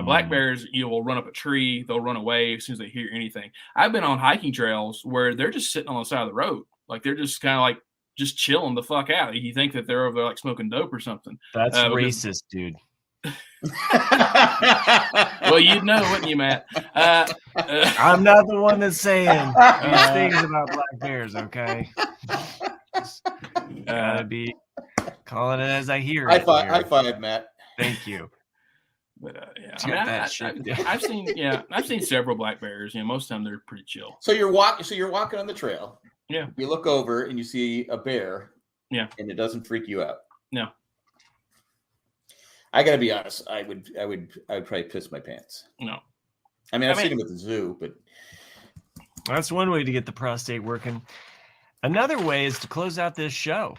Black bears, will run up a tree. They'll run away as soon as they hear anything. I've been on hiking trails where they're just sitting on the side of the road. Like they're just kind of like just chilling the fuck out. You think that they're over there like smoking dope or something. That's racist, dude. Well, you'd know, wouldn't you, Matt? I'm not the one that's saying these things about black bears, okay? Gotta be calling it as I hear it. High five, Matt. Thank you. But I've seen several black bears. Most of the time they're pretty chill. So you're walking on the trail. Yeah. You look over and you see a bear. Yeah. And it doesn't freak you out. No. I gotta be honest. I would probably piss my pants. No. I mean, I've seen him at the zoo, but that's one way to get the prostate working. Another way is to close out this show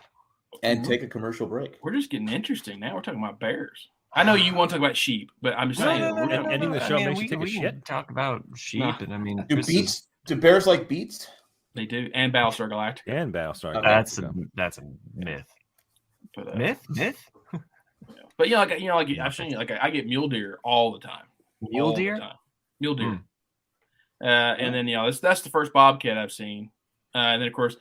and take a commercial break. We're just getting interesting now. We're talking about bears. I know you want to talk about sheep, but I'm just saying. Ending the show makes you take a we shit. can talk about sheep, and I mean, do bears like beets? They do, and Battlestar Galactica. And Battlestar. Okay. That's a myth. But, myth. But I've seen I get mule deer all the time. Mule deer. And then that's the first bobcat I've seen, and then of course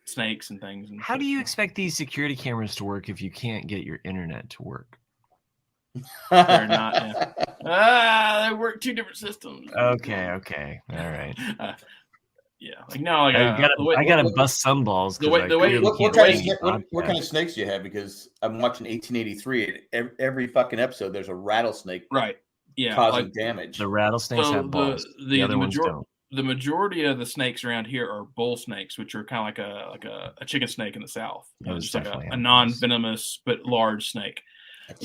snakes and things. And how do you expect these security cameras to work if you can't get your internet to work? They're not. They work two different systems. Okay, all right. I gotta bust some balls. What kind of snakes do you have? Because I'm watching 1883. And every fucking episode, there's a rattlesnake. Right. Yeah. Causing damage. The rattlesnakes have balls. The other ones don't. The majority of the snakes around here are bull snakes, which are kind of like a chicken snake in the south. Just like a non-venomous but large snake.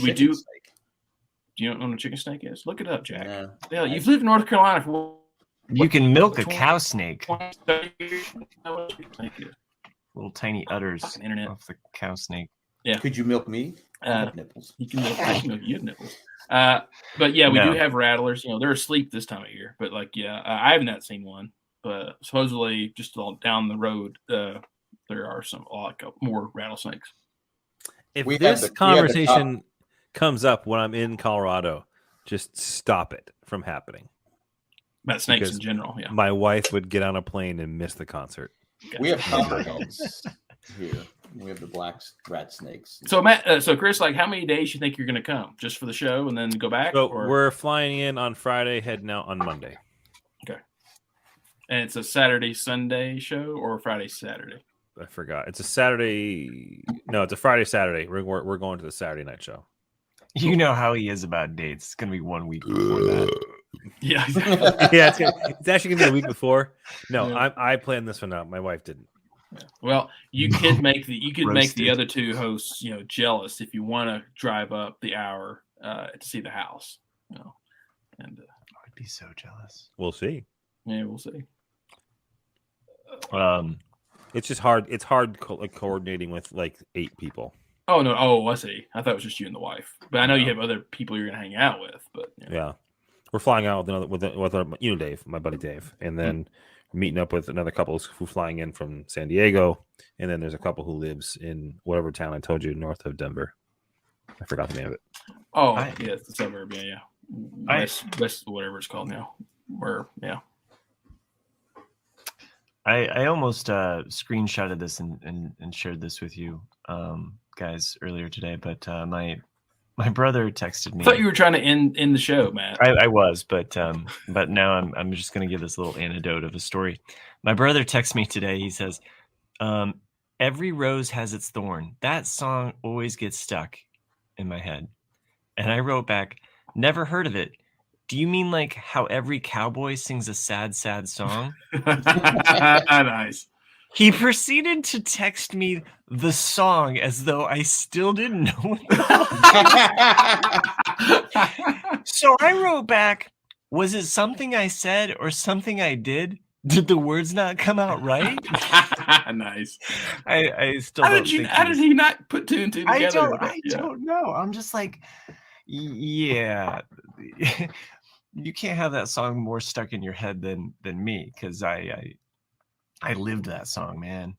We do. Snake. Do you know what a chicken snake is? Look it up, Jack. Yeah, you've lived in North Carolina for. You can milk a cow snake. 20 years. Little tiny udders off the cow snake. Yeah. Could you milk me? Nipples. You can milk you have nipples. But yeah, we do have rattlers. They're asleep this time of year. But I have not seen one. But supposedly, just down the road, there are some more rattlesnakes. If this conversation comes up when I'm in Colorado, just stop it from happening. About snakes in general, yeah. My wife would get on a plane and miss the concert. We have copperheads here. We have the black rat snakes. So Matt, Chris, how many days you think you're going to come just for the show and then go back? So we're flying in on Friday, heading out on Monday. Okay. And it's a Saturday, Sunday show or Friday, Saturday? I forgot. It's a Saturday. No, it's a Friday, Saturday. We're going to the Saturday night show. You know how he is about dates. It's going to be 1 week before that. Yeah, yeah. It's actually gonna be a week before. No, I planned this one out. My wife didn't. Well, you could make the other two hosts, jealous if you want to drive up the hour to see the house. And I'd be so jealous. We'll see. Yeah, we'll see. It's just hard. It's hard like coordinating with like 8 people. Oh no! Oh, I see. I thought it was just you and the wife, but I know you have other people you're gonna hang out with. But Yeah, we're flying out with Dave, my buddy Dave, and then meeting up with another couple who flying in from San Diego, and then there's a couple who lives in whatever town I told you north of Denver. I forgot the name of it. Oh, yeah, it's the suburb. Yeah. West, whatever it's called now. I almost screenshotted this and shared this with you guys earlier today, but my brother texted me. I thought you were trying to end the show, Matt. I was, but now I'm just going to give this little anecdote of a story. My brother texted me today. He says, "Every rose has its thorn. That song always gets stuck in my head." And I wrote back, "Never heard of it. Do you mean like how every cowboy sings a sad, sad song?" Nice. He proceeded to text me the song as though I still didn't know it. So I wrote back, "Was it something I said or something I did? Did the words not come out right?" Nice. I still how did he not put two and two together? I don't know. I'm just like, yeah. You can't have that song more stuck in your head than me, because I lived that song, man.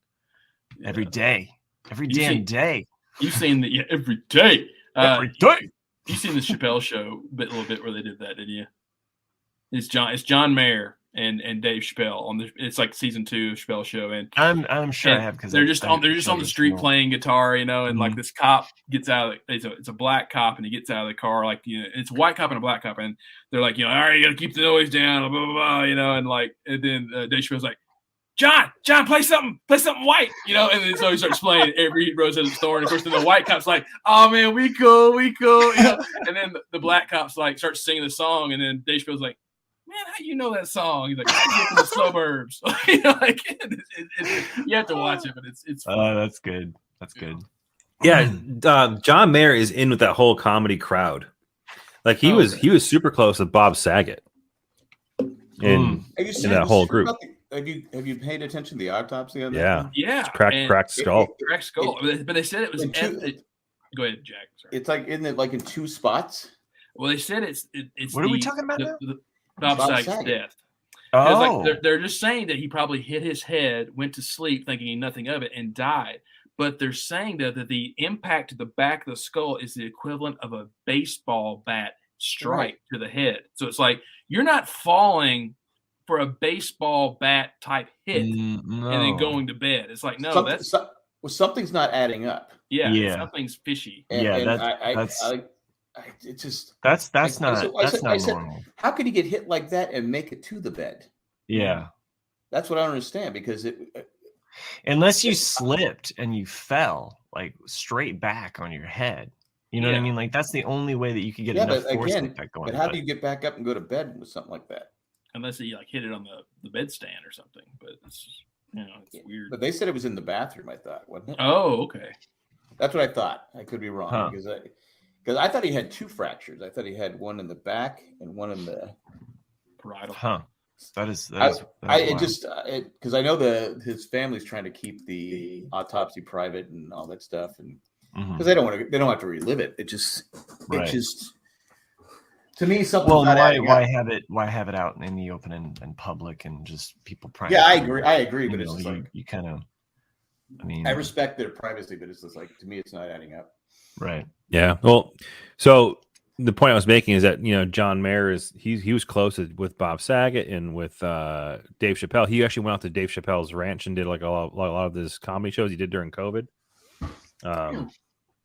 Every day. Every damn day. You've seen that every day. Every day. You've seen the Chappelle show a little bit where they did that, didn't you? It's John Mayer and Dave Chappelle it's like season 2 of Chappelle show, and I'm sure I have, because they're just on the street playing guitar, and like this cop gets out of it's a black cop, and he gets out of the car, like it's a white cop and a black cop, and they're like, all right, you gotta keep the noise down, blah blah blah, and then Dave Chappelle's like, John, play something white, and then so he starts playing Every Rose Has Its Thorn. Of course, then the white cop's like, "Oh man, we cool," and then the black cop's like starts singing the song, and then Dave Chappelle's like, "Man, how you know that song?" He's like, "I get from the suburbs." You have to watch it, but it's fun. Oh, that's good. That's good. Yeah, John Mayer is in with that whole comedy crowd. Like he was super close with Bob Saget in that whole group. Have you paid attention to the autopsy on that? Yeah. Yeah. Cracked skull. Cracked skull. But they said it was. Go ahead, Jack. Sorry. It's like in 2 spots. Well, they said it's. What are we talking about now? Bob Saget's death. Oh. Like they're just saying that he probably hit his head, went to sleep thinking nothing of it, and died. But they're saying that the impact to the back of the skull is the equivalent of a baseball bat strike to the head. So it's like you're not falling for a baseball bat type hit and then going to bed. It's like, no, something's not adding up. Yeah. Something's fishy. That's not normal. How could he get hit like that and make it to the bed? Yeah. That's what I don't understand, because unless you slipped and you fell like straight back on your head. You know what I mean? Like that's the only way that you could get enough force like that going. But how do you get back up and go to bed with something like that? Unless he like hit it on the bedstand or something, but it's it's weird. But they said it was in the bathroom. I thought, wasn't it? Oh, okay. That's what I thought. I could be wrong, because I thought he had 2 fractures. I thought he had one in the back and one in the parietal. Huh. That is because I know his family's trying to keep the autopsy private and all that stuff, and because they don't have to relive it. It just to me something. Well, why have it out in the open and public and just people private? Yeah, I agree, but it's just like you kind of. I mean, I respect their privacy, but it's just like, to me, it's not adding up. Right. Yeah. Well, so the point I was making is that John Mayer he was close with Bob Saget and with Dave Chappelle. He actually went out to Dave Chappelle's ranch and did like a lot of his comedy shows he did during COVID. So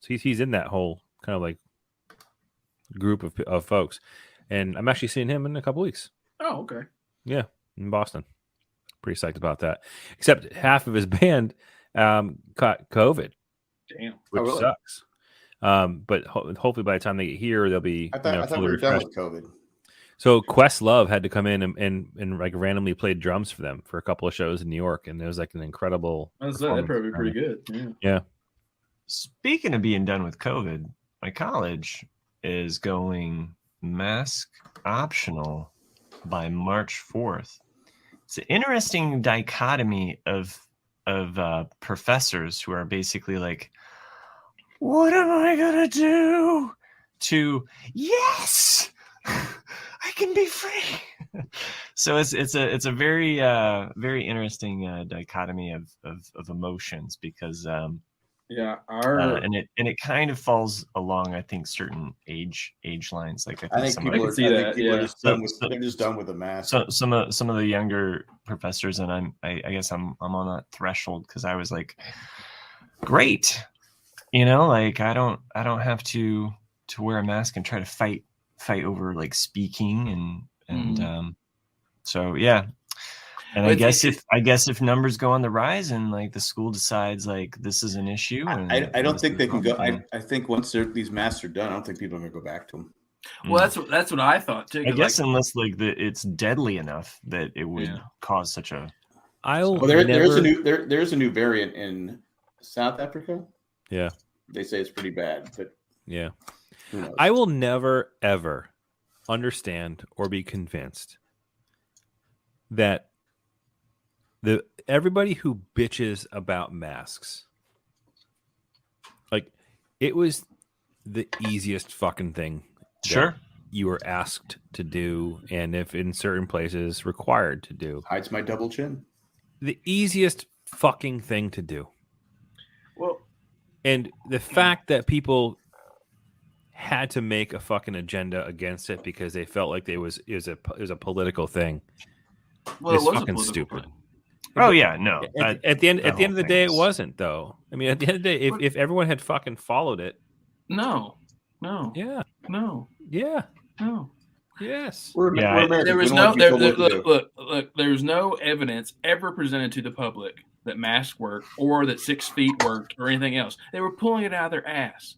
he's in that whole kind of like group of folks, and I'm actually seeing him in a couple weeks. Oh, okay. Yeah, in Boston. Pretty psyched about that. Except half of his band caught COVID. Damn, which sucks. But hopefully by the time they get here, they'll be. I thought we were done with COVID. So Questlove had to come in and like randomly played drums for them for a couple of shows in New York, and it was like an incredible. That'd probably be pretty good. Yeah. Speaking of being done with COVID, my college is going mask optional by March 4th. It's an interesting dichotomy of professors who are basically like, what am I gonna do? To yes, I can be free. So it's a very very interesting dichotomy of emotions, because and it kind of falls along, I think, certain age lines. Like I think people are just done with they're just done with the mask. So some of the younger professors, and I guess I'm on that threshold, because I was like, great, like I don't have to wear a mask and try to fight over like speaking and so yeah. And I guess if numbers go on the rise and like the school decides like this is an issue, and I don't think they can go. I think once these masks are done, I don't think people are going to go back to them. Well, that's what I thought too. I guess unless like it's deadly enough that it would cause such a. There's a new variant in South Africa. Yeah, they say it's pretty bad, but yeah, I will never ever understand or be convinced that everybody who bitches about masks, like, it was the easiest fucking thing you were asked to do, and if in certain places required to do. Hides my double chin. The easiest fucking thing to do. Well, and the fact that people had to make a fucking agenda against it because they felt like it was a political thing. Well, it's it was fucking stupid. Thing. Oh yeah, no. At the end of the day, it wasn't, though. I mean, at the end of the day, if everyone had fucking followed it, no, yeah, no, yeah, no, yes, we're there was no look. There was no evidence ever presented to the public that masks work or that 6 feet worked or anything else. They were pulling it out of their ass.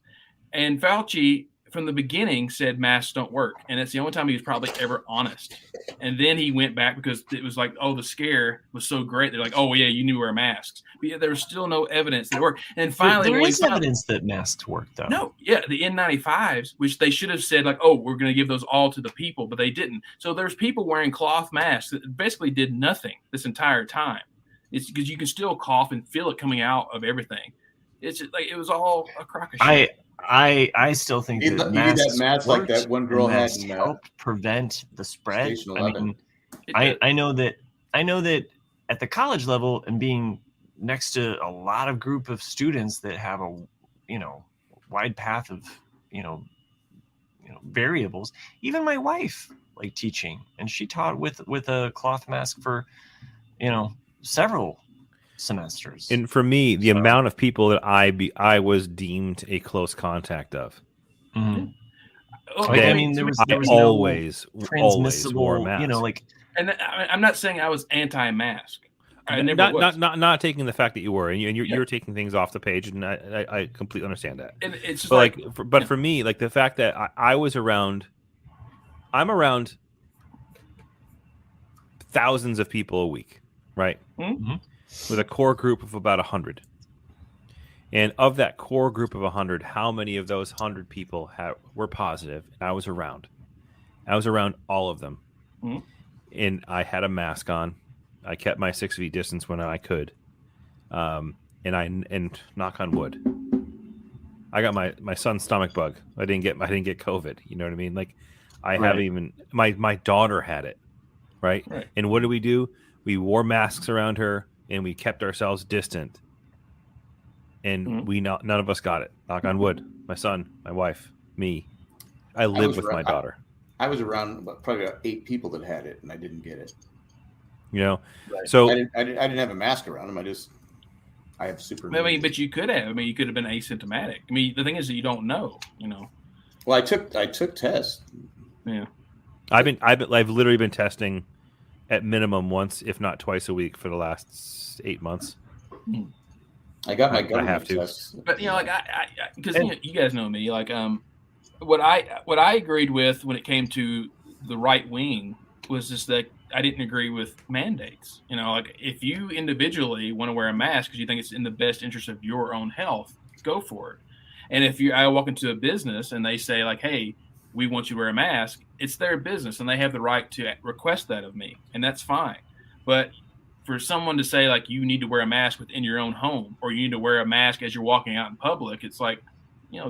And Fauci, from the beginning, said masks don't work. And that's the only time he was probably ever honest. And then he went back because it was like, oh, the scare was so great. They're like, oh, yeah, you knew to wear masks. But yeah, there was still no evidence that it worked. And finally, there is evidence that masks work, though. No, yeah, the N95s, which they should have said, like, oh, we're going to give those all to the people, but they didn't. So there's people wearing cloth masks that basically did nothing this entire time. It's because you can still cough and feel it coming out of everything. It's just, like, it was all a crock of shit. I still think you that need that mask like that one girl had helped prevent the spread. I mean, I know that at the college level, and being next to a lot of group of students that have a wide path of variables. Even my wife like teaching, and she taught with a cloth mask for several semesters. And for me, the amount of people that I was deemed a close contact of. Mm-hmm. I mean, there was always transmissible, wore a mask. And I'm not saying I was anti-mask. I never was. Not taking the fact that you were, and you're taking things off the page, and I completely understand that. And it's just but for me, like the fact that I'm around thousands of people a week, right? Mm-hmm. With a core group of about 100. And of that core group of 100, how many of those 100 people were positive? I was around all of them. Mm-hmm. And I had a mask on. I kept my 6 feet distance when I could. And knock on wood, I got my son's stomach bug. I didn't get COVID. You know what I mean? Like, haven't even, my daughter had it. Right? And what do? We wore masks around her, and we kept ourselves distant. And none of us got it. Knock on wood. My son, my wife, me. I live with my daughter. I was around probably 8 people that had it, and I didn't get it. So I didn't have a mask around them. I have super. I mean, but you could have. I mean, you could have been asymptomatic. I mean, the thing is that you don't know. Well, I took tests. Yeah. I've literally been testing at minimum once, if not twice a week, for the last 8 months. I got my government tests. But because you guys know me, like what I agreed with when it came to the right wing was just that I didn't agree with mandates. Like, if you individually want to wear a mask because you think it's in the best interest of your own health, go for it. And if I walk into a business and they say, like, hey, we want you to wear a mask, it's their business and they have the right to request that of me, and that's fine. But for someone to say like you need to wear a mask within your own home, or you need to wear a mask as you're walking out in public, it's like,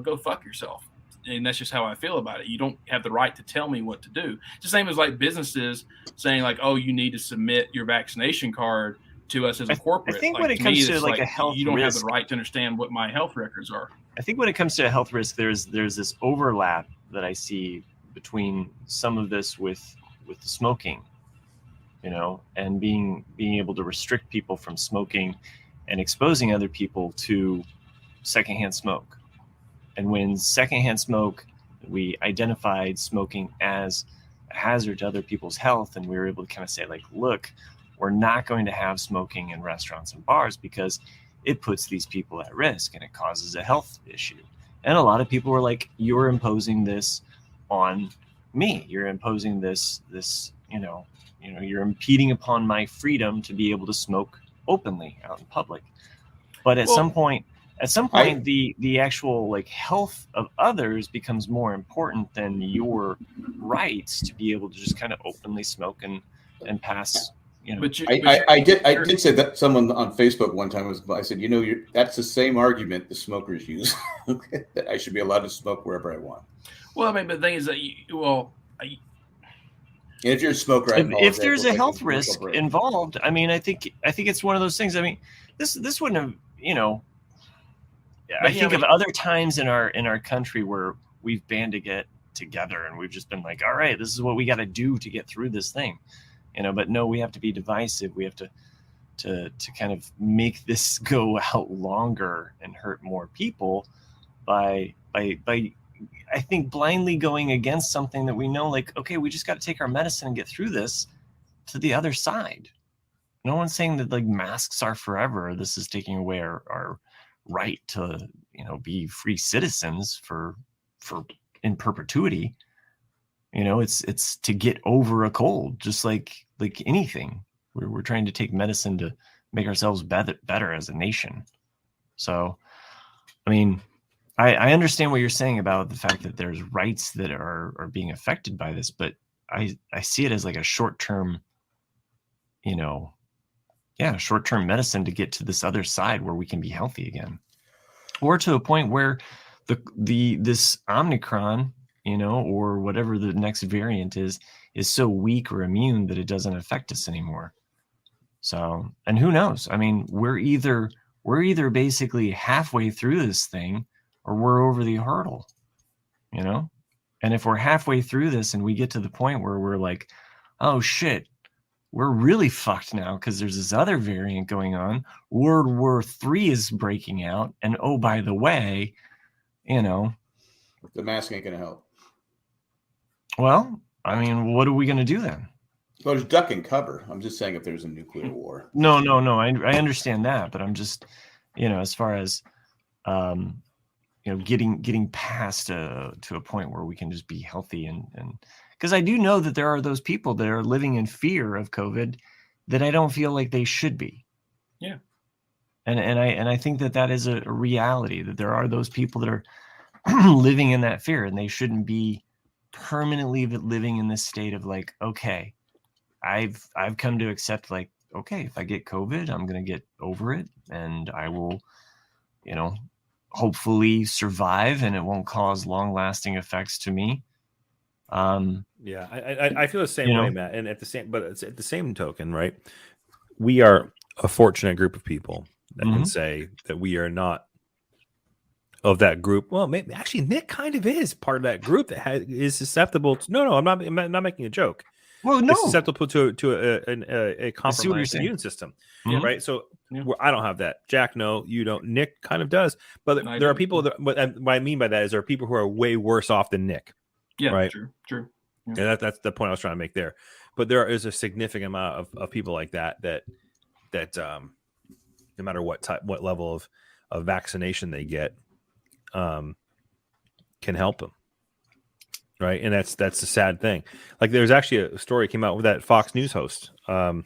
go fuck yourself. And that's just how I feel about it. You don't have the right to tell me what to do. It's the same as like businesses saying like, oh, you need to submit your vaccination card to us as a corporate. I think like, when it comes to like a health you don't risk, have the right to understand what my health records are. I think when it comes to a health risk, there's this overlap that I see between some of this with the smoking, and being able to restrict people from smoking and exposing other people to secondhand smoke. And when secondhand smoke, we identified smoking as a hazard to other people's health, and we were able to kind of say like, look, we're not going to have smoking in restaurants and bars because it puts these people at risk and it causes a health issue. And a lot of people were like, you're imposing this on me. You're imposing this, you're impeding upon my freedom to be able to smoke openly out in public. But at some point, the actual like health of others becomes more important than your rights to be able to just kind of openly smoke and pass. I did say that someone on Facebook one time I said, that's the same argument the smokers use that I should be allowed to smoke wherever I want. Well, I mean, but the thing is that if you're a smoker, if there's a health risk involved, I mean, I think it's one of those things. I mean, this wouldn't have, I think of other times in our country where we've banded together and we've just been like, all right, this is what we got to do to get through this thing, but no, we have to be divisive. We have to kind of make this go out longer and hurt more people by I think blindly going against something that we know, like, okay, we just got to take our medicine and get through this to the other side. No one's saying that like masks are forever. This is taking away our right to, be free citizens for in perpetuity. It's to get over a cold, just like anything. We're trying to take medicine to make ourselves better as a nation. So, I mean, I understand what you're saying about the fact that there's rights that are being affected by this, but I see it as like a short-term, short-term medicine to get to this other side where we can be healthy again, or to a point where this Omicron, or whatever the next variant is so weak or immune that it doesn't affect us anymore. So, and who knows? I mean, we're either basically halfway through this thing, or we're over the hurdle, and if we're halfway through this and we get to the point where we're like, oh shit, we're really fucked now because there's this other variant going on, World War III is breaking out, and oh, by the way, the mask ain't gonna help. Well, I mean, what are we gonna do then? Well, there's duck and cover. I'm just saying if there's a nuclear war. No, I understand that, but I'm just, as far as getting past to a point where we can just be healthy and because I do know that there are those people that are living in fear of COVID that I don't feel like they should be. Yeah. And I think that is a reality, that there are those people that are living in that fear, and they shouldn't be permanently living in this state of like, okay, I've come to accept like, okay, if I get COVID, I'm going to get over it and I will, hopefully survive and it won't cause long lasting effects to me. Yeah, I feel the same way, Matt. And at the same token, right? We are a fortunate group of people that can say that we are not of that group. Well, maybe, actually, Nick kind of is part of that group that is susceptible to. No, I'm not making a joke. Well, no, it's susceptible to a compromised immune system, right? So I don't have that. Jack, no, you don't. Nick kind of does, but there are people that. What I mean by that is there are people who are way worse off than Nick. Yeah, right. True. Yeah. And that's the point I was trying to make there. But there is a significant amount of people like that no matter what level of vaccination they get, can help them. Right. And that's the sad thing. Like there's actually a story came out with that Fox News host. What's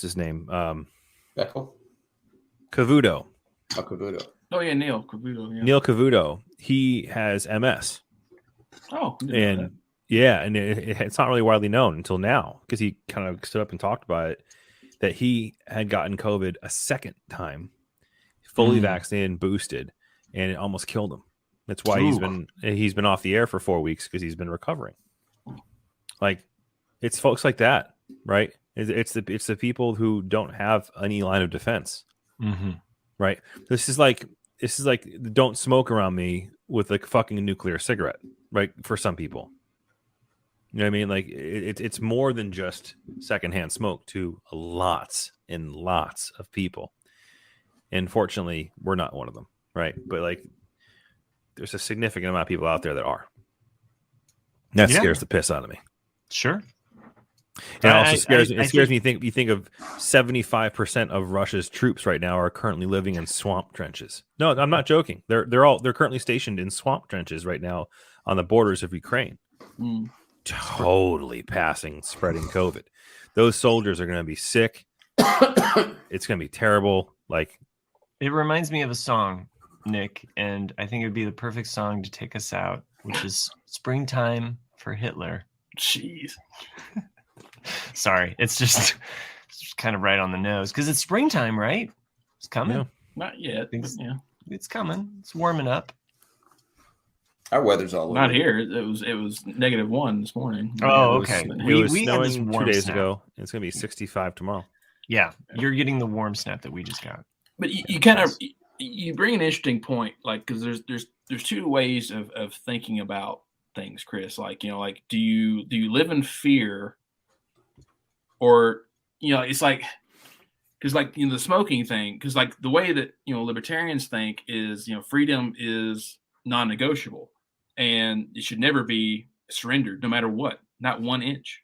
his name? Beckel? Cavuto. Oh, Cavuto. Oh yeah, Neil Cavuto. Yeah. Neil Cavuto. He has MS. Oh, and yeah, and it's not really widely known until now because he kind of stood up and talked about it. that he had gotten COVID a second time, fully vaccinated and boosted, and it almost killed him. That's why he's been off the air for 4 weeks, because he's been recovering. Like, it's folks like that, right? It's the people who don't have any line of defense, right? This is like don't smoke around me with like fucking a nuclear cigarette, right? For some people, you know what I mean? Like it's more than just secondhand smoke to lots and lots of people. And fortunately, we're not one of them, right? But like, there's a significant amount of people out there that are. That scares the piss out of me. Sure. And it also scares me. It scares me. You think of 75% of Russia's troops right now are currently living in swamp trenches. No, I'm not joking. They're currently stationed in swamp trenches right now on the borders of Ukraine. Totally spreading COVID. Those soldiers are going to be sick. It's going to be terrible. Like, it reminds me of a song, Nick, and I think it would be the perfect song to take us out, which is "Springtime for Hitler." Jeez. Sorry, it's just kind of right on the nose because it's springtime, right? It's coming. Yeah. Not yet. It's coming. It's warming up. Our weather's all over. Not here. It was -1 this morning. Oh, okay. It was we had this snowing warm 2 days snap. ago. It's going to be 65 tomorrow. Yeah, you're getting the warm snap that we just got. But you kind of you bring an interesting point, like, because there's two ways of thinking about things, Chris. Like, like do you live in fear, or it's like, because like the smoking thing, because like the way that libertarians think is freedom is non-negotiable, and it should never be surrendered, no matter what, not 1 inch.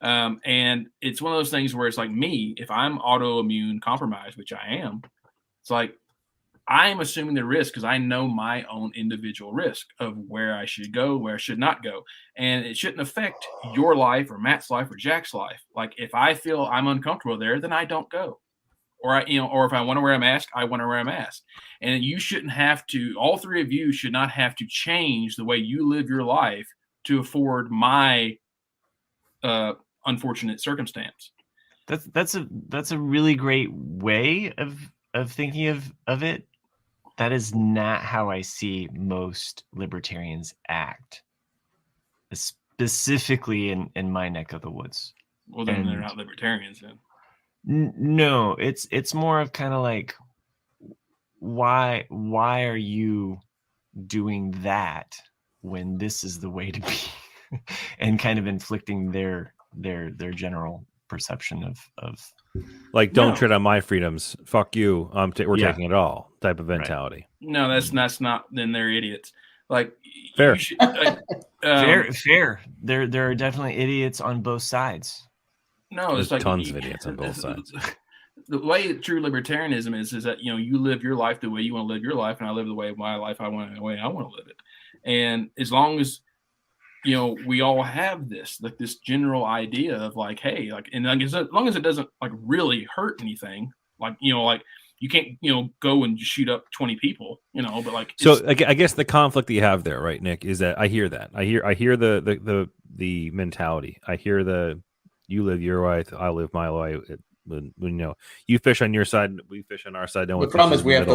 And it's one of those things where it's like me, if I'm autoimmune compromised, which I am, it's like I'm assuming the risk because I know my own individual risk of where I should go, where I should not go. And it shouldn't affect your life or Matt's life or Jack's life. Like, if I feel I'm uncomfortable there, then I don't go. Or or if I want to wear a mask, I want to wear a mask. And you shouldn't have to, all three of you should not have to change the way you live your life to afford my unfortunate circumstance. That's a really great way of thinking of it. That is not how I see most libertarians act, specifically in my neck of the woods. Well, then they're not libertarians then. No, it's more of kind of like, why are you doing that when this is the way to be, and kind of inflicting their general perception of like, don't tread on my freedoms. Fuck you. We're taking it all type of mentality. Right. No, that's not. Then they're idiots. Like, fair. Fair. There are definitely idiots on both sides. No, There's it's like tons of idiots on both sides. The way true libertarianism is that you live your life the way you want to live your life, and I live the way my life I want to live it. And as long as we all have this general idea of like, hey, like, and like, as long as it doesn't like really hurt anything, like like you can't go and just shoot up 20 people, but like. So I guess the conflict that you have there, right, Nick, is that I hear the mentality. I hear you live your life, I live my life. You fish on your side, we fish on our side. The problem is we have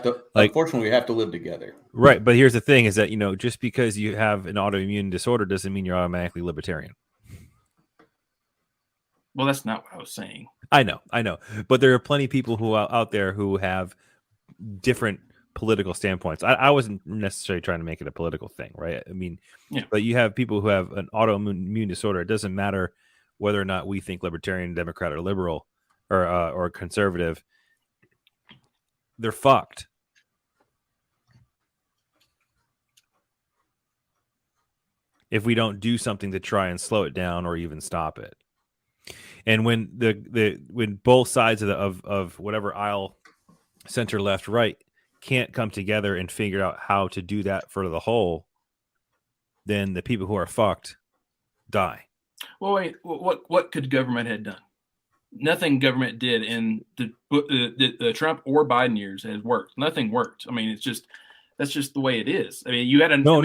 to like, unfortunately, we have to live together. Right, but here's the thing: is that just because you have an autoimmune disorder doesn't mean you're automatically libertarian. Well, that's not what I was saying. I know, but there are plenty of people who are out there who have different political standpoints. I wasn't necessarily trying to make it a political thing, right? I mean, but you have people who have an autoimmune disorder. It doesn't matter whether or not we think libertarian, Democrat, or liberal, or conservative. They're fucked. If we don't do something to try and slow it down or even stop it. And when when both sides of whatever aisle, center, left, right, can't come together and figure out how to do that for the whole, then the people who are fucked die. Well, wait. What could government have done? Nothing government did in the Trump or Biden years has worked. Nothing worked. I mean, that's just the way it is. I mean, you had no.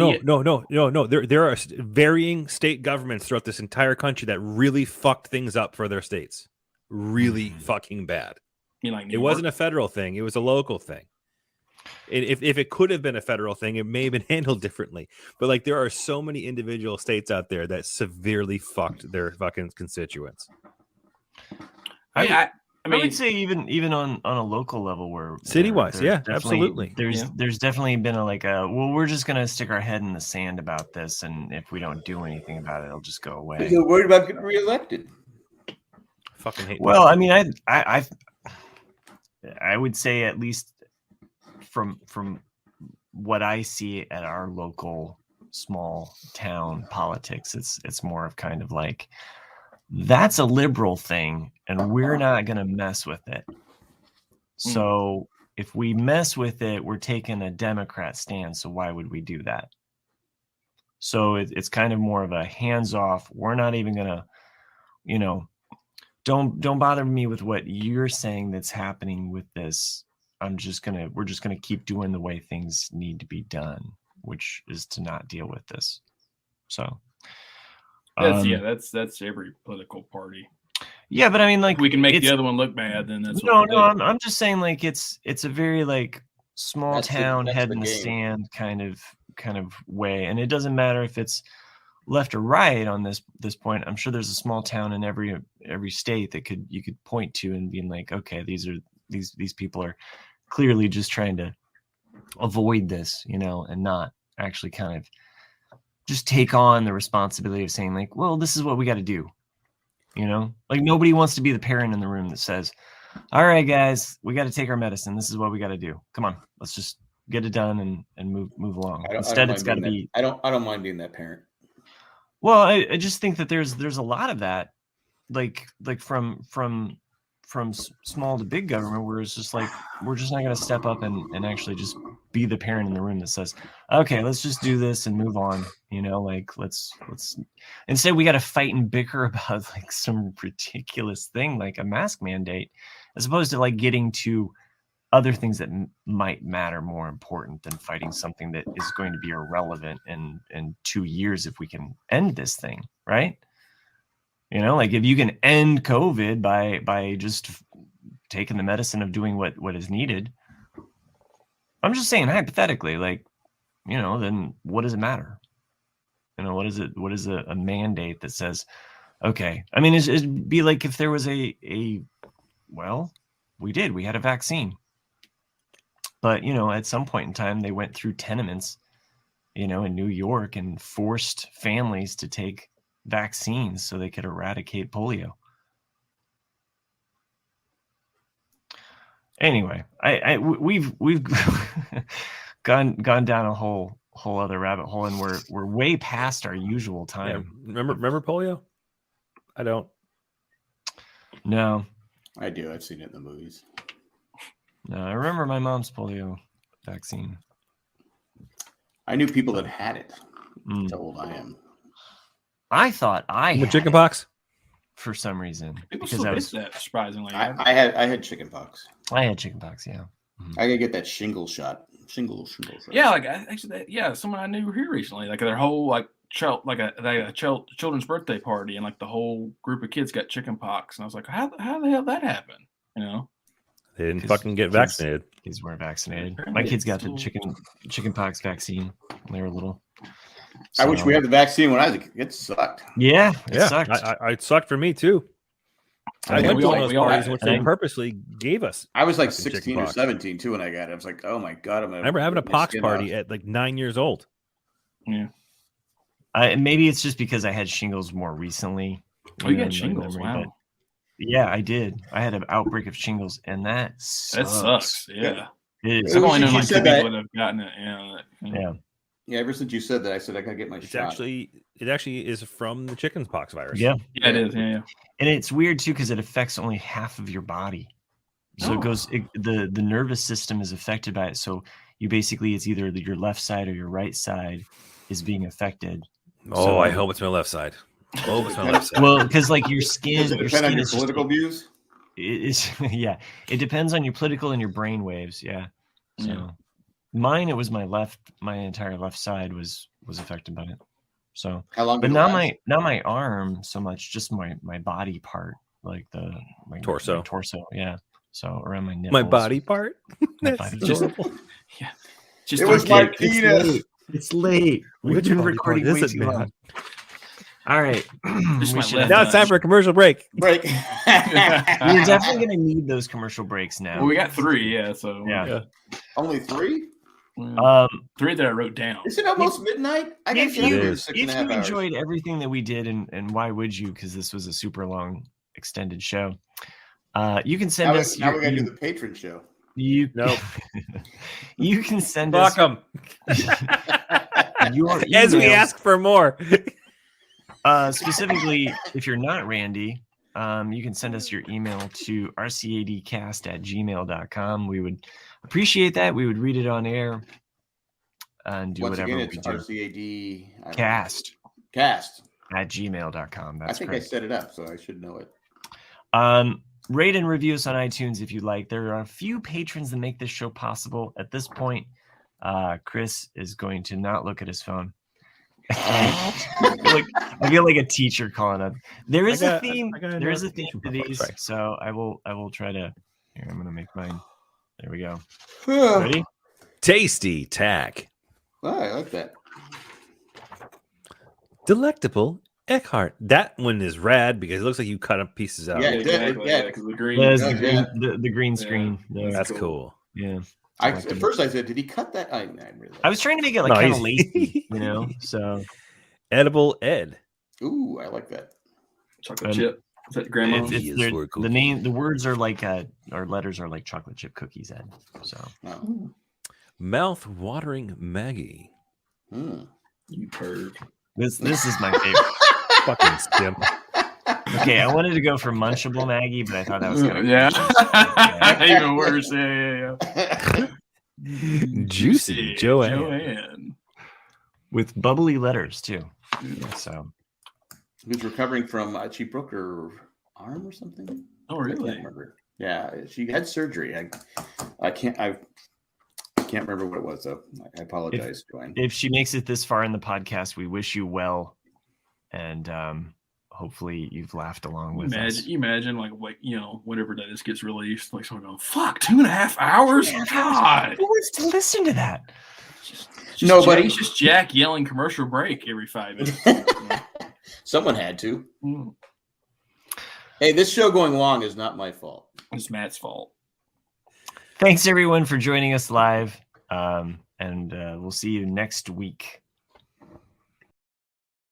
There are varying state governments throughout this entire country that really fucked things up for their states. really fucking bad. Like It wasn't a federal thing; it was a local thing. If it could have been a federal thing, it may have been handled differently. But like, there are so many individual states out there that severely fucked their fucking constituents. I mean, I would say even on a local level where City-wise, there's yeah, definitely- absolutely. There's definitely been well, we're just gonna stick our head in the sand about this, and if we don't do anything about it, it'll just go away. They're worried about getting reelected. Fucking hate. Well, I mean, I would say, at least from what I see at our local small town politics, it's more of kind of like, that's a liberal thing and we're not going to mess with it. So if we mess with it, we're taking a Democrat stand. So why would we do that? So it's kind of more of a hands off. We're not even going to, don't bother me with what you're saying that's happening with this. we're just going to keep doing the way things need to be done, which is to not deal with this. So that's every political party. Yeah, but I mean, like, if we can make the other one look bad, then that's no. I'm just saying, like, it's a very like small town head in the sand kind of way, and it doesn't matter if it's left or right on this point. I'm sure there's a small town in every state that you could point to and being like, okay, these people are clearly just trying to avoid this, and not actually kind of just take on the responsibility of saying, like, well, this is what we got to do. Like, nobody wants to be the parent in the room that says, all right, guys, we got to take our medicine. This is what we got to do. Come on, let's just get it done and move along. Instead, it's got to be. I don't mind being that parent. Well, I just think that there's a lot of that, like from small to big government, where it's just like, we're just not going to step up and actually just be the parent in the room that says, okay, let's just do this and move on. Like, let's instead, we got to fight and bicker about like some ridiculous thing like a mask mandate, as opposed to like getting to other things that might matter more important than fighting something that is going to be irrelevant in 2 years if we can end this thing, right? Like, if you can end COVID by just taking the medicine of doing what is needed. I'm just saying, hypothetically, like, then what does it matter? What is a mandate that says, okay, I mean, it'd be like if there was well, we had a vaccine. But, at some point in time, they went through tenements, in New York and forced families to take vaccines so they could eradicate polio. Anyway, we've gone down a whole other rabbit hole, and we're way past our usual time. Yeah. Remember polio? I don't. No. I do. I've seen it in the movies. No, I remember my mom's polio vaccine. I knew people that had it. That's how old I am. I thought I had chicken pox for some reason. People still miss that, surprisingly. I had chicken pox. I had chicken pox, yeah. I gotta get that shingle shot. Shingle shot. Yeah, like actually, someone I knew here recently, like their whole like children's birthday party, and like the whole group of kids got chicken pox, and I was like, how the hell that happened? They didn't fucking get vaccinated. Kids weren't vaccinated. My kids got the chicken pox vaccine when they were little. So, I wish we had the vaccine when I was a kid. It sucked. Yeah, it sucked. It sucked for me too. I went to one of those parties which they purposely gave us. I was like 16 or 17 too when I got it. I was like, oh my God. I remember having a pox party at like 9 years old. Yeah. Maybe it's just because I had shingles more recently. You got shingles, wow. Yeah, I did. I had an outbreak of shingles, and that sucks. Yeah. It is. I've only known like 2 people that have gotten it. Yeah. Yeah, ever since you said that, I said I gotta get my shot. It actually is from the chickenpox virus. Yeah, it is. Yeah. And it's weird too because it affects only half of your body. So the nervous system is affected by it. So you basically, it's either your left side or your right side is being affected. Oh, I hope it's my left side. Oh, it's my left side. Well, because like your skin, Does it depend on your political views? Yeah, it depends on your political and your brain waves. Yeah. So mine, it was my entire left side was affected by it. So how long? But now my arm, so much, just my body part like the Torso. my torso. Yeah. So around my nipples. My body part. My That's body. adorable. Yeah. Just It was okay. my penis. It's late. We've Which been body recording part is way it, too Matt? long. All right. Just We my should left end Now it. it's time for a commercial break. Break. We're definitely going to need those commercial breaks now. Well, we got 3, yeah. So Yeah. Only 3? well, 3 that I wrote down. Is it almost midnight? I If got you, dinner in is. 6 and if a half you hours. enjoyed everything that we did, and why would you? Because this was a super long, extended show. You can send us. Now we got to do the patron show. You Nope. You can send Fuck us 'em. your As we emails. ask for more. Specifically, if you're not Randy, you can send us your email to rcadcast@gmail.com. We would appreciate that. We would read it on air and do Once whatever again, we it's do. RCAD Cast Cast. at gmail.com. I That's think correct. I set it up, so I should know it. Rate and review us on iTunes if you'd like. There are a few patrons that make this show possible. At this point, Chris is going to not look at his phone. I feel like a teacher calling up. There is a theme. There is a theme to these, so I will try to. Here, I'm going to make mine. There we go. Ready? Tasty tack. Oh, I like that. Delectable Eckhart. That one is rad because it looks like you cut up pieces out. Yeah, exactly. yeah. Yeah, because the green. There's Yeah, the green screen. Yeah. That's cool. Yeah. At first I said, did he cut that? I really I was trying to make it like No, kind of he's- lacy, you know. So Edible Ed. Ooh, I like that. Chocolate chip. Is that grandma? the words are like or letters are like chocolate chip cookies, Ed. So Oh. Mouth watering Maggie. Hmm. You perv. this is my favorite. Fucking simp. Okay, I wanted to go for Munchable Maggie, but I thought that was kind of Yeah. Even worse. Yeah. Juicy Joanne. Joanne. with bubbly letters too. So Who's recovering from she broke her arm or something? Oh, I really? can't remember. Yeah, she had surgery. I can't remember what it was though. I apologize, Joanne. if she makes it this far in the podcast, we wish you well, and hopefully you've laughed along with us. You imagine like whenever this gets released, like someone going, "Fuck, 2.5 hours? God, Who wants to listen to that? Nobody. It's just Jack yelling commercial break every 5 minutes. Someone had to. Mm. Hey, this show going long is not my fault. It's Matt's fault. Thanks everyone for joining us live, and we'll see you next week.